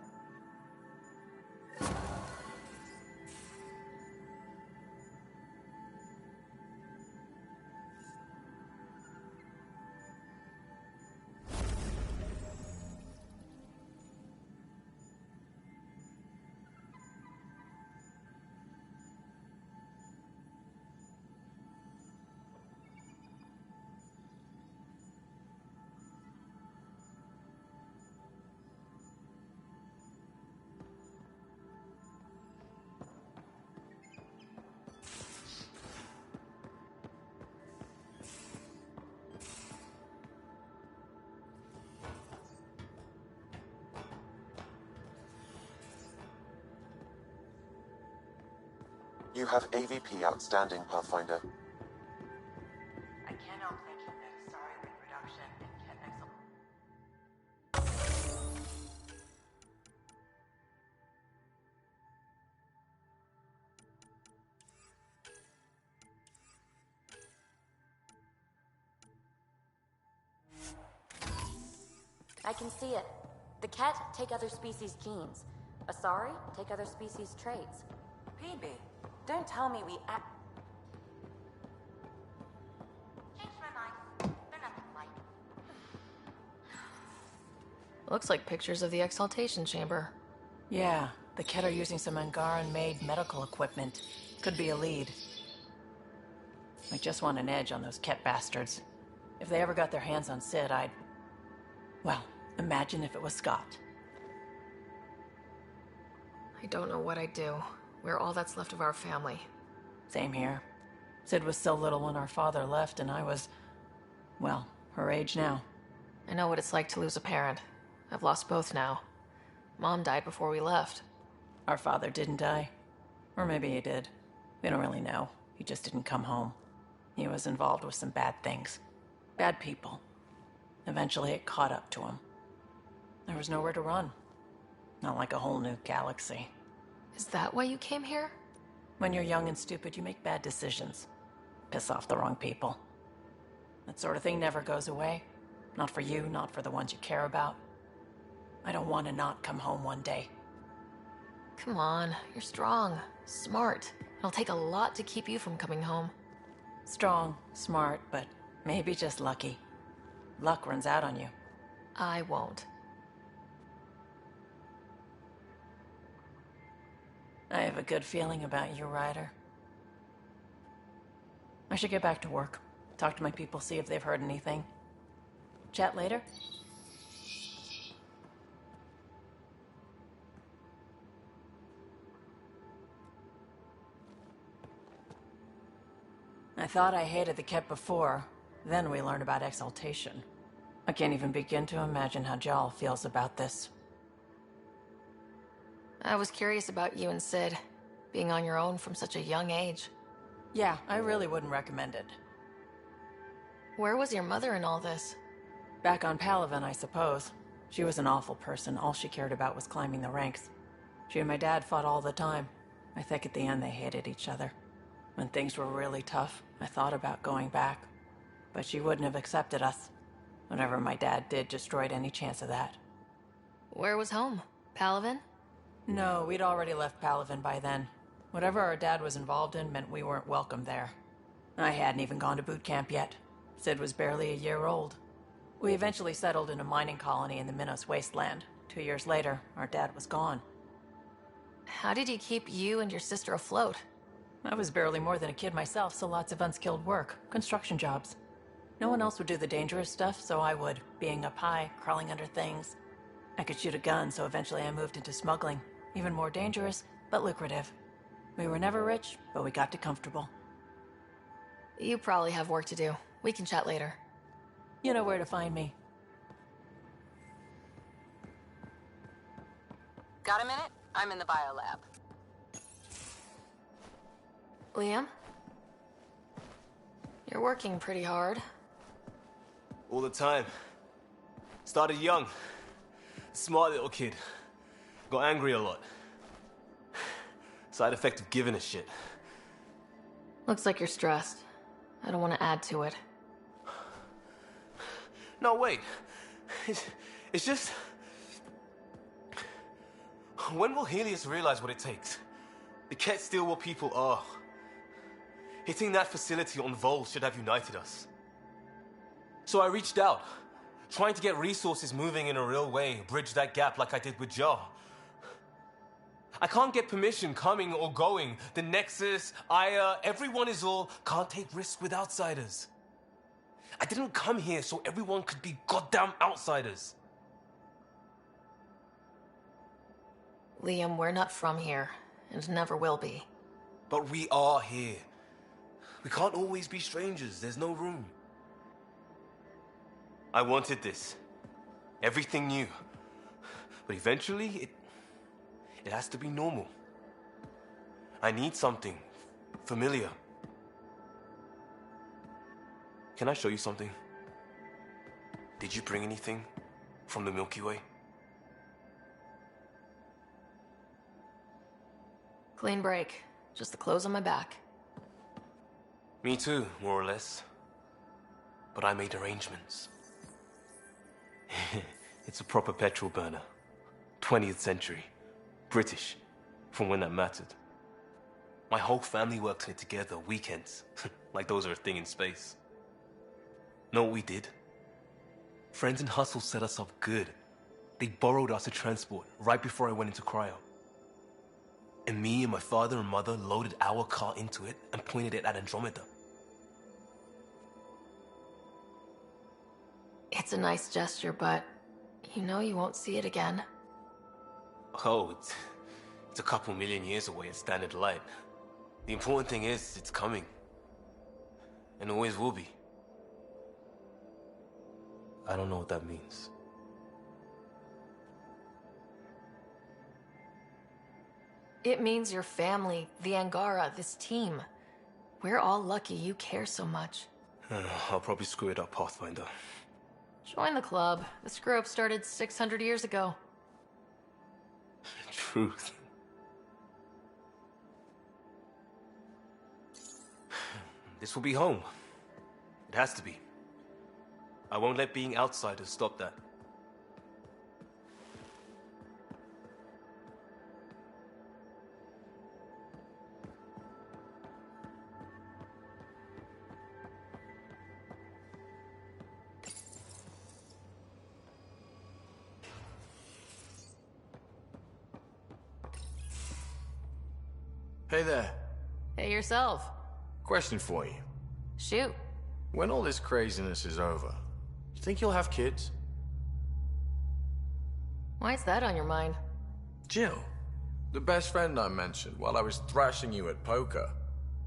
You have AVP outstanding, Pathfinder. I can't help thinking that a sorry reproduction and Ket exalt. I can see it. The Ket take other species' genes. Asari take other species' traits. PB, don't tell me we act. Looks like pictures of the Exaltation Chamber. Yeah, the Ket are using some Angaran-made medical equipment. Could be a lead. I just want an edge on those Ket bastards. If they ever got their hands on Sid, I'd... Well, imagine if it was Scott. I don't know what I'd do. We're all that's left of our family. Same here. Sid was so little when our father left, and I was, well, her age now. I know what it's like to lose a parent. I've lost both now. Mom died before we left. Our father didn't die. Or maybe he did. We don't really know. He just didn't come home. He was involved with some bad things. Bad people. Eventually it caught up to him. There was nowhere to run. Not like a whole new galaxy. Is that why you came here? When you're young and stupid, you make bad decisions. Piss off the wrong people. That sort of thing never goes away. Not for you, not for the ones you care about. I don't want to not come home one day. Come on, you're strong, smart. It'll take a lot to keep you from coming home. Strong, smart, but maybe just lucky. Luck runs out on you. I won't. I have a good feeling about you, Ryder. I should get back to work. Talk to my people, see if they've heard anything. Chat later? I thought I hated the Ket before. Then we learned about exaltation. I can't even begin to imagine how Jal feels about this. I was curious about you and Sid, being on your own from such a young age. Yeah, I really wouldn't recommend it. Where was your mother in all this? Back on Palaven, I suppose. She was an awful person. All she cared about was climbing the ranks. She and my dad fought all the time. I think at the end they hated each other. When things were really tough, I thought about going back. But she wouldn't have accepted us. Whatever my dad did destroyed any chance of that. Where was home? Palaven? No, we'd already left Palaven by then. Whatever our dad was involved in meant we weren't welcome there. I hadn't even gone to boot camp yet. Sid was barely a year old. We eventually settled in a mining colony in the Minos wasteland. 2 years later, our dad was gone. How did he keep you and your sister afloat? I was barely more than a kid myself, so lots of unskilled work. Construction jobs. No one else would do the dangerous stuff, so I would. Being up high, crawling under things. I could shoot a gun, so eventually I moved into smuggling. Even more dangerous, but lucrative. We were never rich, but we got to comfortable. You probably have work to do. We can chat later. You know where to find me. Got a minute? I'm in the biolab. Liam? You're working pretty hard. All the time. Started young. Smart little kid. Got angry a lot. Side effect of giving a shit. Looks like you're stressed. I don't want to add to it. No, wait. It's just... When will Helios realize what it takes? The Ket still what people are. Hitting that facility on Vol should have united us. So I reached out, trying to get resources moving in a real way, bridge that gap like I did with Jar. I can't get permission coming or going. The Nexus, Aya, everyone is all can't take risks with outsiders. I didn't come here so everyone could be goddamn outsiders. Liam, we're not from here, and never will be. But we are here. We can't always be strangers. There's no room. I wanted this. Everything new. But eventually, it has to be normal. I need something familiar. Can I show you something? Did you bring anything from the Milky Way? Clean break. Just the clothes on my back. Me too, more or less. But I made arrangements. It's a proper petrol burner. 20th century. British. From when that mattered. My whole family worked on it together, weekends. Like those are a thing in space. Know what we did? Friends and Hustle set us up good. They borrowed us a transport right before I went into cryo. And me and my father and mother loaded our car into it and pointed it at Andromeda. It's a nice gesture, but you know you won't see it again. Oh, It's a couple million years away at standard light. The important thing is, it's coming. And always will be. I don't know what that means. It means your family, the Angara, this team. We're all lucky you care so much. I'll probably screw it up, Pathfinder. Join the club. The screw-up started 600 years ago. Truth. This will be home. It has to be. I won't let being outsiders stop that. Hey there. Hey yourself. Question for you. Shoot. When all this craziness is over, you think you'll have kids? Why is that on your mind? Jill, the best friend I mentioned while I was thrashing you at poker.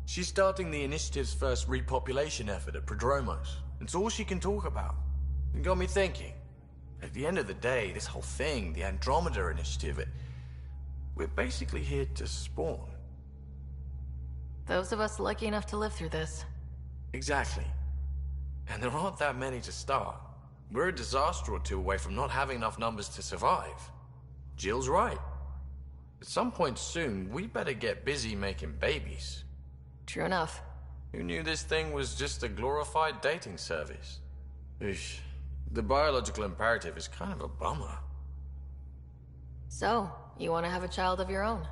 She's starting the Initiative's first repopulation effort at Prodromos. It's all she can talk about. It got me thinking. At the end of the day, this whole thing, the Andromeda Initiative, we're basically here to spawn. Those of us lucky enough to live through this. Exactly. And there aren't that many to start. We're a disaster or two away from not having enough numbers to survive. Jill's right. At some point soon, we better get busy making babies. True enough. Who knew this thing was just a glorified dating service? Eesh. The biological imperative is kind of a bummer. So, you want to have a child of your own?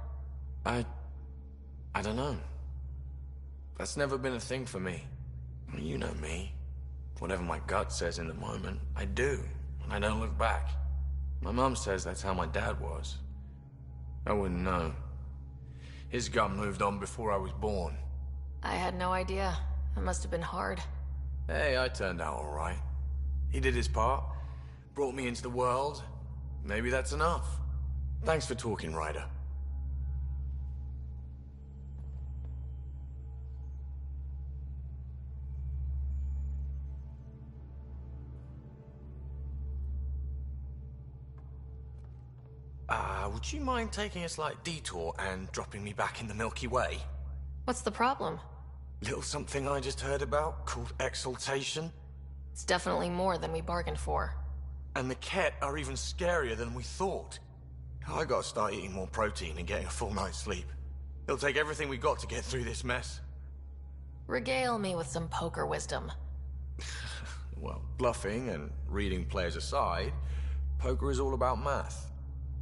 I don't know. That's never been a thing for me. You know me. Whatever my gut says in the moment, I do, and I don't look back. My mum says that's how my dad was. I wouldn't know. His gut moved on before I was born. I had no idea. It must have been hard. Hey, I turned out all right. He did his part, brought me into the world. Maybe that's enough. Thanks for talking, Ryder. Would you mind taking a slight detour and dropping me back in the Milky Way? What's the problem? Little something I just heard about called exaltation. It's definitely more than we bargained for. And the Ket are even scarier than we thought. I gotta start eating more protein and getting a full night's sleep. It'll take everything we got to get through this mess. Regale me with some poker wisdom. Well, bluffing and reading players aside, poker is all about math.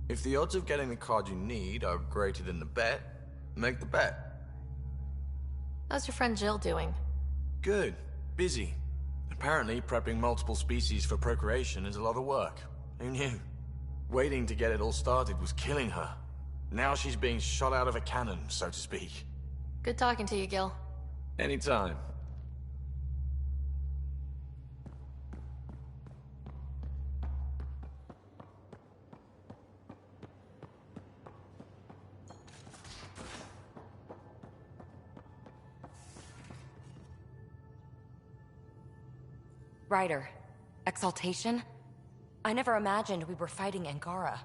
If the odds of getting the card you need are greater than the bet, make the bet. How's your friend Jill doing? Good. Busy. Apparently, prepping multiple species for procreation is a lot of work. Who knew? Waiting to get it all started was killing her. Now she's being shot out of a cannon, so to speak. Good talking to you, Gil. Anytime. Ryder, exaltation? I never imagined we were fighting Angara.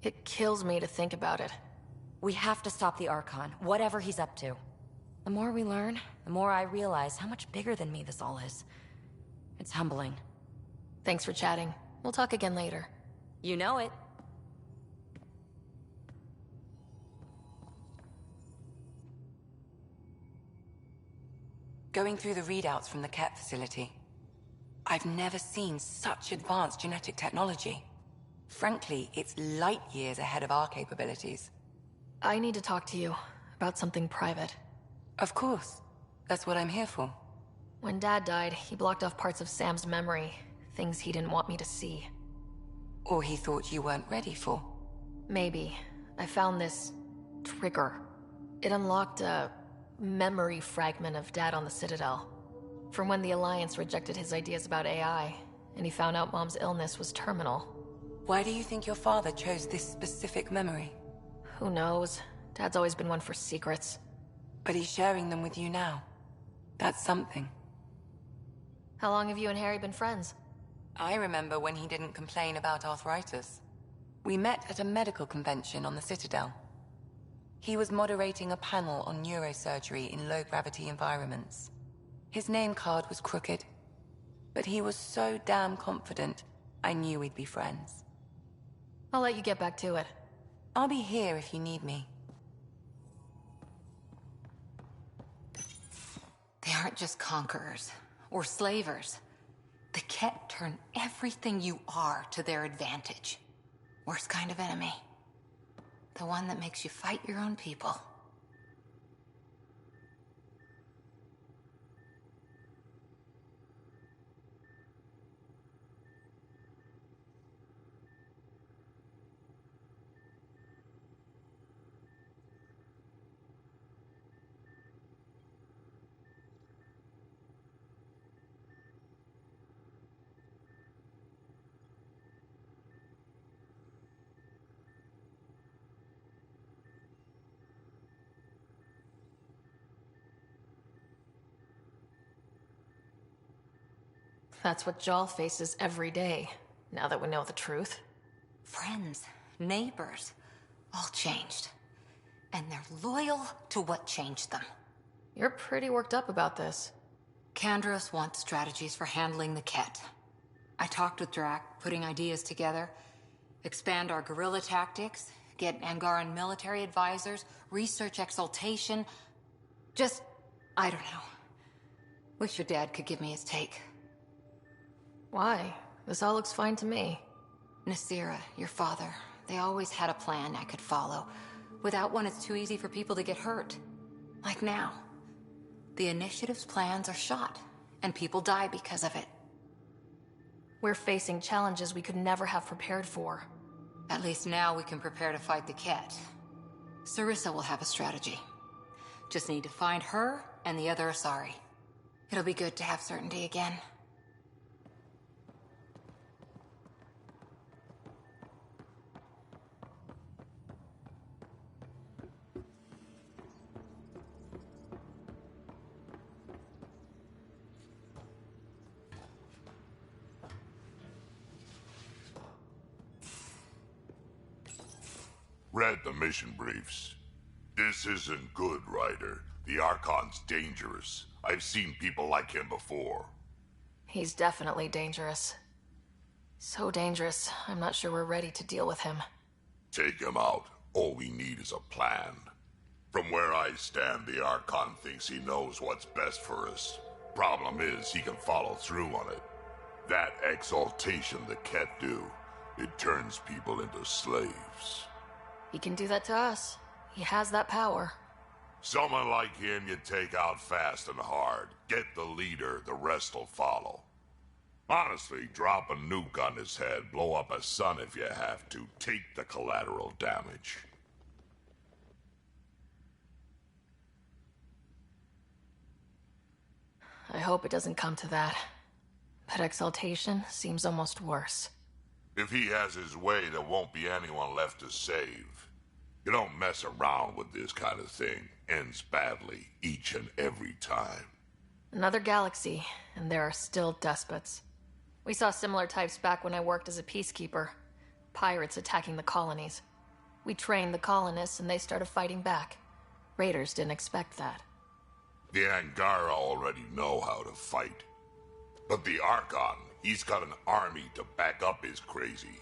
It kills me to think about it. We have to stop the Archon, whatever he's up to. The more we learn, the more I realize how much bigger than me this all is. It's humbling. Thanks for chatting. We'll talk again later. You know it. Going through the readouts from the Ket facility, I've never seen such advanced genetic technology. Frankly, it's light years ahead of our capabilities. I need to talk to you about something private. Of course. That's what I'm here for. When Dad died, he blocked off parts of Sam's memory, things he didn't want me to see. Or he thought you weren't ready for. Maybe. I found this trigger. It unlocked a memory fragment of Dad on the Citadel. From when the Alliance rejected his ideas about AI, and he found out Mom's illness was terminal. Why do you think your father chose this specific memory? Who knows? Dad's always been one for secrets. But he's sharing them with you now. That's something. How long have you and Harry been friends? I remember when he didn't complain about arthritis. We met at a medical convention on the Citadel. He was moderating a panel on neurosurgery in low-gravity environments. His name card was crooked, but he was so damn confident, I knew we'd be friends. I'll let you get back to it. I'll be here if you need me. They aren't just conquerors, or slavers. The Ket turn everything you are to their advantage. Worst kind of enemy. The one that makes you fight your own people. That's what Jal faces every day, now that we know the truth. Friends, neighbors, all changed. And they're loyal to what changed them. You're pretty worked up about this. Kandros wants strategies for handling the Ket. I talked with Drac, putting ideas together. Expand our guerrilla tactics, get Angaran military advisors, research exaltation. Just, I don't know. Wish your dad could give me his take. Why? This all looks fine to me. Nasira, your father, they always had a plan I could follow. Without one, it's too easy for people to get hurt. Like now. The Initiative's plans are shot, and people die because of it. We're facing challenges we could never have prepared for. At least now we can prepare to fight the Ket. Sarissa will have a strategy. Just need to find her and the other Asari. It'll be good to have certainty again. Read the mission briefs. This isn't good, Ryder. The Archon's dangerous. I've seen people like him before. He's definitely dangerous. So dangerous, I'm not sure we're ready to deal with him. Take him out. All we need is a plan. From where I stand, the Archon thinks he knows what's best for us. Problem is, he can follow through on it. That exaltation the Ket do, it turns people into slaves. He can do that to us. He has that power. Someone like him you take out fast and hard. Get the leader, the rest will follow. Honestly, drop a nuke on his head, blow up a sun if you have to. Take the collateral damage. I hope it doesn't come to that. But exaltation seems almost worse. If he has his way, there won't be anyone left to save. You don't mess around with this kind of thing. Ends badly, each and every time. Another galaxy, and there are still despots. We saw similar types back when I worked as a peacekeeper. Pirates attacking the colonies. We trained the colonists and they started fighting back. Raiders didn't expect that. The Angara already know how to fight. But the Archon, he's got an army to back up his crazy.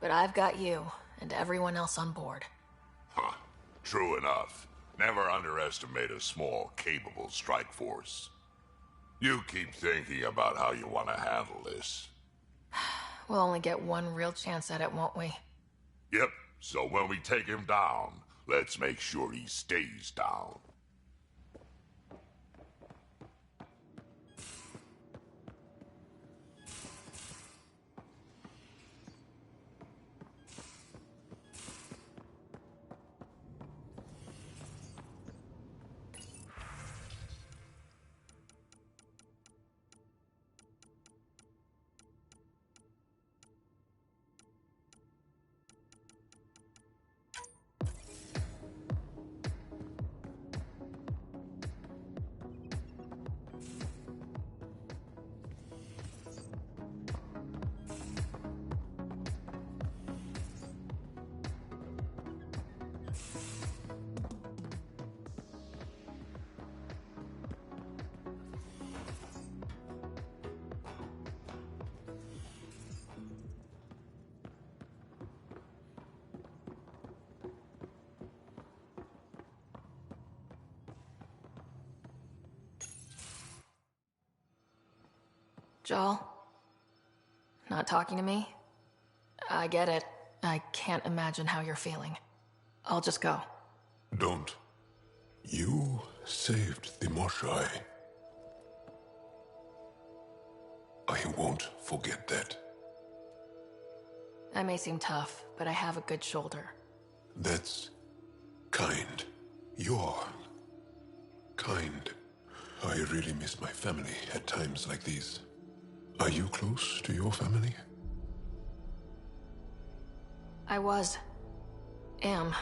But I've got you, and everyone else on board. Huh. True enough. Never underestimate a small, capable strike force. You keep thinking about how you want to handle this. We'll only get one real chance at it, won't we? Yep, so when we take him down, let's make sure he stays down. Joel? Not talking to me? I get it. I can't imagine how you're feeling. I'll just go. Don't. You saved the Moshai. I won't forget that. I may seem tough, but I have a good shoulder. That's kind. You're kind. I really miss my family at times like these. Are you close to your family? I am.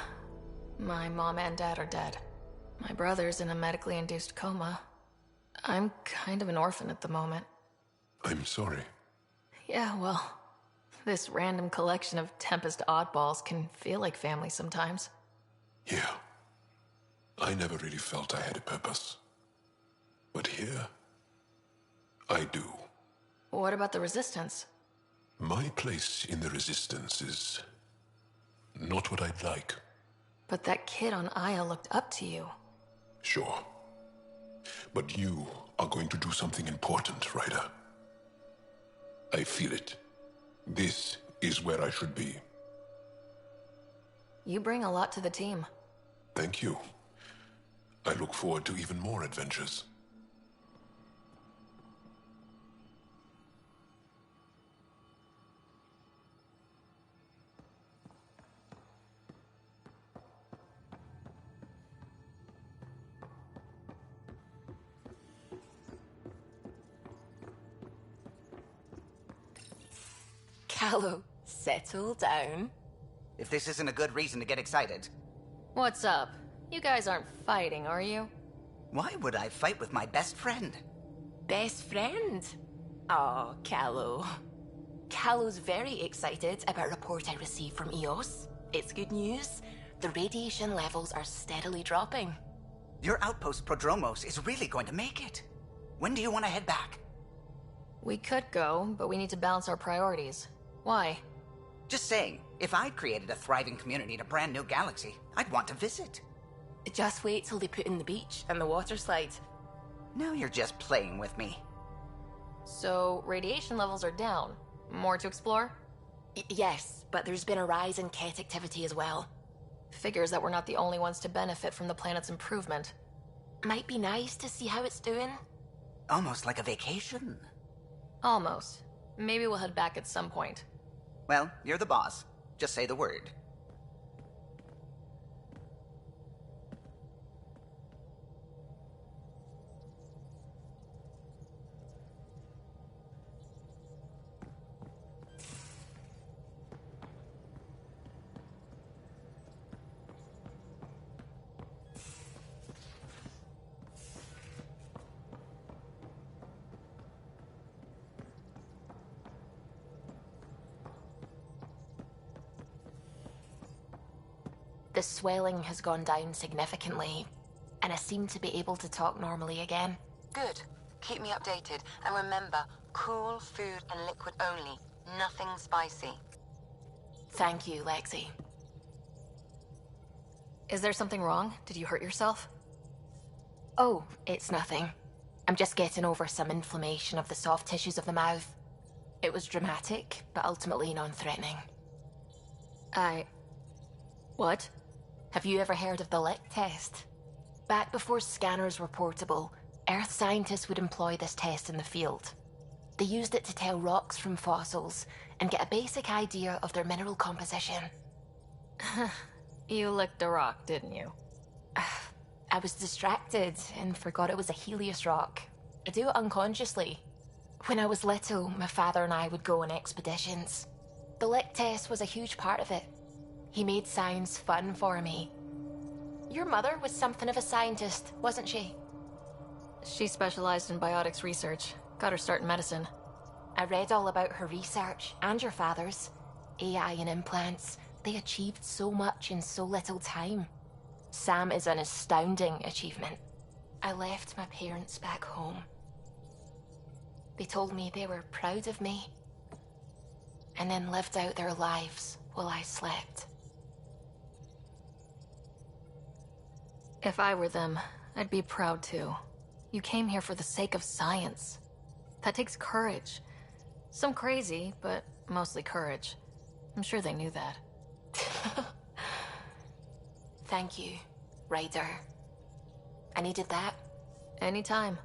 My mom and dad are dead. My brother's in a medically induced coma. I'm kind of an orphan at the moment. I'm sorry. Yeah, well, this random collection of Tempest oddballs can feel like family sometimes. Yeah. I never really felt I had a purpose. But here, I do. What about the Resistance? My place in the Resistance is not what I'd like. But that kid on Aya looked up to you. Sure. But you are going to do something important, Ryder. I feel it. This is where I should be. You bring a lot to the team. Thank you. I look forward to even more adventures. Callow, settle down. If this isn't a good reason to get excited. What's up? You guys aren't fighting, are you? Why would I fight with my best friend? Best friend? Oh, Callow. Callow's very excited about a report I received from EOS. It's good news. The radiation levels are steadily dropping. Your outpost Prodromos is really going to make it. When do you want to head back? We could go, but we need to balance our priorities. Why? Just saying, if I'd created a thriving community in a brand new galaxy, I'd want to visit. Just wait till they put in the beach and the water slide. Now you're just playing with me. So, radiation levels are down. More to explore? Yes, but there's been a rise in Ket activity as well. Figures that we're not the only ones to benefit from the planet's improvement. Might be nice to see how it's doing. Almost like a vacation. Almost. Maybe we'll head back at some point. Well, you're the boss. Just say the word. The swelling has gone down significantly, and I seem to be able to talk normally again. Good. Keep me updated, and remember, cool food and liquid only. Nothing spicy. Thank you, Lexi. Is there something wrong? Did you hurt yourself? Oh, it's nothing. I'm just getting over some inflammation of the soft tissues of the mouth. It was dramatic, but ultimately non-threatening. What? Have you ever heard of the Lick test? Back before scanners were portable, Earth scientists would employ this test in the field. They used it to tell rocks from fossils and get a basic idea of their mineral composition. You licked a rock, didn't you? I was distracted and forgot it was a Helios rock. I do it unconsciously. When I was little, my father and I would go on expeditions. The Lick test was a huge part of it. He made science fun for me. Your mother was something of a scientist, wasn't she? She specialized in biotics research. Got her start in medicine. I read all about her research, and your father's. AI and implants, They achieved so much in so little time. Sam is an astounding achievement. I left my parents back home. They told me they were proud of me, and then lived out their lives while I slept. If I were them, I'd be proud too. You came here for the sake of science. That takes courage. Some crazy, but mostly courage. I'm sure they knew that. Thank you, Ryder. I needed that. Anytime.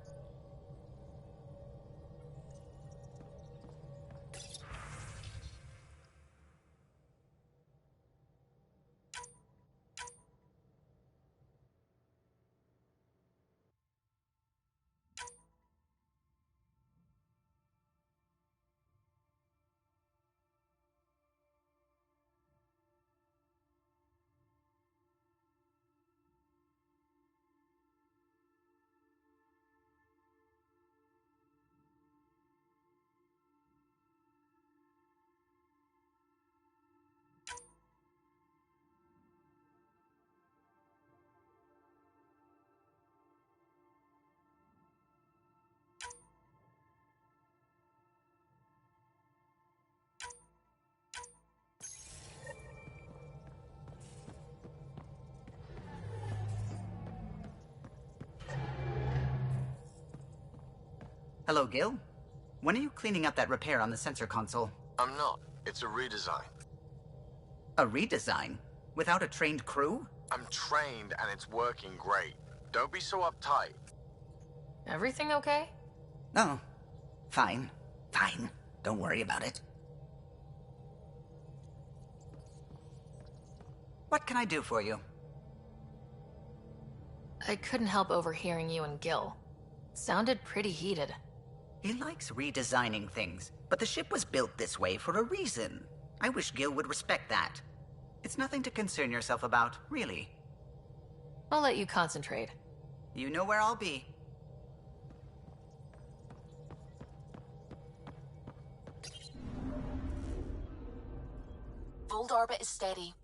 Hello, Gil. When are you cleaning up that repair on the sensor console? I'm not. It's a redesign. A redesign? Without a trained crew? I'm trained and it's working great. Don't be so uptight. Everything okay? Oh, fine. Fine. Don't worry about it. What can I do for you? I couldn't help overhearing you and Gil. Sounded pretty heated. He likes redesigning things, but the ship was built this way for a reason. I wish Gil would respect that. It's nothing to concern yourself about, really. I'll let you concentrate. You know where I'll be. Fold orbit is steady.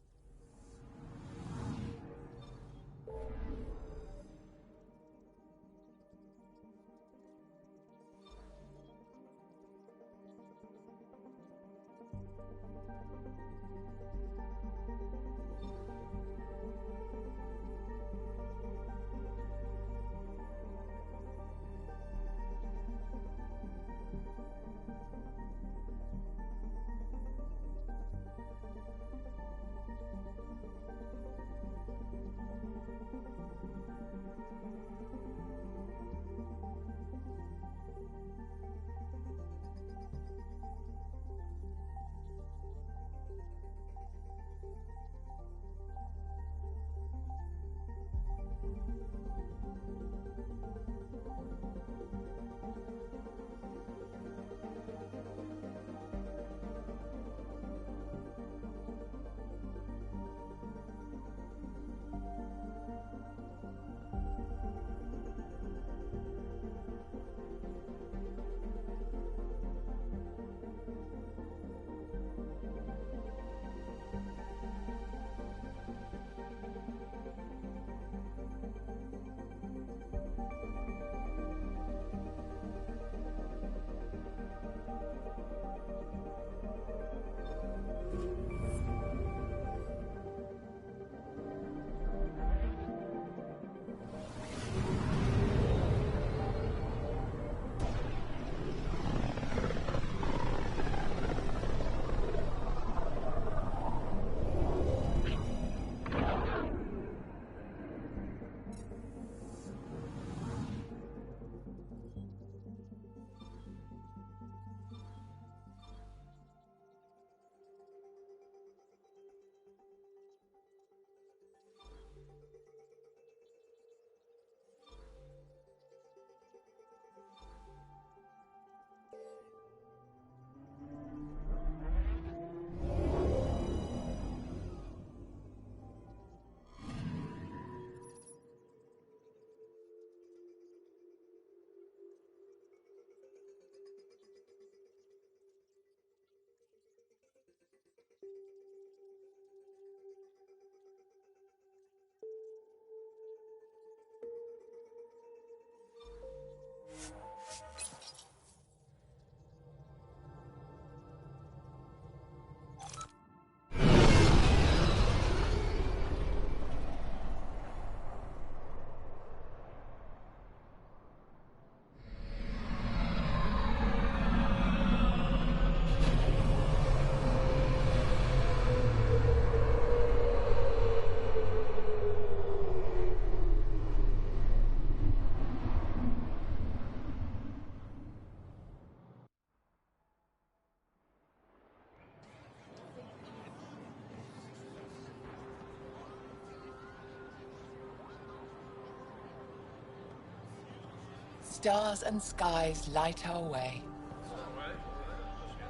stars and skies light our way.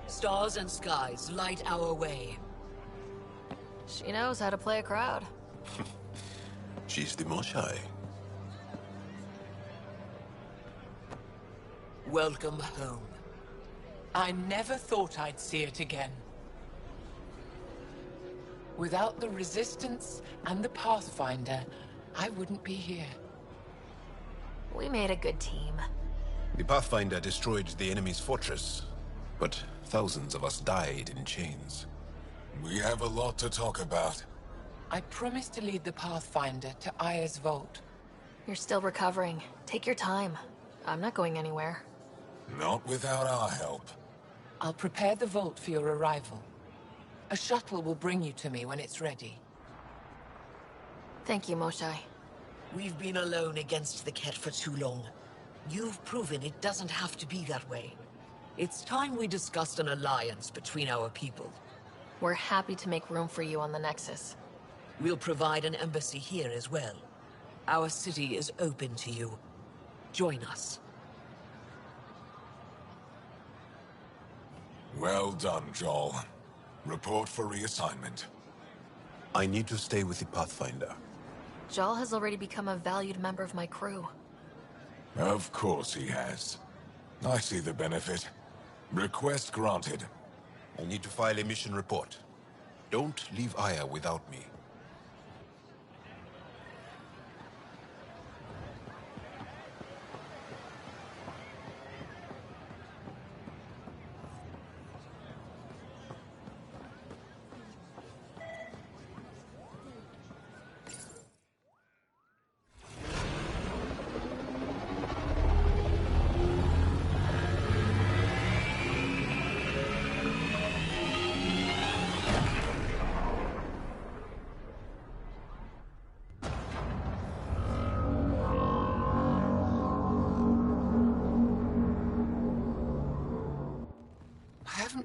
Stars and skies light our way. She knows how to play a crowd. She's the Moshai. Welcome home. I never thought I'd see it again. Without the Resistance and the Pathfinder, I wouldn't be here. We made a good team. The Pathfinder destroyed the enemy's fortress, but thousands of us died in chains. We have a lot to talk about. I promised to lead the Pathfinder to Aya's vault. You're still recovering. Take your time. I'm not going anywhere. Not without our help. I'll prepare the vault for your arrival. A shuttle will bring you to me when it's ready. Thank you, Moshai. We've been alone against the Ket for too long. You've proven it doesn't have to be that way. It's time we discussed an alliance between our people. We're happy to make room for you on the Nexus. We'll provide an embassy here as well. Our city is open to you. Join us. Well done, Joel. Report for reassignment. I need to stay with the Pathfinder. Jal has already become a valued member of my crew. Of course he has. I see the benefit. Request granted. I need to file a mission report. Don't leave Aya without me.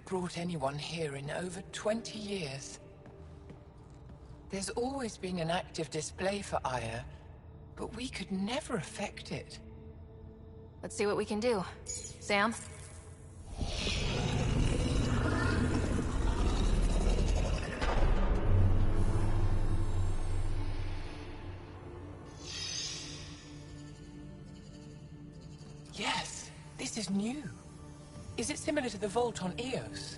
Brought anyone here in over 20 years. There's always been an active display for Aya, but we could never affect it. Let's see what we can do. Sam? Yes, this is new. Is it similar to the vault on Eos?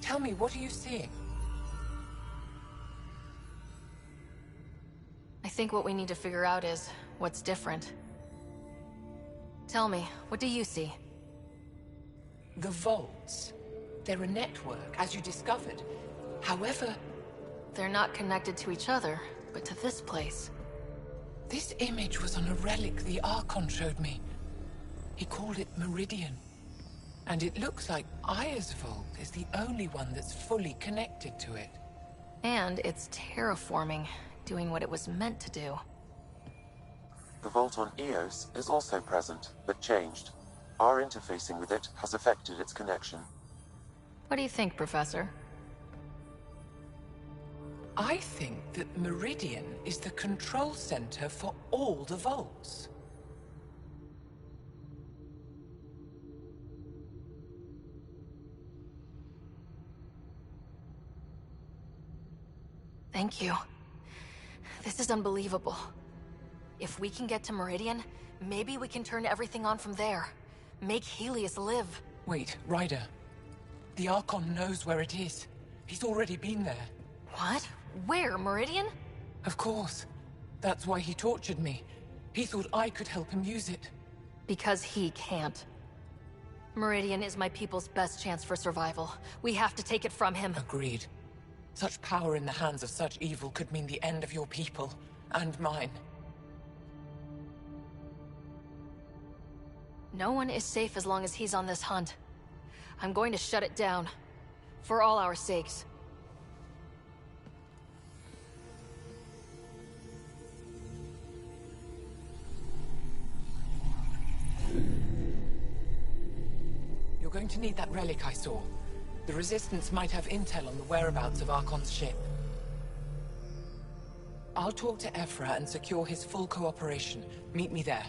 Tell me, what are you seeing? I think what we need to figure out is what's different. Tell me, what do you see? The vaults. They're a network, as you discovered. However... They're not connected to each other, but to this place. This image was on a relic the Archon showed me. He called it Meridian. And it looks like Aya's vault is the only one that's fully connected to it. And it's terraforming, doing what it was meant to do. The vault on Eos is also present, but changed. Our interfacing with it has affected its connection. What do you think, Professor? I think that Meridian is the control center for all the vaults. Thank you. This is unbelievable. If we can get to Meridian, maybe we can turn everything on from there. Make Helios live. Wait, Ryder. The Archon knows where it is. He's already been there. What? Where? Meridian? Of course. That's why he tortured me. He thought I could help him use it. Because he can't. Meridian is my people's best chance for survival. We have to take it from him. Agreed. Such power in the hands of such evil could mean the end of your people, and mine. No one is safe as long as he's on this hunt. I'm going to shut it down. For all our sakes. You're going to need that relic I saw. The Resistance might have intel on the whereabouts of Archon's ship. I'll talk to Ephra and secure his full cooperation. Meet me there.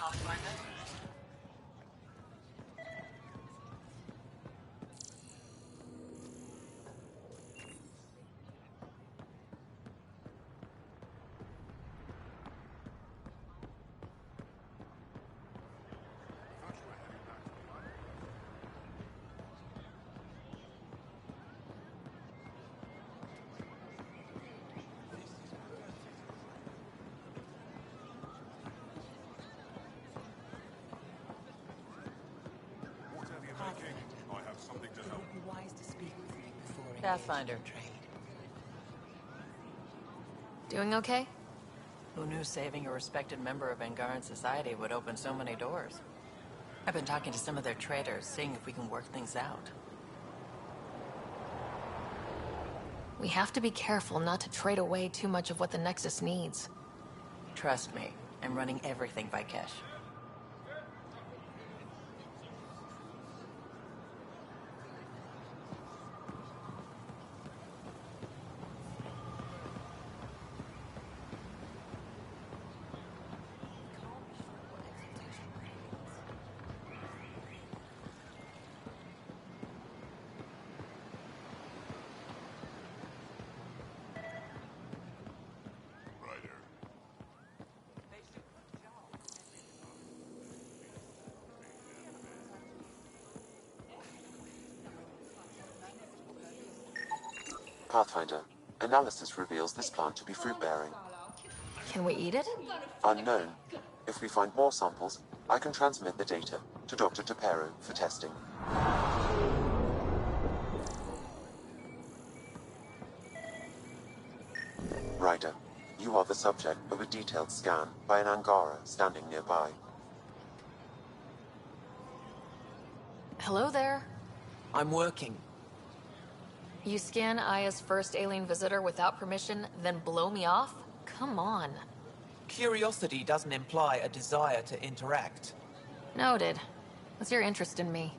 Pathfinder. I have something to help. It would be wise to speak with me before Pathfinder. engaging in trade. Doing okay? Who knew saving a respected member of Angaran society would open so many doors? I've been talking to some of their traders, seeing if we can work things out. We have to be careful not to trade away too much of what the Nexus needs. Trust me, I'm running everything by Kesh. Pathfinder, analysis reveals this plant to be fruit-bearing. Can we eat it? Unknown. If we find more samples, I can transmit the data to Dr. Tapero for testing. Ryder, you are the subject of a detailed scan by an Angara standing nearby. Hello there. I'm working. You scan Aya's first alien visitor without permission, then blow me off? Come on. Curiosity doesn't imply a desire to interact. Noted. What's your interest in me?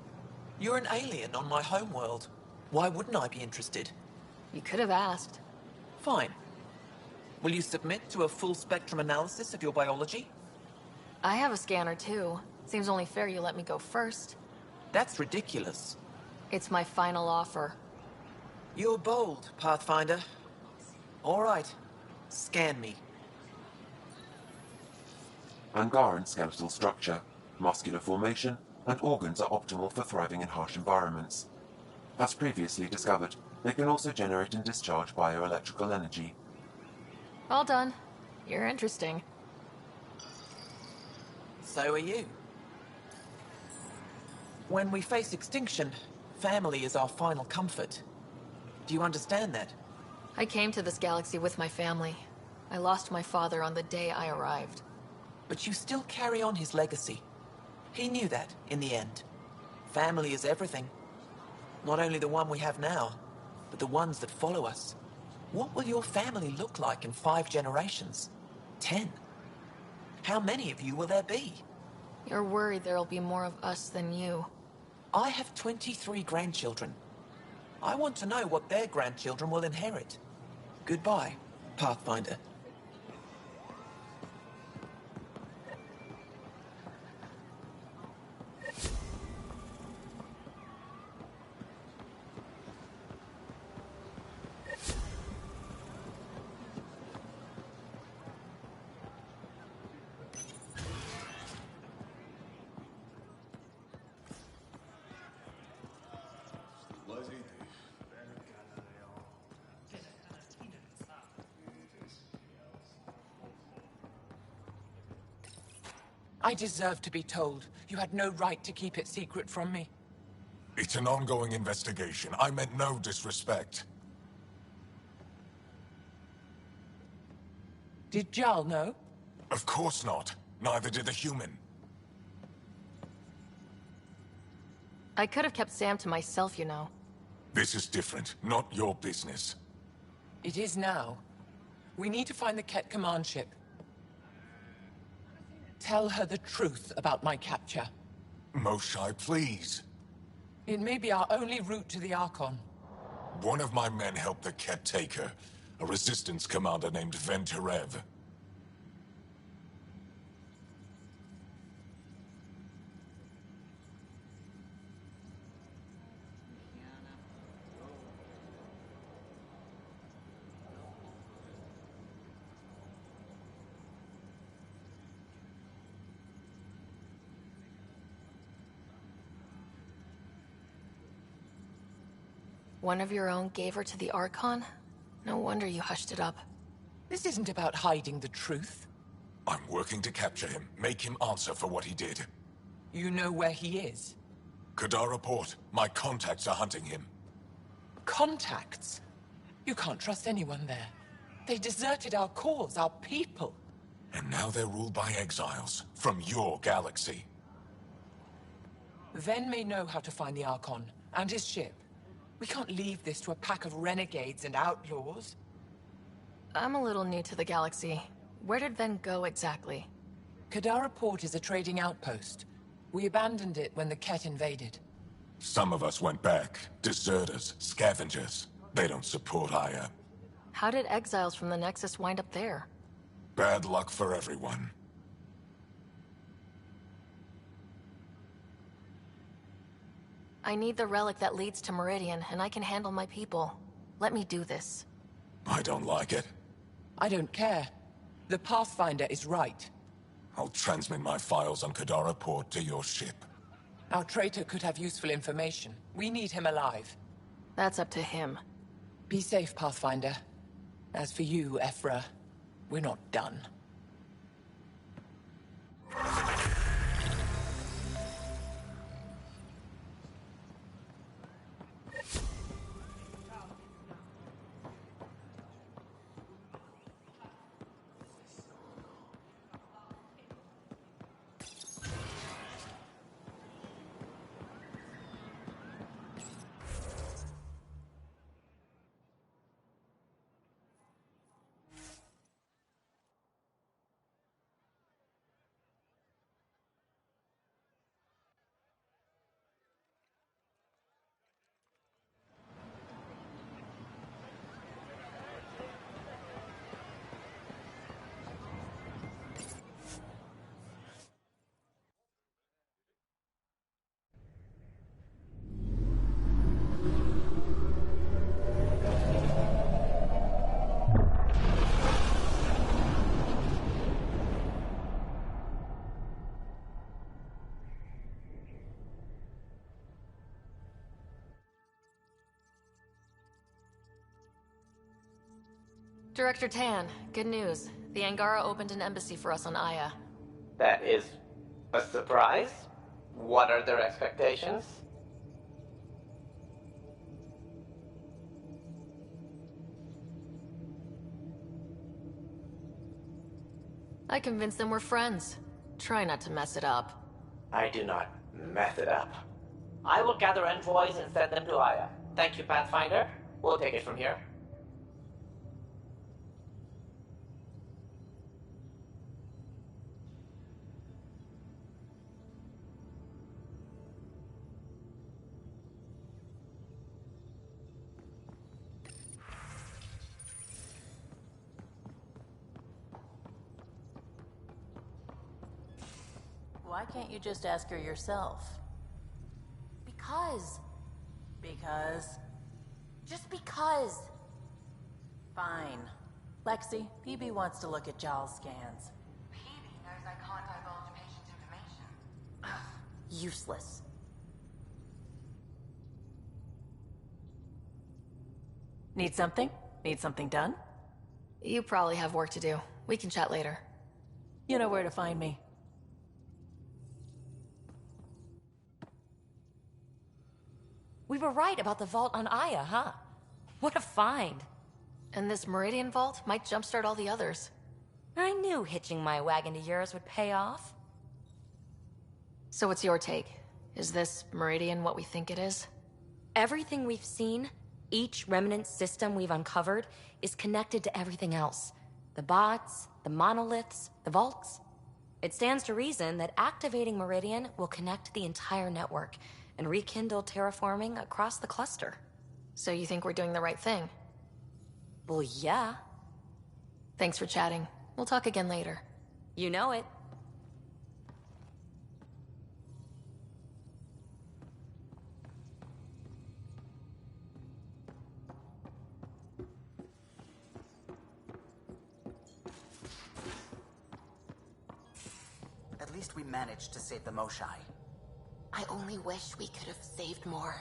You're an alien on my homeworld. Why wouldn't I be interested? You could have asked. Fine. Will you submit to a full-spectrum analysis of your biology? I have a scanner too. Seems only fair you let me go first. That's ridiculous. It's my final offer. You're bold, Pathfinder. All right. Scan me. Angaran skeletal structure, muscular formation, and organs are optimal for thriving in harsh environments. As previously discovered, they can also generate and discharge bioelectrical energy. All done. You're interesting. So are you. When we face extinction, family is our final comfort. Do you understand that? I came to this galaxy with my family. I lost my father on the day I arrived. But you still carry on his legacy. He knew that, in the end. Family is everything. Not only the one we have now, but the ones that follow us. What will your family look like in 5 generations? 10? How many of you will there be? You're worried there'll be more of us than you. I have 23 grandchildren. I want to know what their grandchildren will inherit. Goodbye, Pathfinder. I deserve to be told. You had no right to keep it secret from me. It's an ongoing investigation. I meant no disrespect. Did Jarl know? Of course not. Neither did the human. I could have kept Sam to myself, you know. This is different. Not your business. It is now. We need to find the Ket command ship. Tell her the truth about my capture. Moshai, please. It may be our only route to the Archon. One of my men helped the Ket take her. A resistance commander named Venturev. One of your own gave her to the Archon? No wonder you hushed it up. This isn't about hiding the truth. I'm working to capture him, make him answer for what he did. You know where he is? Kadara Port. My contacts are hunting him. Contacts? You can't trust anyone there. They deserted our cause, our people. And now they're ruled by exiles from your galaxy. Ven may know how to find the Archon and his ship. We can't leave this to a pack of renegades and outlaws. I'm a little new to the galaxy. Where did Ven go exactly? Kadara Port is a trading outpost. We abandoned it when the Ket invaded. Some of us went back. Deserters, scavengers. They don't support Aya. How did exiles from the Nexus wind up there? Bad luck for everyone. I need the relic that leads to Meridian, and I can handle my people. Let me do this. I don't like it. I don't care. The Pathfinder is right. I'll transmit my files on Kadara Port to your ship. Our traitor could have useful information. We need him alive. That's up to him. Be safe, Pathfinder. As for you, Ephra, we're not done. Director Tan, good news. The Angara opened an embassy for us on Aya. That is a surprise? What are their expectations? I convinced them we're friends. Try not to mess it up. I do not mess it up. I will gather envoys and send them to Aya. Thank you, Pathfinder. We'll take it from here. Why can't you just ask her yourself? Because. Because? Just because. Fine. Lexi, PB wants to look at Giles' scans. PB knows I can't divulge patient information. Useless. Need something? Need something done? You probably have work to do. We can chat later. You know where to find me. We were right about the vault on Aya, huh? What a find. And this Meridian vault might jumpstart all the others. I knew hitching my wagon to yours would pay off. So what's your take? Is this Meridian what we think it is? Everything we've seen, each remnant system we've uncovered, is connected to everything else. The bots, the monoliths, the vaults. It stands to reason that activating Meridian will connect the entire network and rekindle terraforming across the cluster. So you think we're doing the right thing? Well, yeah. Thanks for chatting. We'll talk again later. You know it. At least we managed to save the Moshai. I only wish we could have saved more.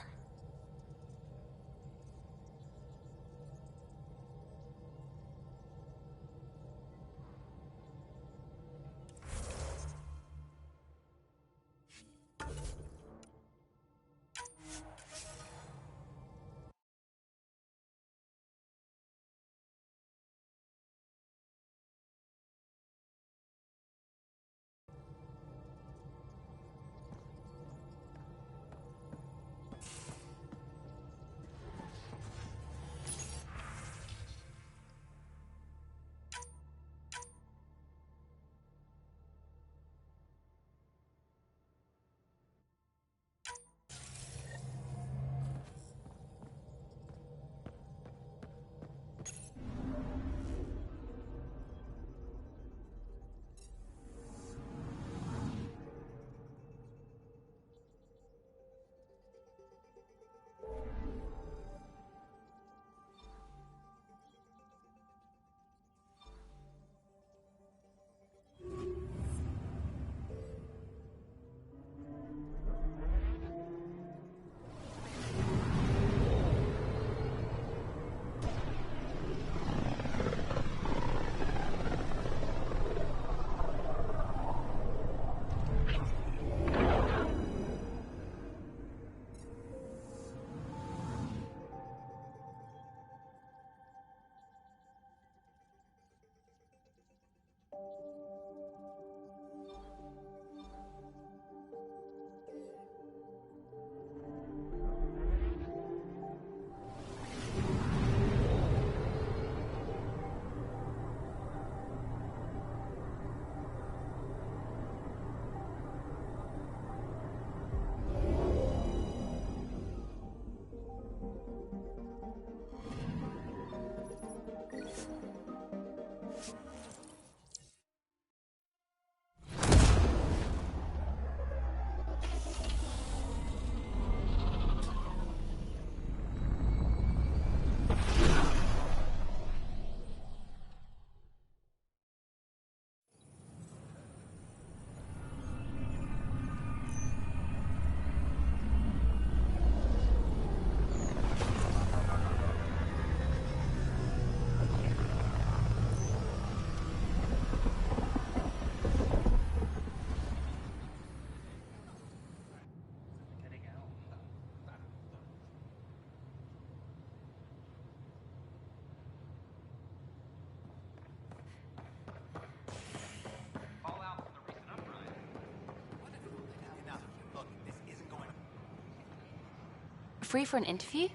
Free for an interview?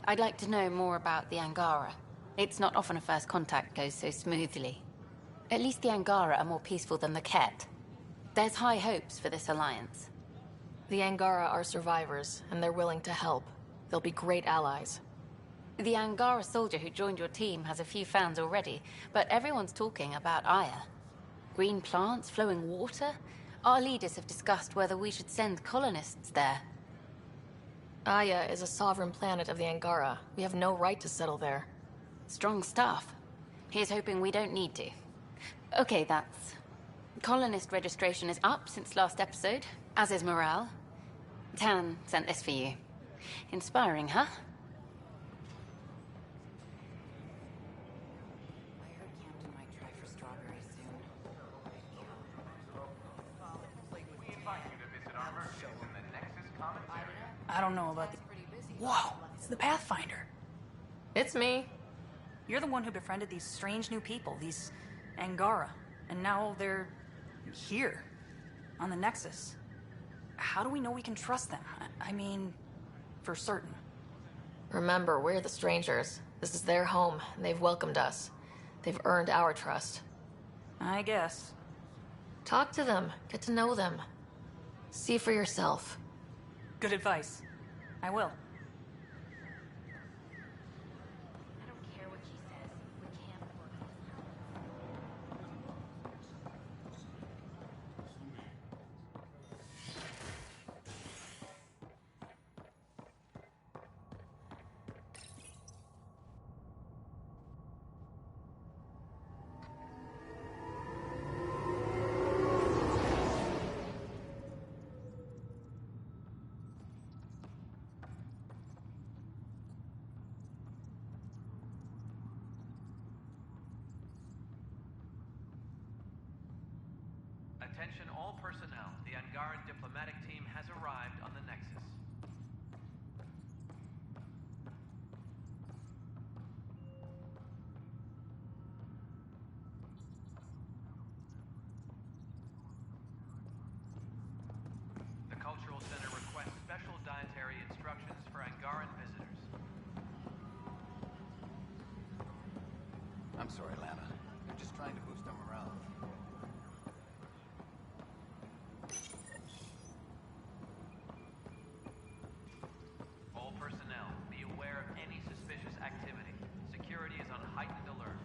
I'd like to know more about the Angara. It's not often a first contact goes so smoothly. At least the Angara are more peaceful than the Ket. There's high hopes for this alliance. The Angara are survivors, and they're willing to help. They'll be great allies. The Angara soldier who joined your team has a few fans already, but everyone's talking about Aya. Green plants, flowing water? Our leaders have discussed whether we should send colonists there. Aya is a sovereign planet of the Angara. We have no right to settle there. Strong stuff. Here's hoping we don't need to. Okay, that's... Colonist registration is up since last episode, as is morale. Tan sent this for you. Inspiring, huh? I don't know about the... Whoa, it's the Pathfinder. It's me. You're the one who befriended these strange new people, these Angara. And now they're... here. On the Nexus. How do we know we can trust them? I mean, for certain. Remember, we're the strangers. This is their home, and they've welcomed us. They've earned our trust. I guess. Talk to them. Get to know them. See for yourself. Good advice. I will. Attention all personnel. The Angaran diplomatic team has arrived on the Nexus. The Cultural Center requests special dietary instructions for Angaran visitors. I'm sorry, Lana. They're just trying to boost our morale. All personnel, be aware of any suspicious activity. Security is on heightened alert.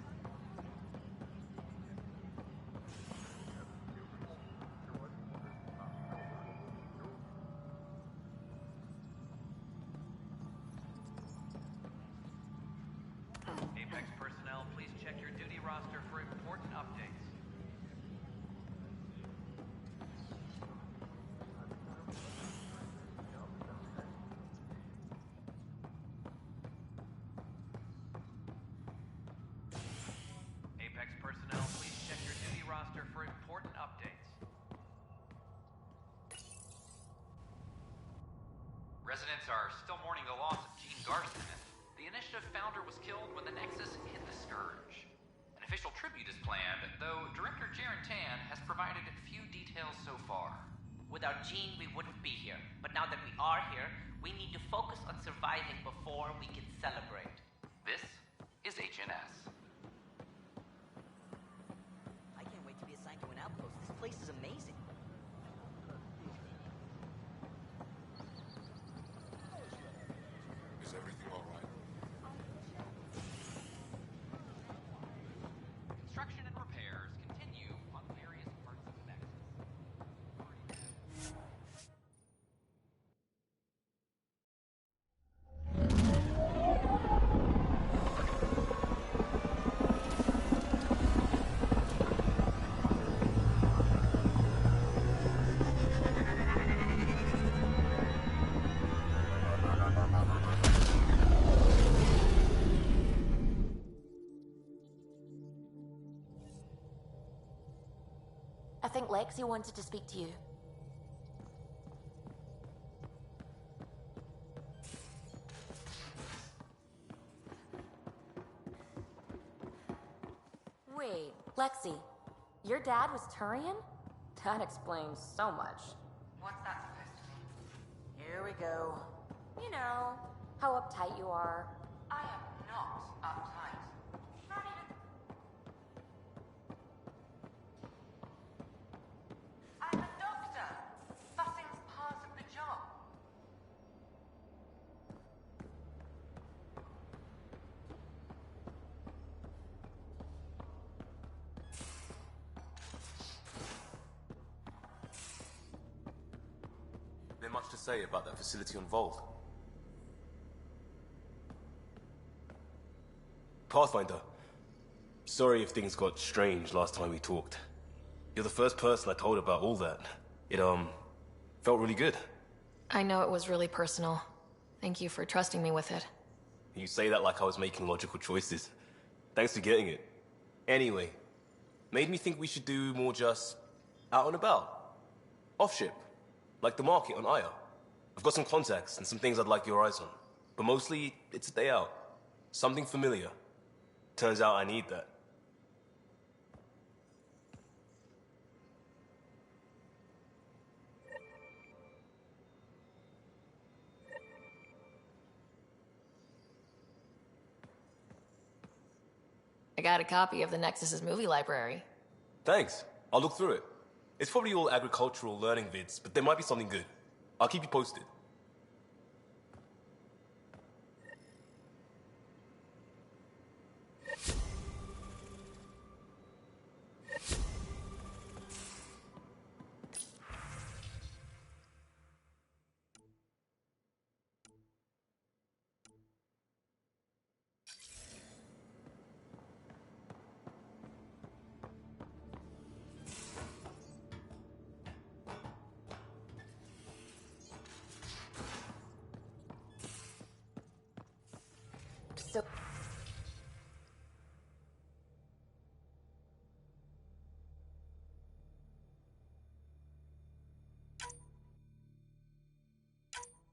Apex personnel, please check your duty roster for important updates. Apex personnel, please check your duty roster for important updates. Residents are still mourning the loss of Jean Garson. The Initiative founder was killed when the Nexus hit the Scourge. An official tribute is planned, though Director Jaren Tan has provided few details so far. Without Jean, we wouldn't be here. But now that we are here, we need to focus on surviving before we can celebrate. This is HNS. I can't wait to be assigned to an outpost. This place is amazing. Is everything all right? Construction and repairs continue on various parts of the Nexus. I think Lexi wanted to speak to you. Wait, Lexi, your dad was Turian? That explains so much. What's that supposed to mean? Here we go. You know, how uptight you are. I am not uptight. Not even... I'm a doctor. Fussing's part of the job. There much to say about that facility on Vault? Pathfinder, sorry if things got strange last time we talked. You're the first person I told about all that. It, felt really good. I know it was really personal. Thank you for trusting me with it. You say that like I was making logical choices. Thanks for getting it. Anyway, made me think we should do more just out and about. Off-ship, like the market on Aya. I've got some contacts and some things I'd like your eyes on. But mostly, it's a day out. Something familiar. Turns out I need that. I got a copy of the Nexus's movie library. Thanks. I'll look through it. It's probably all agricultural learning vids, but there might be something good. I'll keep you posted.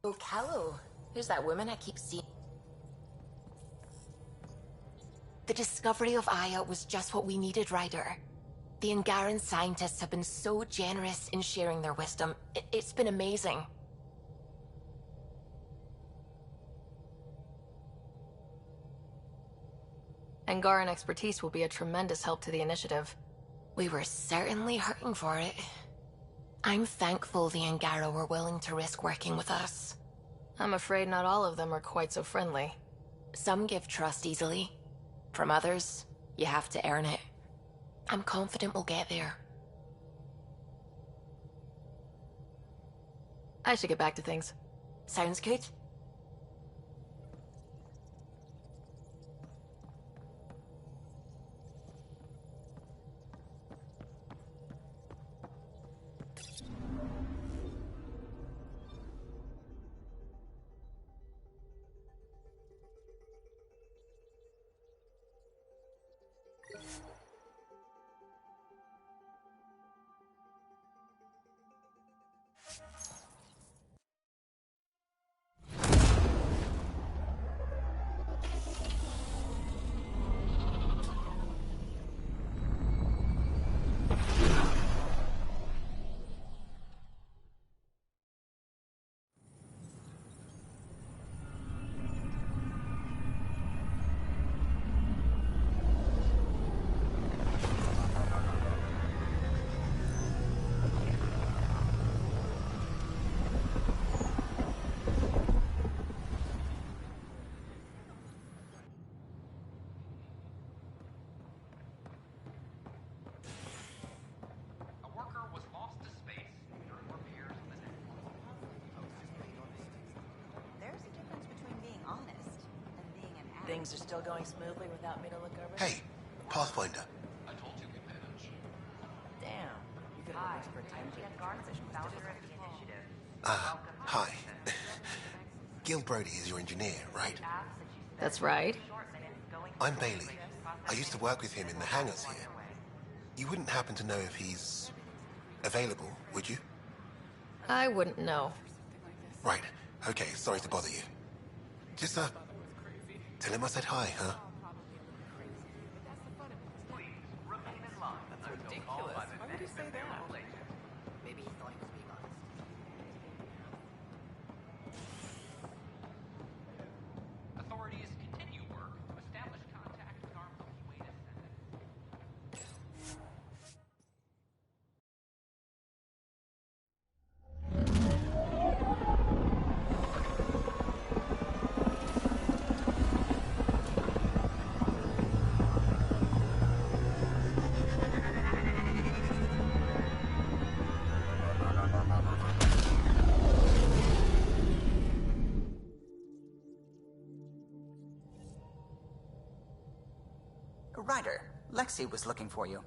Oh, Callow. Who's that woman I keep seeing? The discovery of Aya was just what we needed, Ryder. The Angaran scientists have been so generous in sharing their wisdom. It's been amazing. Angaran expertise will be a tremendous help to the initiative. We were certainly hurting for it. I'm thankful the Angara were willing to risk working with us. I'm afraid not all of them are quite so friendly. Some give trust easily. From others, you have to earn it. I'm confident we'll get there. I should get back to things. Sounds good. Things are still going smoothly without me to look over? Hey, Pathfinder. I told you, companions. Damn. You could have for time to get position founder of the initiative. Hi. Gil Brody is your engineer, right? That's right. I'm Bailey. I used to work with him in the hangars here. You wouldn't happen to know if he's available, would you? I wouldn't know. Right. Okay, sorry to bother you. Just, tell him I said hi, huh? That's ridiculous. Why would you say that? Maybe he thought he was being honest. Ryder, Lexi was looking for you.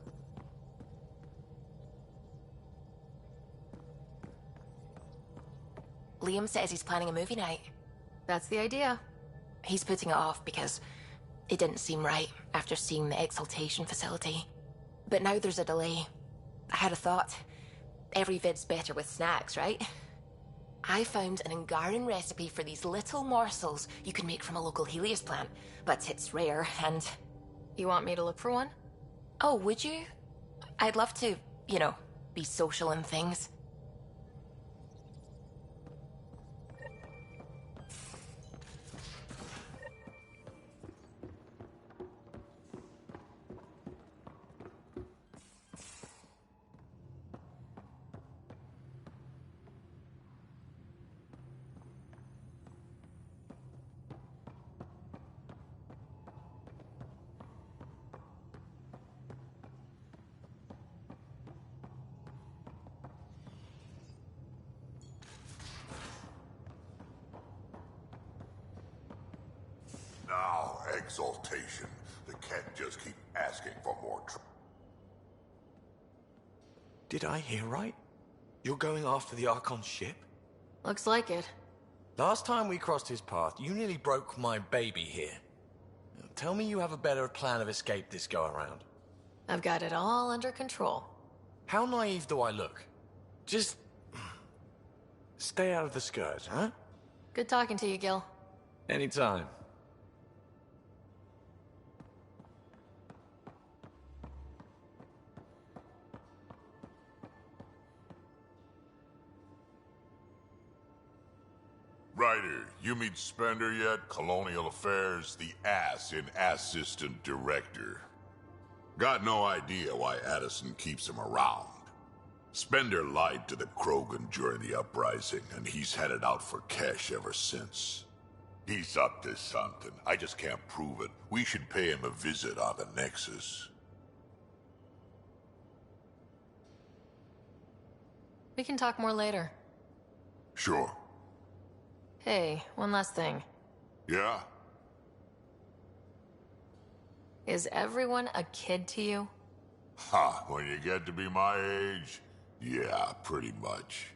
Liam says he's planning a movie night. That's the idea. He's putting it off because it didn't seem right after seeing the exaltation facility. But now there's a delay. I had a thought. Every vid's better with snacks, right? I found an Angaran recipe for these little morsels you can make from a local Helios plant, but it's rare and... You want me to look for one? Oh, would you? I'd love to, you know, be social and things. Now, exaltation. The cat just keep asking for more trouble. Did I hear right? You're going after the Archon's ship? Looks like it. Last time we crossed his path, you nearly broke my baby here. Now, tell me you have a better plan of escape this go-around. I've got it all under control. How naive do I look? Just... stay out of the scourge, huh? Good talking to you, Gil. Anytime. Ryder, you meet Spender yet? Colonial Affairs, the ass in Assistant Director. Got no idea why Addison keeps him around. Spender lied to the Krogan during the uprising, and he's headed out for cash ever since. He's up to something. I just can't prove it. We should pay him a visit on the Nexus. We can talk more later. Sure. Hey, one last thing. Yeah? Is everyone a kid to you? Ha, when you get to be my age, yeah, pretty much.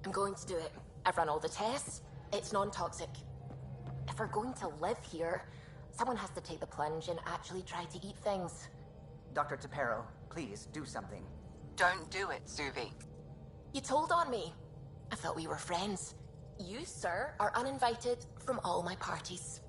I'm going to do it. I've run all the tests. It's non-toxic. If we're going to live here, someone has to take the plunge and actually try to eat things. Dr. Tapero, please do something. Don't do it, Suvi. You told on me. I thought we were friends. You, sir, are uninvited from all my parties.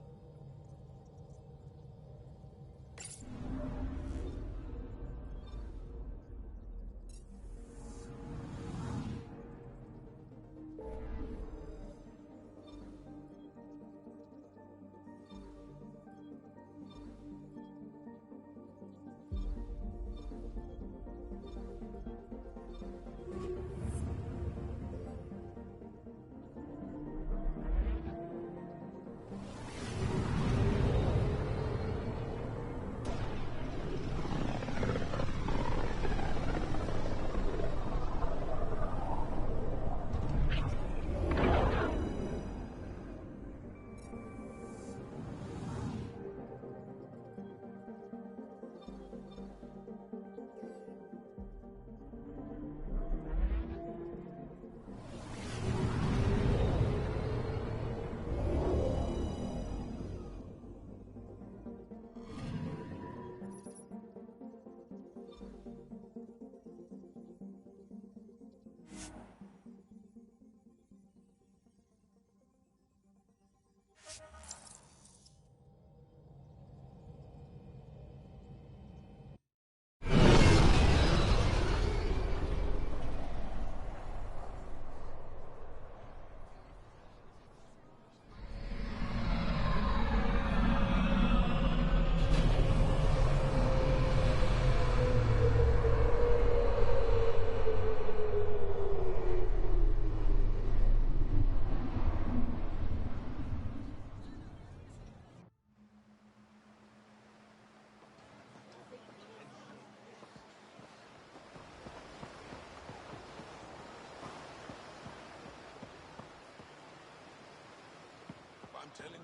telling you.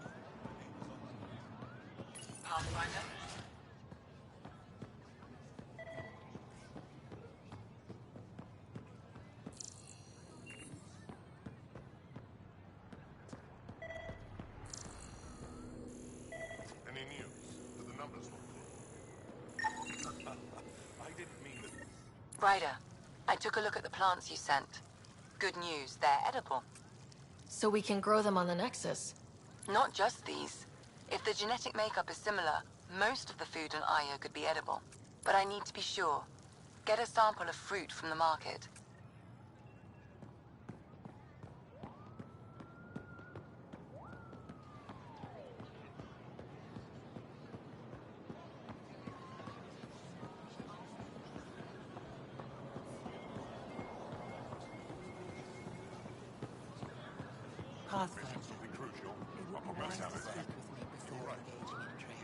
Pathfinder? Any news? Do the numbers look good? I didn't mean that. Ryder, I took a look at the plants you sent. Good news, they're edible. So we can grow them on the Nexus. Not just these. If the genetic makeup is similar, most of the food on Aya could be edible. But I need to be sure. Get a sample of fruit from the market. Pathfinder. Something crucial. It I would be promise wise have to it speak back. with me before engaging in trade.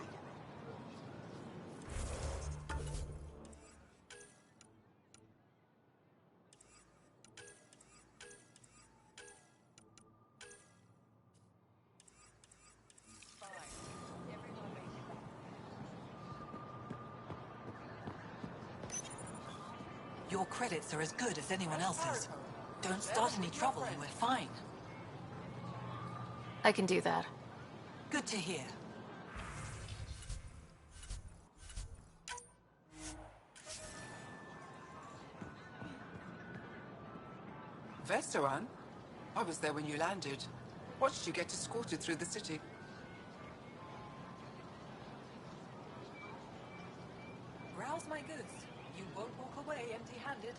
Your credits are as good as anyone else's. Don't start any trouble and we're fine. I can do that. Good to hear. Vestoran? I was there when you landed. Watched you get escorted through the city. Browse my goods. You won't walk away empty-handed.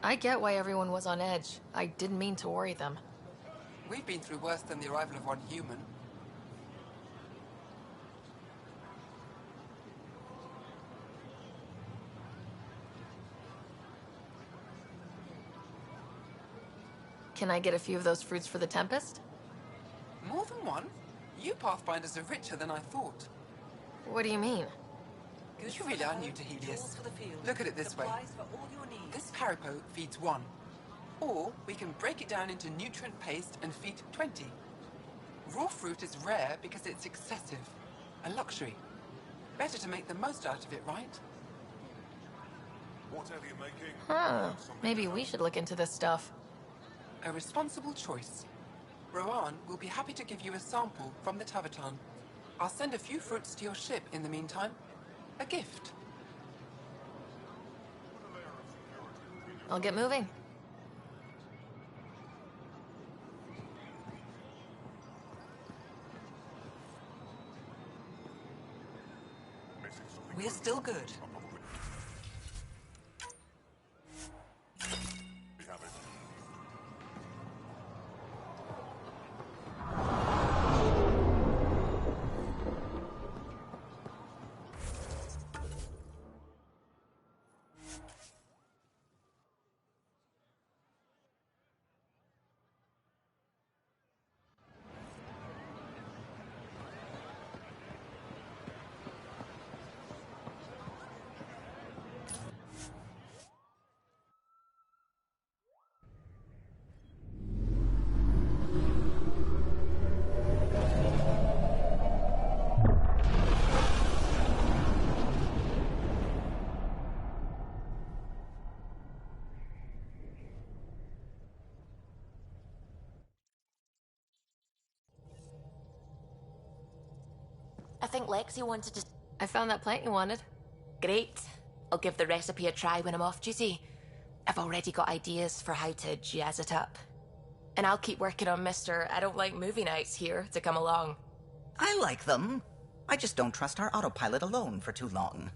I get why everyone was on edge. I didn't mean to worry them. We've been through worse than the arrival of one human. Can I get a few of those fruits for the Tempest? More than one? You Pathfinders are richer than I thought. What do you mean? You really are new to Helios. Look at it this way. This Parapo feeds one. Or we can break it down into nutrient paste and feed 20. Raw fruit is rare because it's excessive. A luxury. Better to make the most out of it, right? Whatever you're making. Huh. Maybe we should look into this stuff. A responsible choice. Rowan will be happy to give you a sample from the Tavatan. I'll send a few fruits to your ship in the meantime. A gift. I'll get moving. We're still good. We have it. I think Lexi wanted to... I found that plant you wanted. Great. I'll give the recipe a try when I'm off duty. I've already got ideas for how to jazz it up. And I'll keep working on Mr. I don't like movie nights here to come along. I like them. I just don't trust our autopilot alone for too long.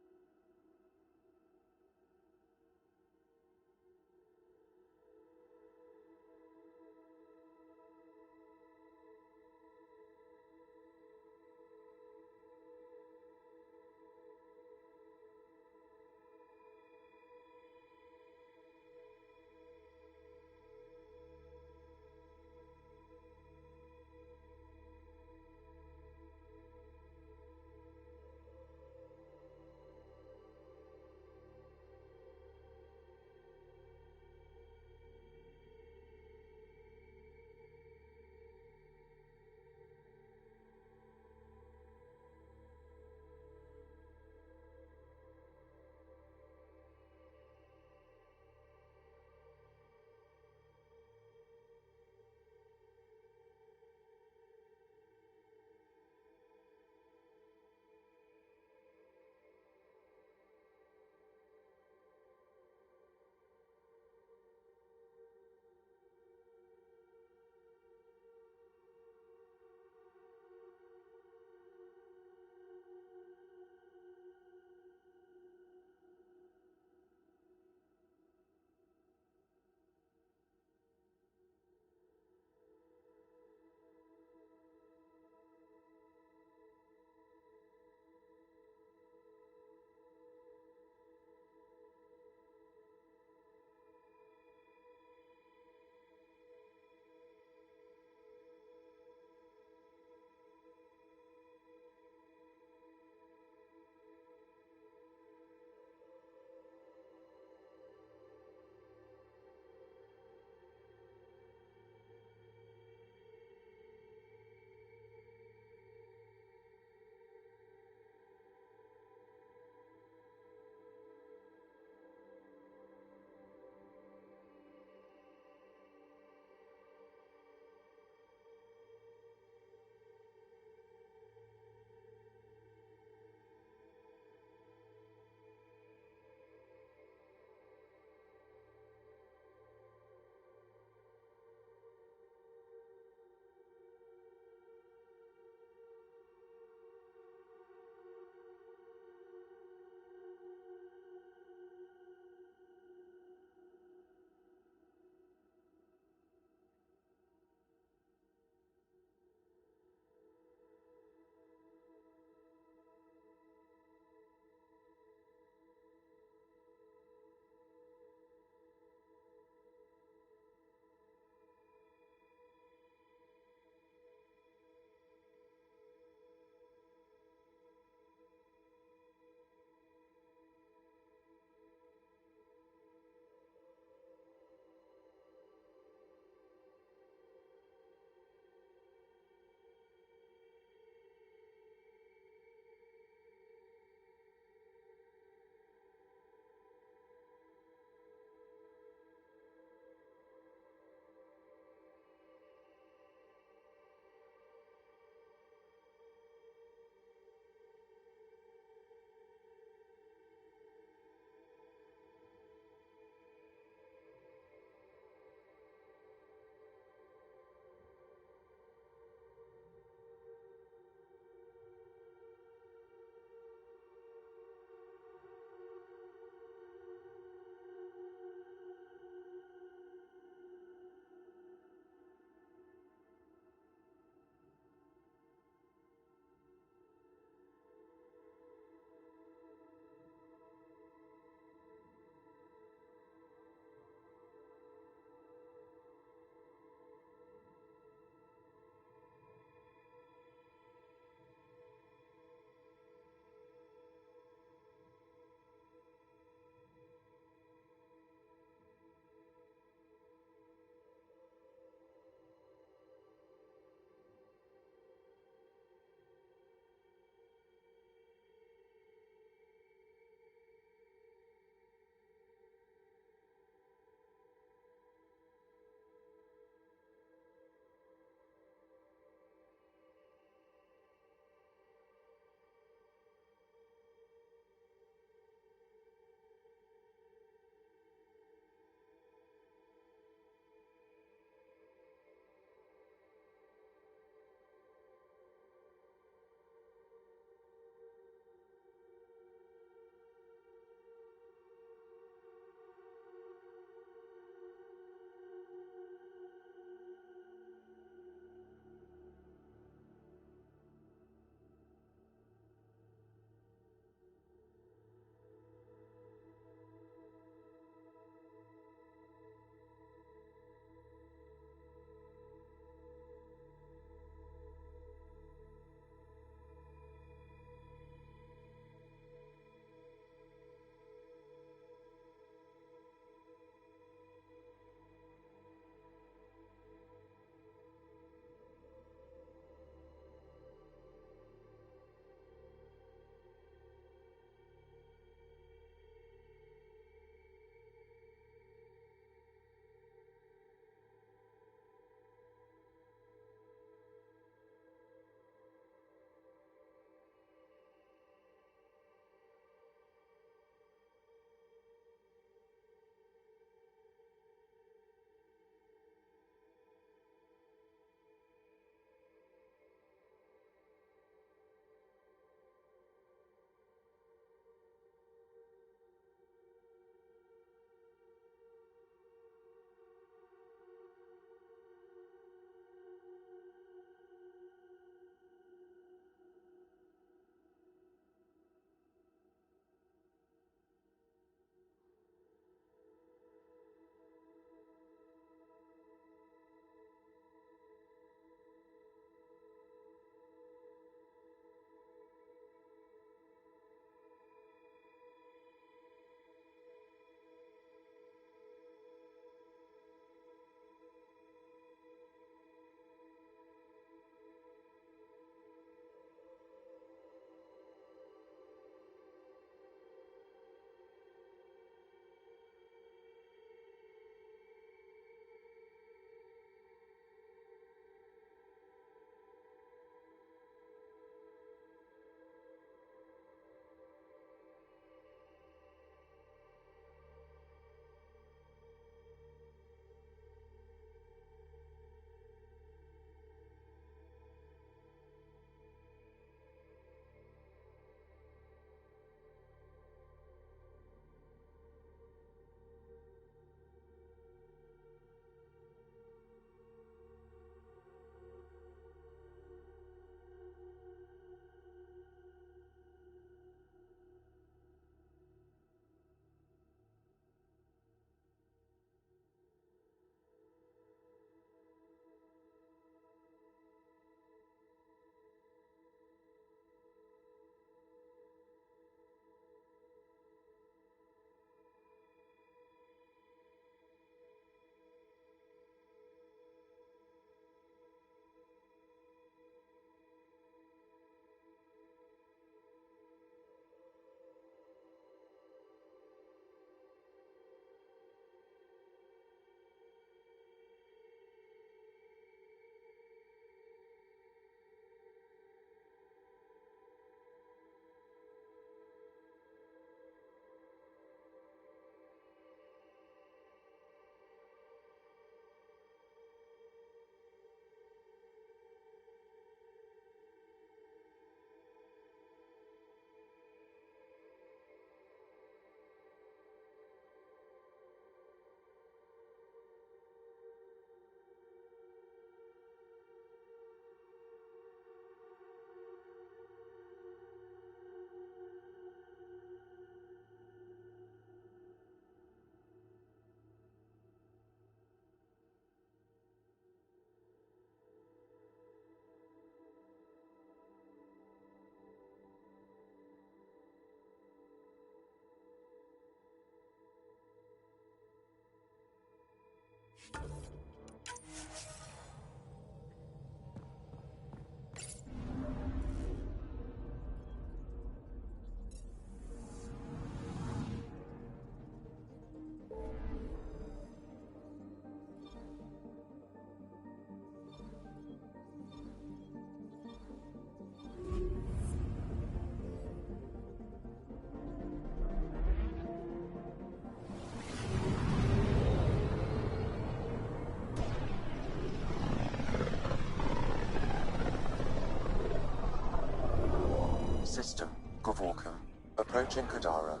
system, Gavorkum. Approaching Kadara.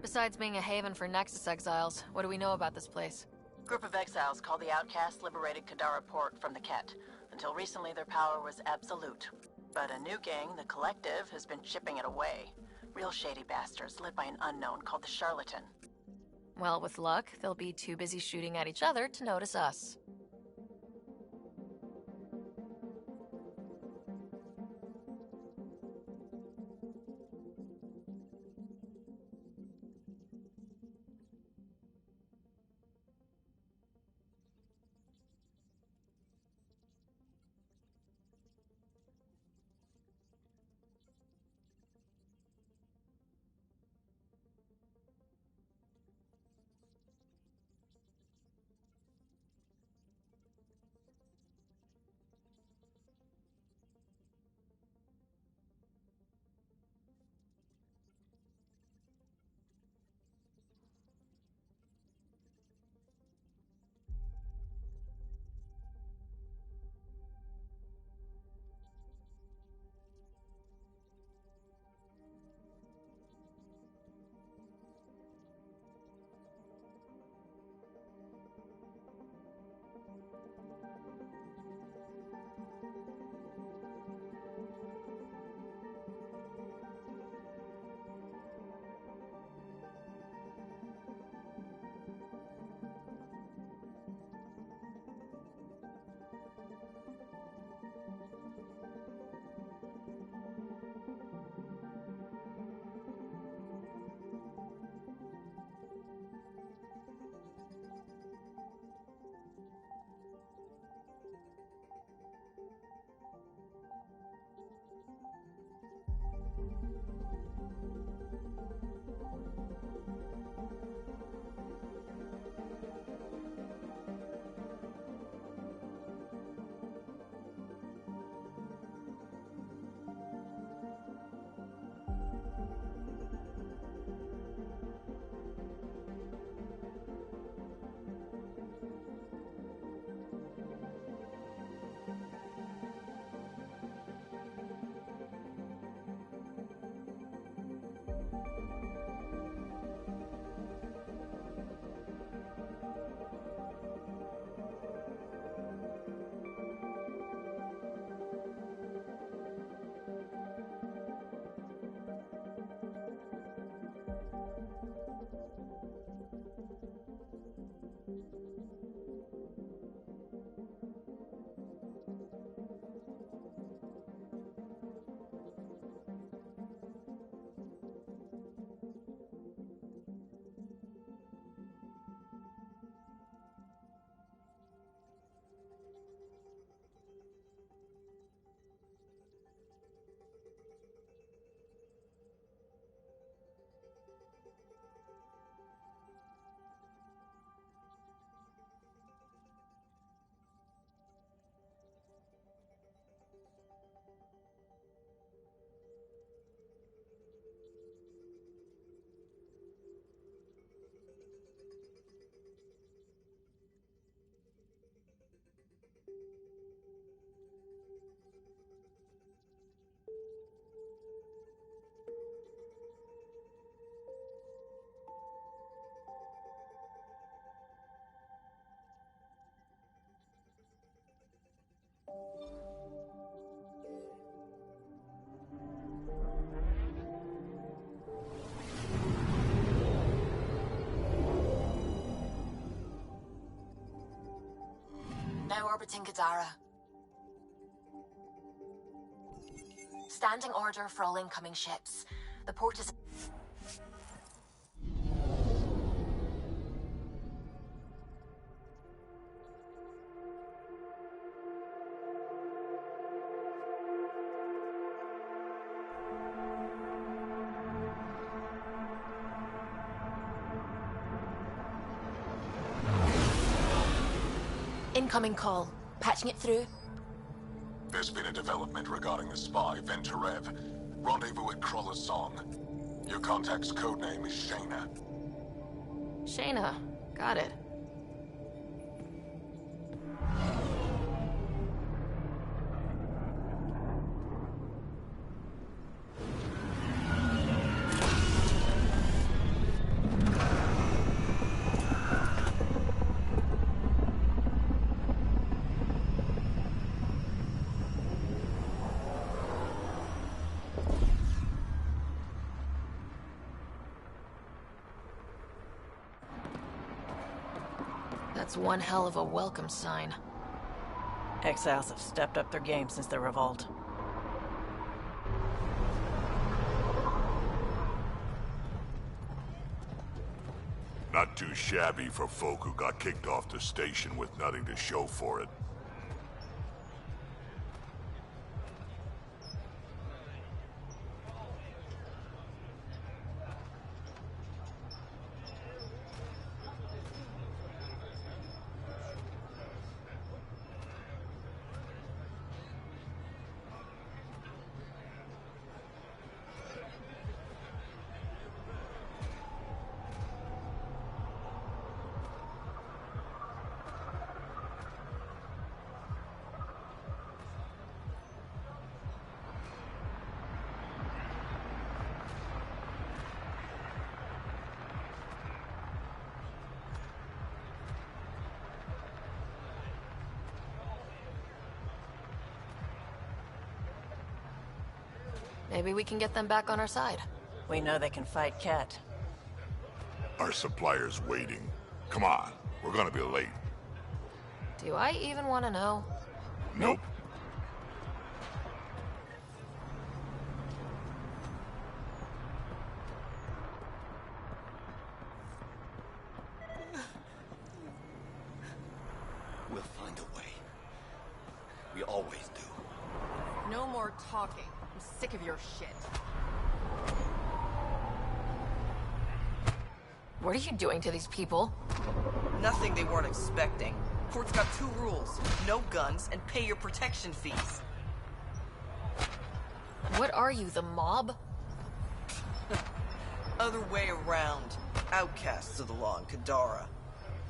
Besides being a haven for Nexus exiles, what do we know about this place? Group of exiles called the Outcasts liberated Kadara Port from the Ket. Until recently, their power was absolute. But a new gang, the Collective, has been chipping it away. Real shady bastards led by an unknown called the Charlatan. Well, with luck, they'll be too busy shooting at each other to notice us. Now orbiting Kadara. Standing order for all incoming ships. The port is... Incoming call. Patching it through. There's been a development regarding the spy, Venturev. Rendezvous at Crawler's Song. Your contact's codename is Shayna. Shayna. Got it. That's one hell of a welcome sign. Exiles have stepped up their game since the revolt. Not too shabby for folk who got kicked off the station with nothing to show for it. Maybe we can get them back on our side. We know they can fight Ket. Our supplier's waiting. Come on, we're gonna be late. Do I even want to know? Nope. We'll find a way. We always do. No more talking. I'm sick of your shit. What are you doing to these people? Nothing they weren't expecting. Court's got 2 rules. No guns, and pay your protection fees. What are you, the mob? Other way around. Outcasts of the law in Kadara.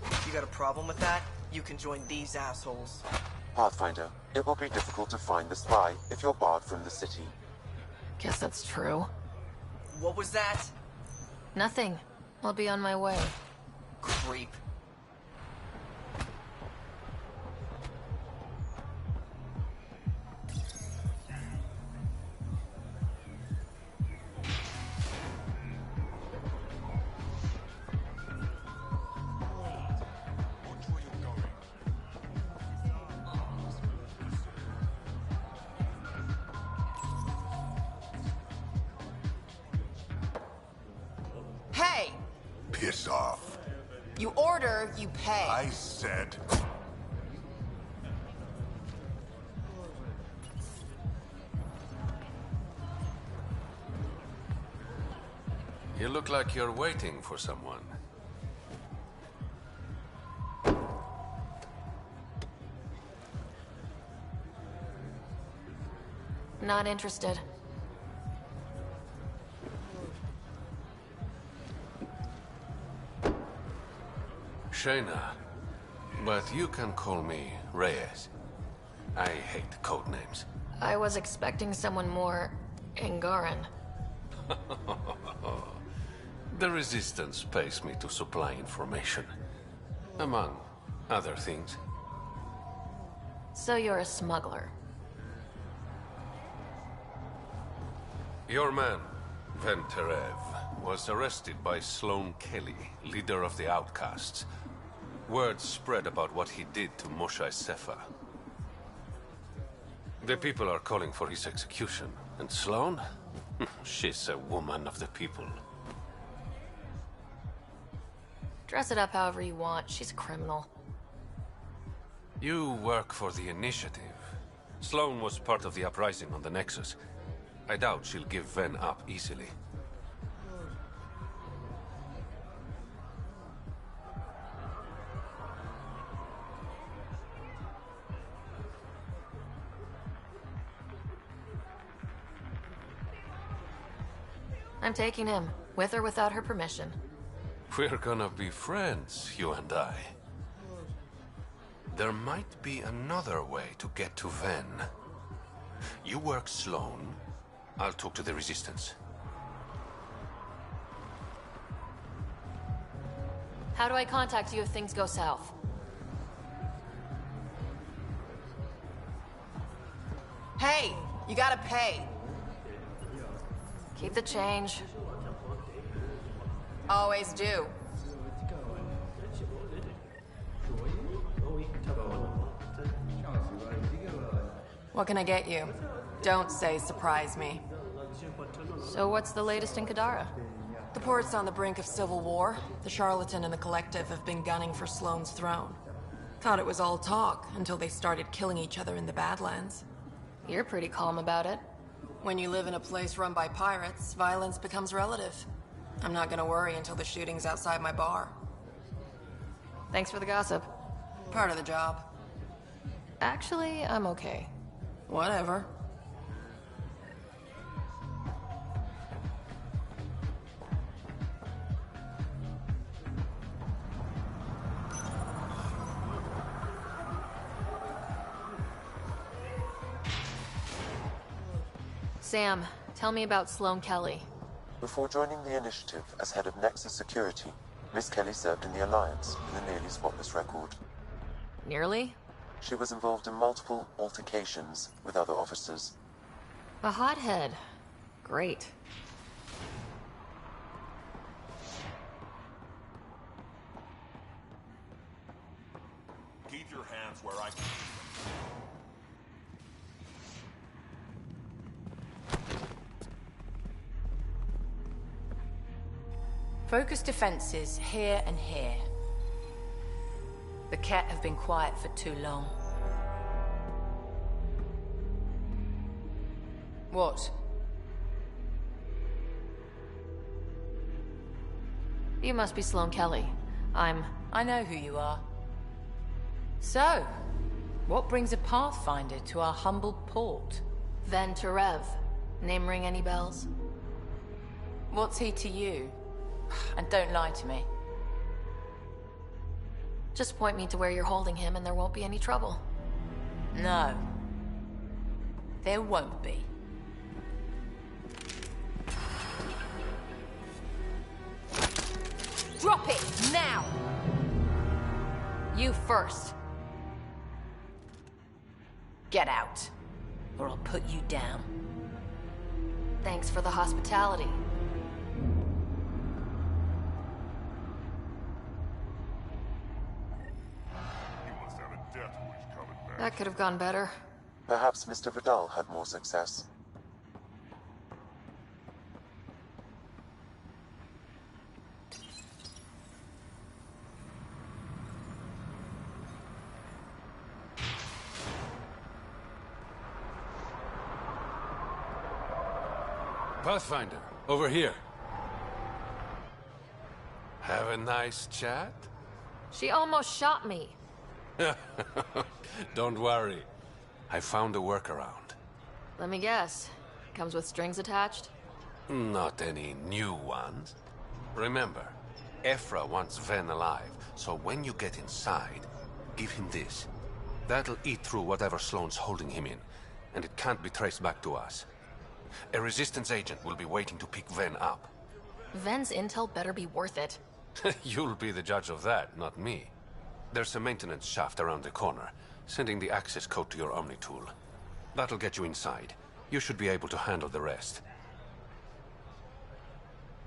If you got a problem with that, you can join these assholes. Pathfinder, it will be difficult to find the spy if you're barred from the city. Guess that's true. What was that? Nothing. I'll be on my way. Creep. Hey! Piss off. You order, you pay. I said... You look like you're waiting for someone. Not interested. Shayna, but you can call me Reyes. I hate code names. I was expecting someone more Angaran. The Resistance pays me to supply information, among other things. So you're a smuggler. Your man, Venterev, was arrested by Sloane Kelly, leader of the Outcasts. Word spread about what he did to Moshae Sefa. The people are calling for his execution. And Sloane? She's a woman of the people. Dress it up however you want. She's a criminal. You work for the Initiative. Sloane was part of the uprising on the Nexus. I doubt she'll give Ven up easily. I'm taking him, with or without her permission. We're gonna be friends, you and I. There might be another way to get to Ven. You work Sloane, I'll talk to the Resistance. How do I contact you if things go south? Hey! You gotta pay! Keep the change. Always do. What can I get you? Don't say surprise me. So what's the latest in Kadara? The port's on the brink of civil war. The Charlatan and the Collective have been gunning for Sloane's throne. Thought it was all talk until they started killing each other in the Badlands. You're pretty calm about it. When you live in a place run by pirates, violence becomes relative. I'm not gonna worry until the shooting's outside my bar. Thanks for the gossip. Part of the job. Actually, I'm okay. Whatever. Sam, tell me about Sloane Kelly. Before joining the initiative as head of Nexus Security, Miss Kelly served in the Alliance with a nearly spotless record. Nearly? She was involved in multiple altercations with other officers. A hothead. Great. Keep your hands where I can. Focus defenses here and here. The Ket have been quiet for too long. What? You must be Sloane Kelly. I know who you are. So, what brings a Pathfinder to our humble port? Ven Terev. Name ring any bells? What's he to you? And don't lie to me. Just point me to where you're holding him and there won't be any trouble. No. There won't be. Drop it, now! You first. Get out, or I'll put you down. Thanks for the hospitality. That could have gone better. Perhaps Mr. Vidal had more success. Pathfinder, over here. Have a nice chat? She almost shot me. Don't worry. I found a workaround. Let me guess. Comes with strings attached? Not any new ones. Remember, Ephra wants Ven alive, so when you get inside, give him this. That'll eat through whatever Sloane's holding him in, and it can't be traced back to us. A Resistance agent will be waiting to pick Ven up. Ven's intel better be worth it. You'll be the judge of that, not me. There's a maintenance shaft around the corner, sending the access code to your Omni tool. That'll get you inside. You should be able to handle the rest.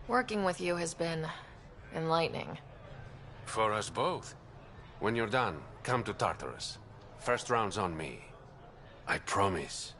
Working with you has been enlightening. For us both. When you're done, come to Tartarus. First round's on me. I promise.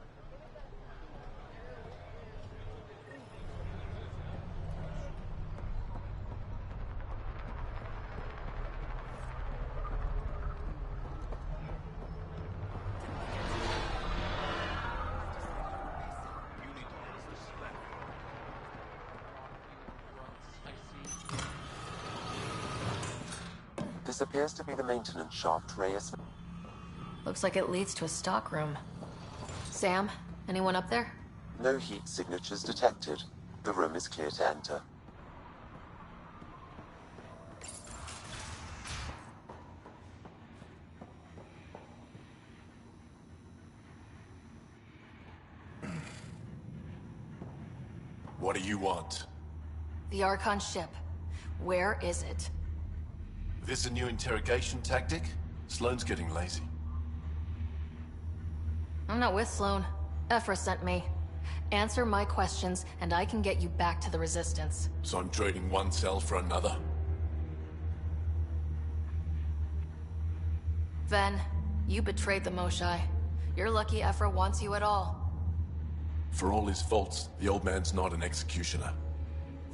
This appears to be the maintenance shaft Reyes... Looks like it leads to a stockroom. Sam, anyone up there? No heat signatures detected. The room is clear to enter. What do you want? The Archon ship. Where is it? This a new interrogation tactic? Sloane's getting lazy. I'm not with Sloane. Ephra sent me. Answer my questions, and I can get you back to the Resistance. So I'm trading one cell for another? Ven, you betrayed the Moshae. You're lucky Ephra wants you at all. For all his faults, the old man's not an executioner.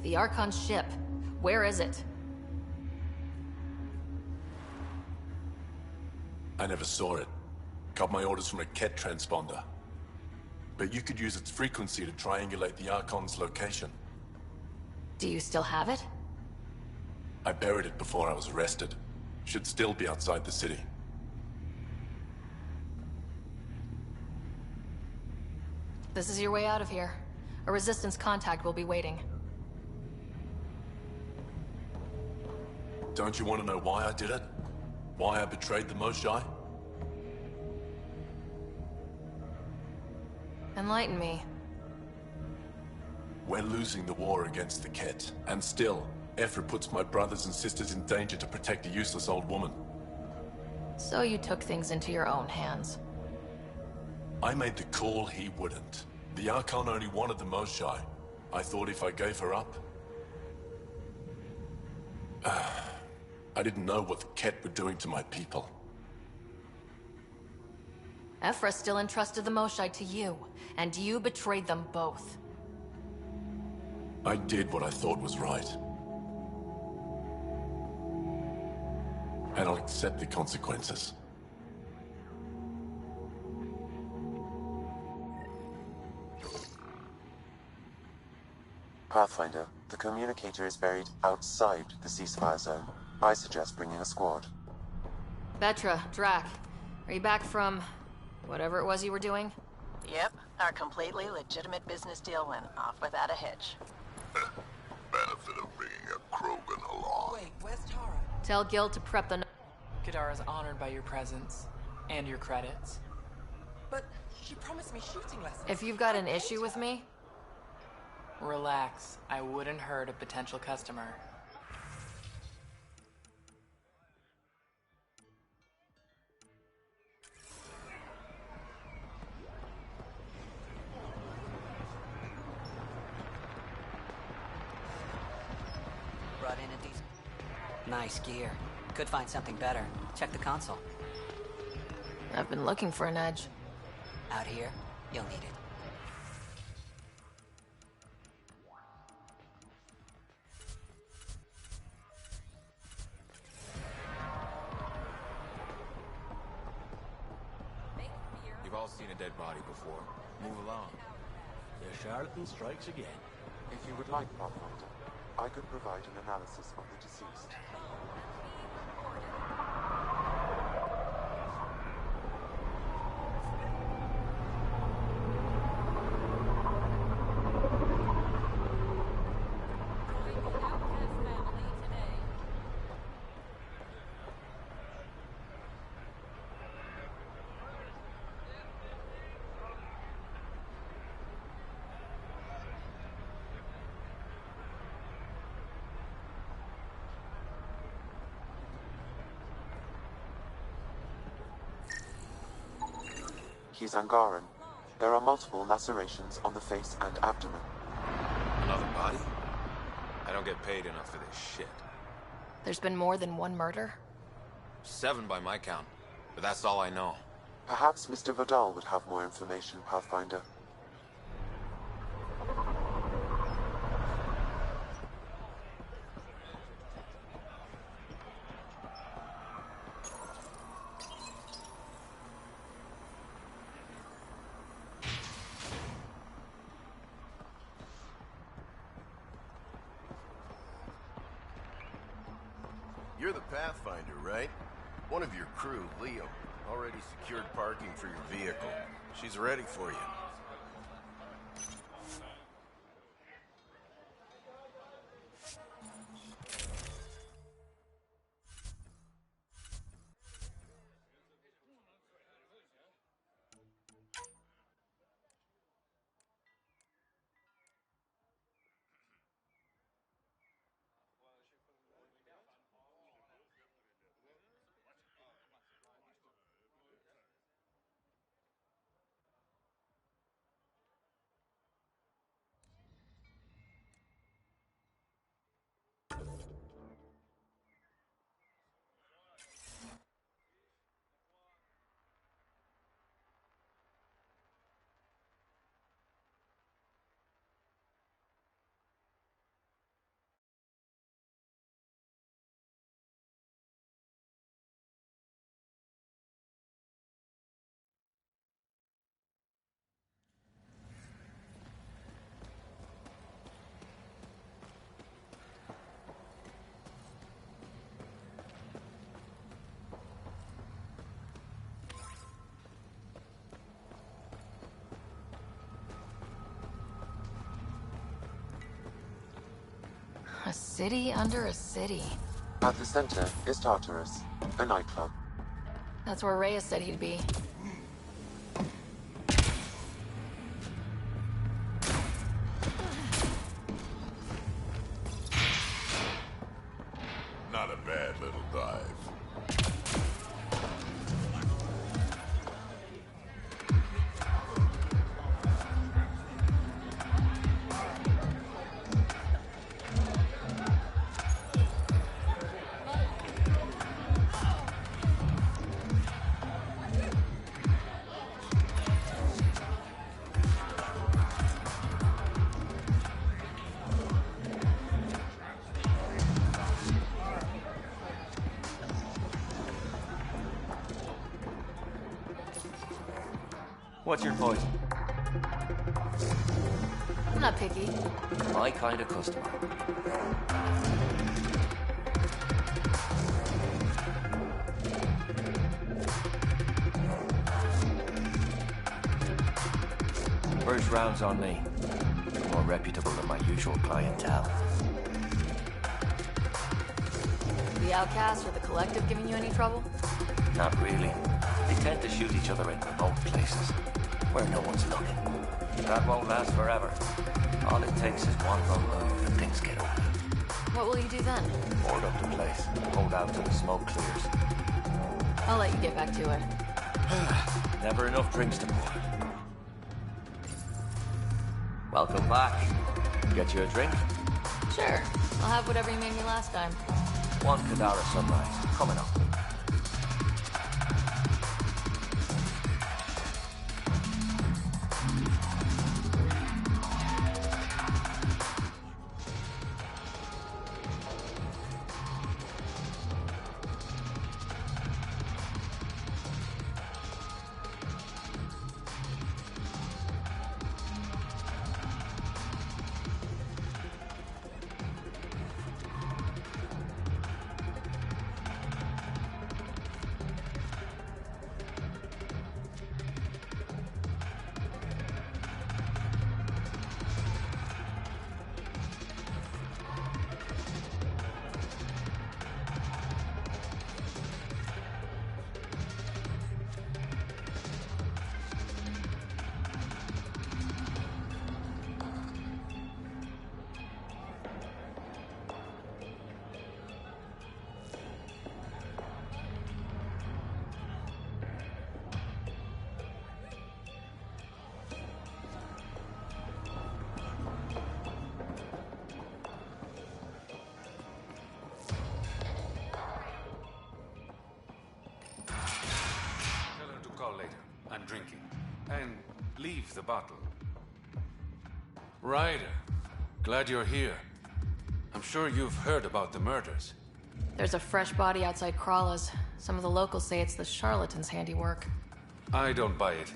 The Archon's ship. Where is it? I never saw it. Got my orders from a Ket transponder. But you could use its frequency to triangulate the Archon's location. Do you still have it? I buried it before I was arrested. Should still be outside the city. This is your way out of here. A Resistance contact will be waiting. Don't you want to know why I did it? Why I betrayed the Moshae? Enlighten me. We're losing the war against the Ket, and still, Ephra puts my brothers and sisters in danger to protect a useless old woman. So you took things into your own hands. I made the call he wouldn't. The Archon only wanted the Moshae. I thought if I gave her up... I didn't know what the Ket were doing to my people. Ephra still entrusted the Moshae to you, and you betrayed them both. I did what I thought was right. And I'll accept the consequences. Pathfinder, the communicator is buried outside the ceasefire zone. I suggest bringing a squad. Vetra, Drac, are you back from... whatever it was you were doing? Yep, our completely legitimate business deal went off without a hitch. Benefit of bringing a Krogan along. Wait, where's Tara? Tell Gil to prep the... Kadara's honored by your presence. And your credits. But she promised me shooting lessons. If you've got an issue with me... Relax. I wouldn't hurt a potential customer. Brought in a decent... Nice gear. Could find something better. Check the console. I've been looking for an edge. Out here, you'll need it. You've all seen a dead body before. Move along. The charlatan strikes again. If you would like, Pathfinder, I could provide an analysis of the deceased. He's Angaran. There are multiple lacerations on the face and abdomen. Another body? I don't get paid enough for this shit. There's been more than one murder? 7 by my count, but that's all I know. Perhaps Mr. Vidal would have more information, Pathfinder. You're the Pathfinder, right? One of your crew, Leo, already secured parking for your vehicle. She's ready for you. A city under a city. At the center is Tartarus, a nightclub. That's where Reyes said he'd be. Not a bad little dive. What's your poison? I'm not picky. My kind of customer. First round's on me. More reputable than my usual clientele. The outcast or the collective giving you any trouble? Not really. They tend to shoot each other in remote places, where no one's looking. That won't last forever. All it takes is one wrong move and things get ugly. What will you do then? Board up the place. Hold out till the smoke clears. I'll let you get back to it. Never enough drinks to pour. Welcome back. Get you a drink? Sure. I'll have whatever you made me last time. One Kadara sunrise. Coming up. Drinking. And leave the bottle. Ryder, glad you're here. I'm sure you've heard about the murders. There's a fresh body outside Kralla's. Some of the locals say it's the charlatan's handiwork. I don't buy it.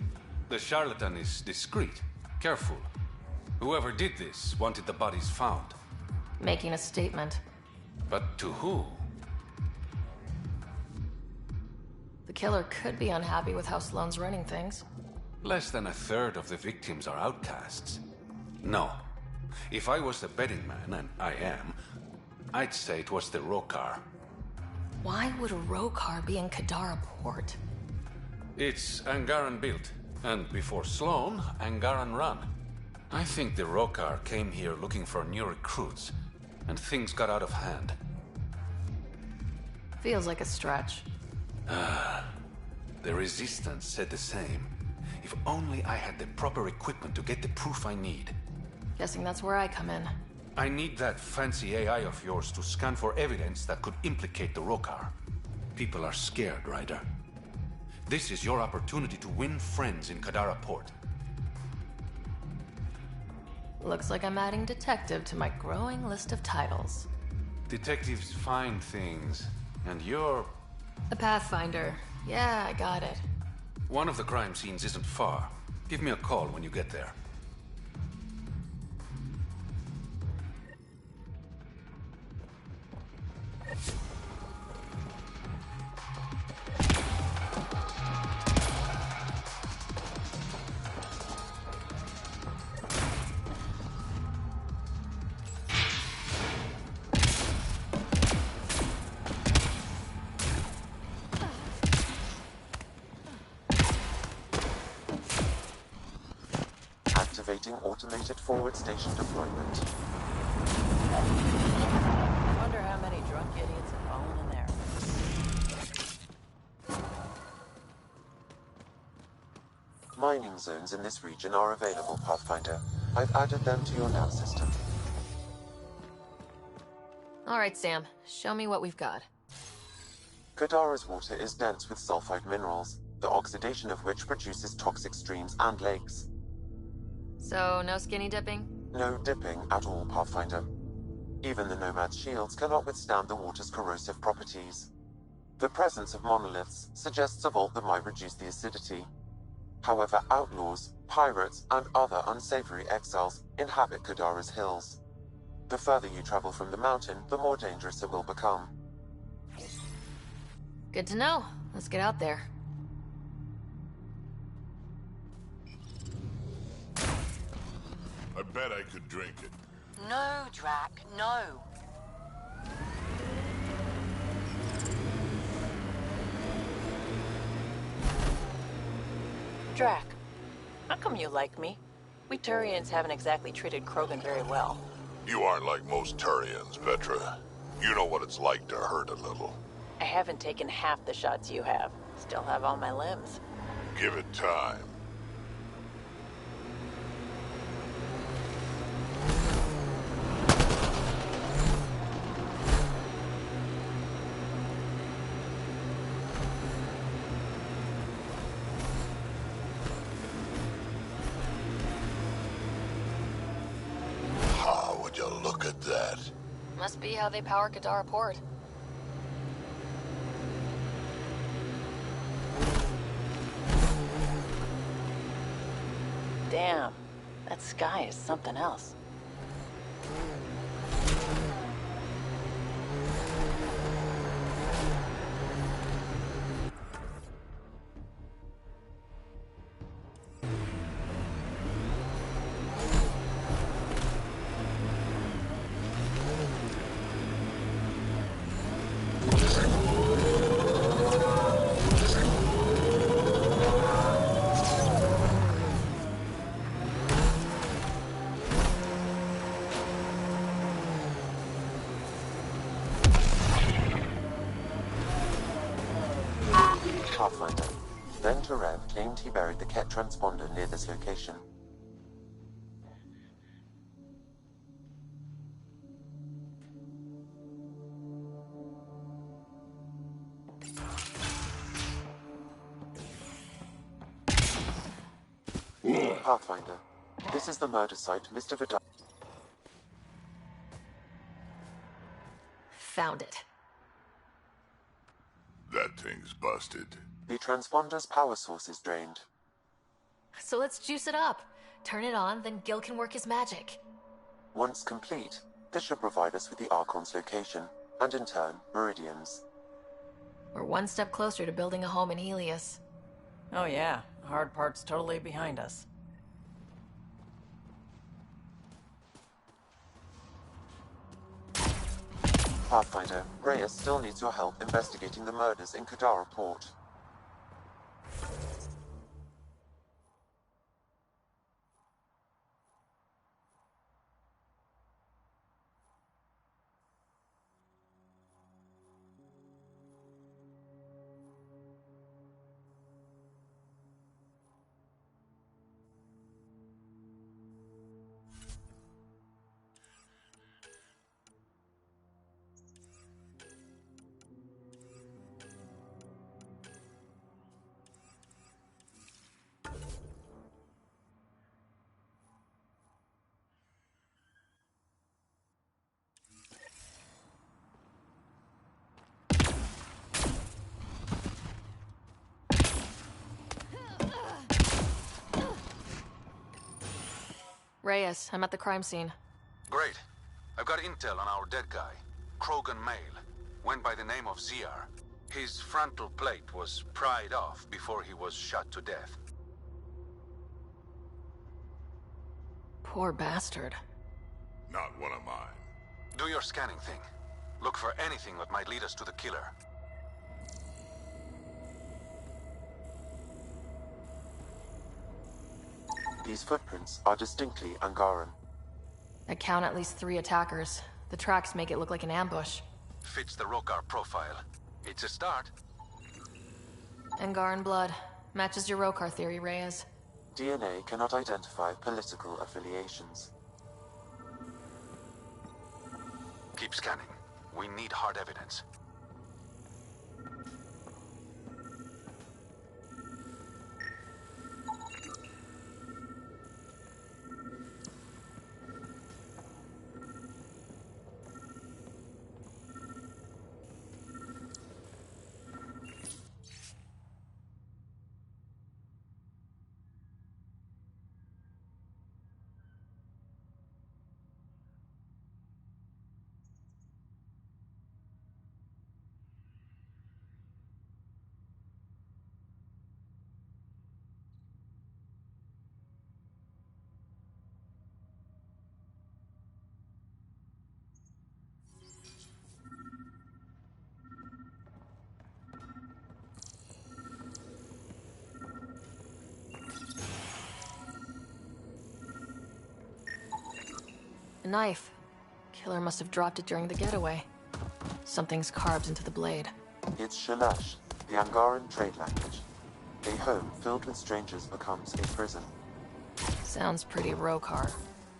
The charlatan is discreet, careful. Whoever did this wanted the bodies found. Making a statement. But to who? The killer could be unhappy with how Sloane's running things. Less than a third of the victims are outcasts. No. If I was the betting man, and I am, I'd say it was the Rokar. Why would a Rokar be in Kadara port? It's Angaran built, and before Sloane, Angaran run. I think the Rokar came here looking for new recruits, and things got out of hand. Feels like a stretch. The Resistance said the same. If only I had the proper equipment to get the proof I need. Guessing that's where I come in. I need that fancy AI of yours to scan for evidence that could implicate the Rokar. People are scared, Ryder. This is your opportunity to win friends in Kadara Port. Looks like I'm adding detective to my growing list of titles. Detectives find things, and you're... A Pathfinder. Yeah, I got it. One of the crime scenes isn't far. Give me a call when you get there. Activating automated forward station deployment. I wonder how many drunk idiots have fallen in there. Mining zones in this region are available, Pathfinder. I've added them to your nav system. All right, Sam. Show me what we've got. Kadara's water is dense with sulfide minerals, the oxidation of which produces toxic streams and lakes. So, no skinny dipping? No dipping at all, Pathfinder. Even the Nomad's shields cannot withstand the water's corrosive properties. The presence of monoliths suggests a vault that might reduce the acidity. However, outlaws, pirates, and other unsavory exiles inhabit Kadara's hills. The further you travel from the mountain, the more dangerous it will become. Good to know. Let's get out there. I bet I could drink it. No, Drac, no. Drac, how come you like me? We Turians haven't exactly treated Krogan very well. You aren't like most Turians, Vetra. You know what it's like to hurt a little. I haven't taken half the shots you have. Still have all my limbs. Give it time. Ah, would you look at that? Must be how they power Kadara Port. Damn, that sky is something else. Pathfinder. Then Terev claimed he buried the Ket transponder near this location. Pathfinder. This is the murder site Mr. Vidal. Found it. That thing's busted. The transponder's power source is drained. So let's juice it up. Turn it on, then Gil can work his magic. Once complete, this should provide us with the Archon's location, and in turn, Meridian's. We're one step closer to building a home in Helios. Oh yeah, the hard part's totally behind us. Pathfinder, Reyes still needs your help investigating the murders in Kadara Port. Reyes, I'm at the crime scene. Great. I've got intel on our dead guy. Krogan male. Went by the name of Ziar. His frontal plate was pried off before he was shot to death. Poor bastard. Not one of mine. Do your scanning thing. Look for anything that might lead us to the killer. The These footprints are distinctly Angaran. I count at least 3 attackers. The tracks make it look like an ambush. Fits the Rokar profile. It's a start. Angaran blood. Matches your Rokar theory, Reyes. DNA cannot identify political affiliations. Keep scanning. We need hard evidence. A knife. Killer must have dropped it during the getaway. Something's carved into the blade. It's Shalash, the Angaran trade language. A home filled with strangers becomes a prison. Sounds pretty Rokar.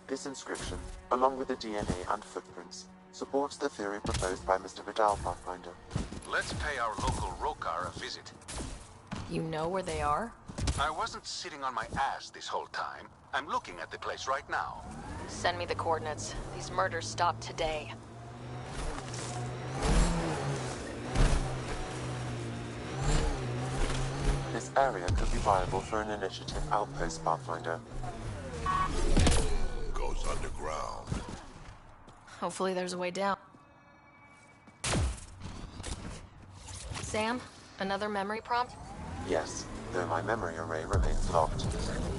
This inscription, along with the DNA and footprints, supports the theory proposed by Mr. Vidal, Pathfinder. Let's pay our local Rokar a visit. You know where they are? I wasn't sitting on my ass this whole time. I'm looking at the place right now. Send me the coordinates. These murders stopped today. This area could be viable for an initiative outpost, Pathfinder. Goes underground. Hopefully there's a way down. Sam, another memory prompt? Yes, though my memory array remains locked.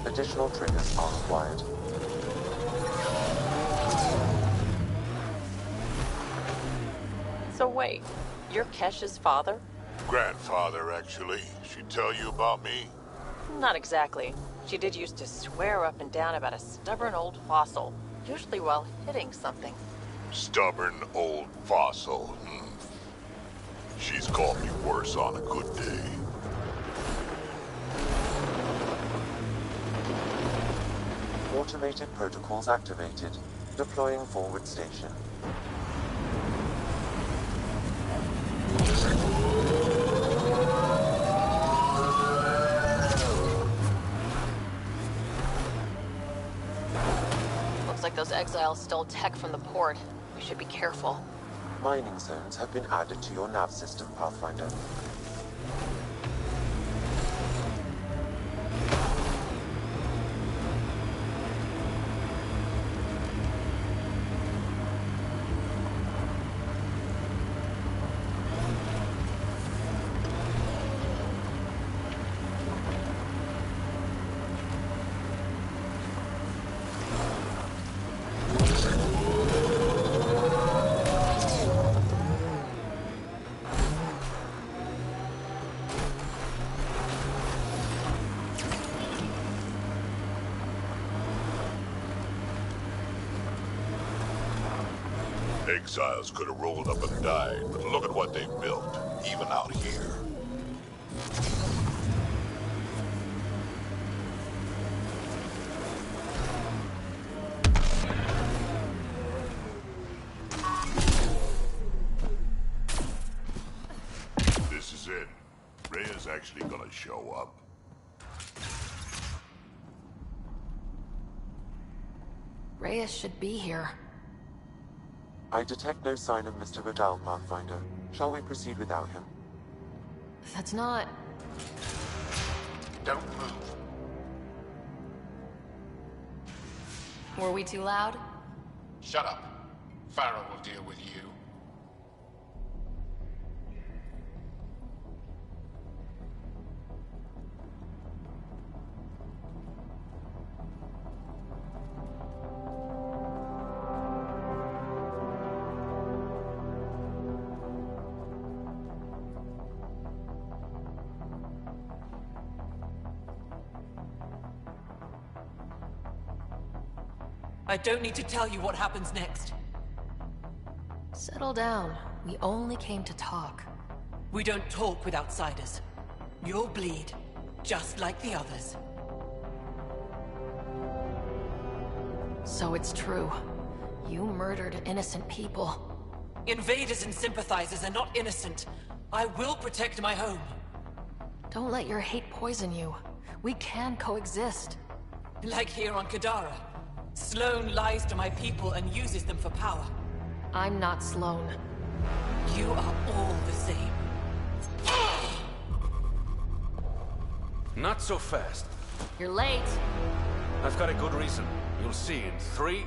Additional triggers are required. So wait, you're Kesh's father? Grandfather, actually. She tell you about me? Not exactly. She did used to swear up and down about a stubborn old fossil, usually while hitting something. Stubborn old fossil. She's called me worse on a good day. Automated protocols activated. Deploying forward station. Looks like those exiles stole tech from the port. We should be careful. Mining zones have been added to your nav system, Pathfinder. Exiles could have rolled up and died, but look at what they built, even out here. This is it. Rhea's actually gonna show up. Reyes should be here. I detect no sign of Mr. Vidal, Pathfinder. Shall we proceed without him? That's not... Don't move. Were we too loud? Shut up. Farrell will deal with you. I don't need to tell you what happens next. Settle down. We only came to talk. We don't talk with outsiders. You'll bleed, just like the others. So it's true. You murdered innocent people. Invaders and sympathizers are not innocent. I will protect my home. Don't let your hate poison you. We can coexist. Like here on Kadara. Sloane lies to my people and uses them for power. I'm not Sloane. You are all the same. Not so fast. You're late. I've got a good reason. You'll see in 3...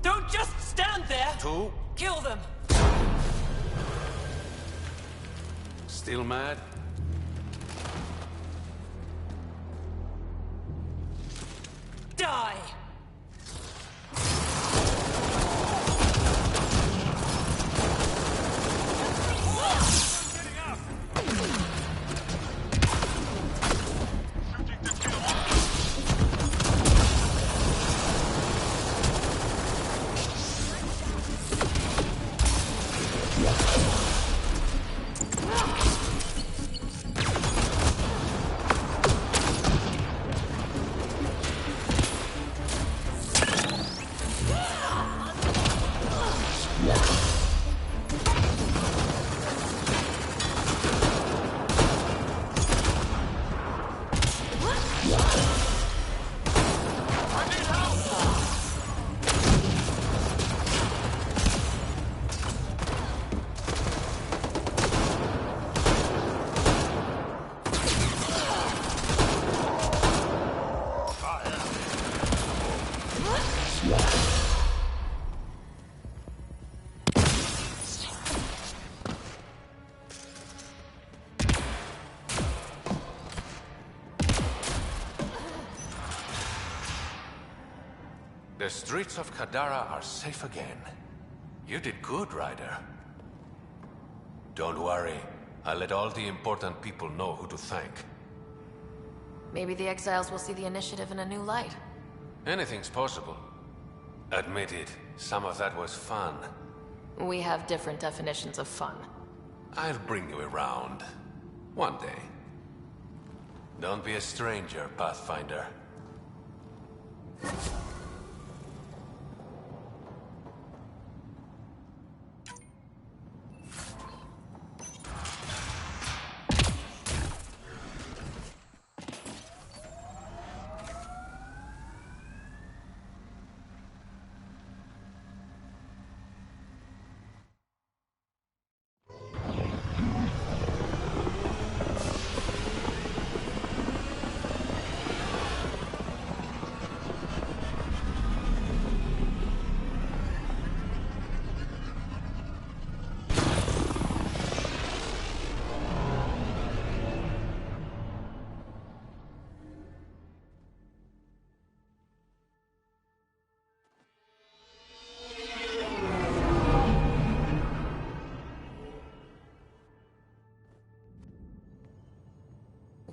Don't just stand there! 2... Kill them! Still mad? Die! The streets of Kadara are safe again. You did good, Ryder. Don't worry. I'll let all the important people know who to thank. Maybe the exiles will see the initiative in a new light. Anything's possible. Admit it, some of that was fun. We have different definitions of fun. I'll bring you around. One day. Don't be a stranger, Pathfinder.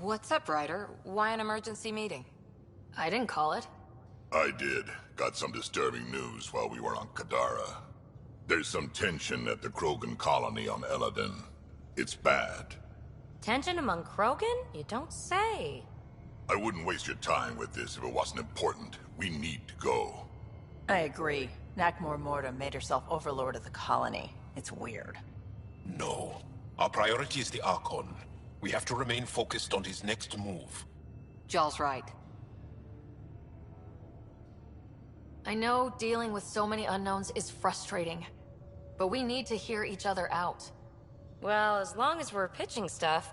What's up, Ryder? Why an emergency meeting? I didn't call it. I did. Got some disturbing news while we were on Kadara. There's some tension at the Krogan colony on Eladon. It's bad. Tension among Krogan? You don't say. I wouldn't waste your time with this if it wasn't important. We need to go. I agree. Nakmor Morta made herself overlord of the colony. It's weird. No. Our priority is the Archon. We have to remain focused on his next move. Jaal's right. I know dealing with so many unknowns is frustrating, but we need to hear each other out. Well, as long as we're pitching stuff,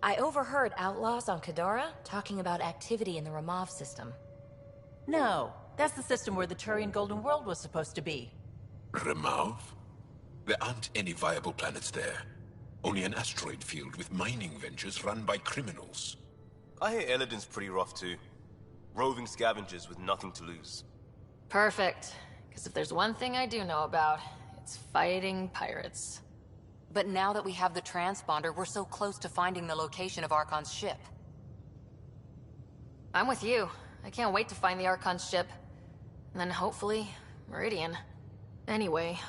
I overheard outlaws on Kadara talking about activity in the Ramov system. No, that's the system where the Turian Golden World was supposed to be. Ramov? There aren't any viable planets there. Only an asteroid field with mining ventures run by criminals. I hear Eladin's pretty rough too. Roving scavengers with nothing to lose. Perfect. Because if there's one thing I do know about, it's fighting pirates. But now that we have the transponder, we're so close to finding the location of Archon's ship. I'm with you. I can't wait to find the Archon's ship. And then hopefully, Meridian. Anyway,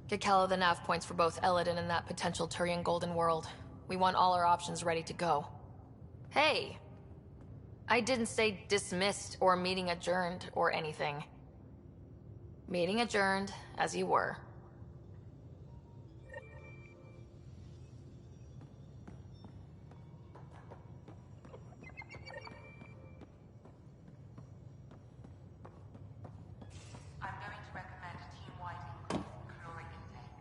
get Calla the nav points for both Eladin and that potential Turian Golden World. We want all our options ready to go. Hey! I didn't say dismissed or meeting adjourned or anything. Meeting adjourned, as you were. I'm going to recommend a team-wide increase in caloric intake.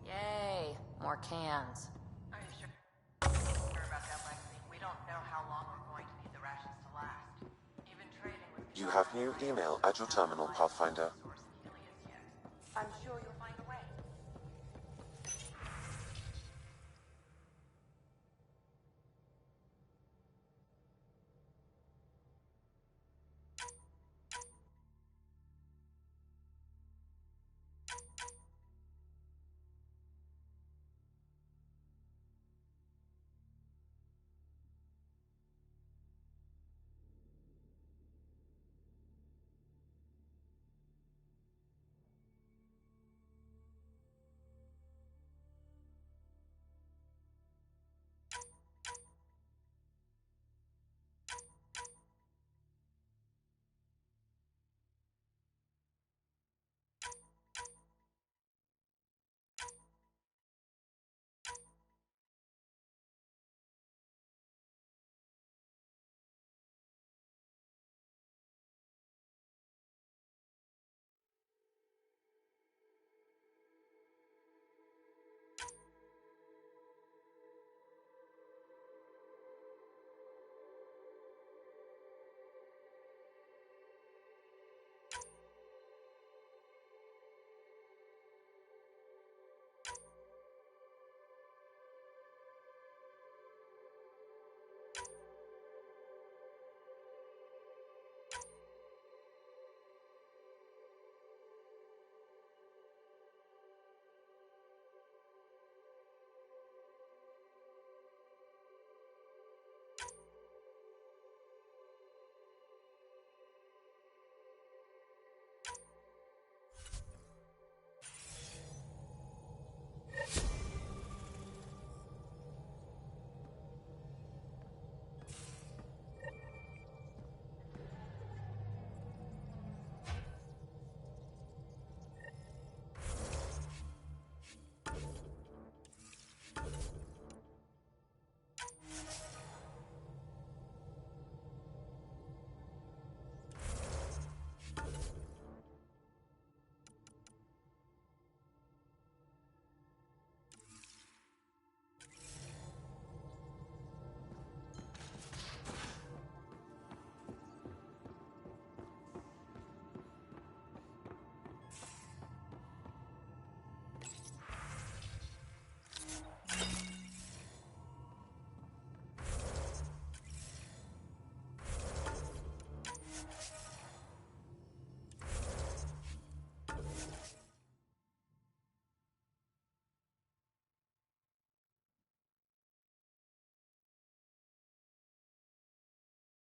Yay, more cans. Are you sure about that, Lexi? We don't know how long we're going to need the rations to last. Even trading with... You have new email at your terminal, Pathfinder. I'm sure you'll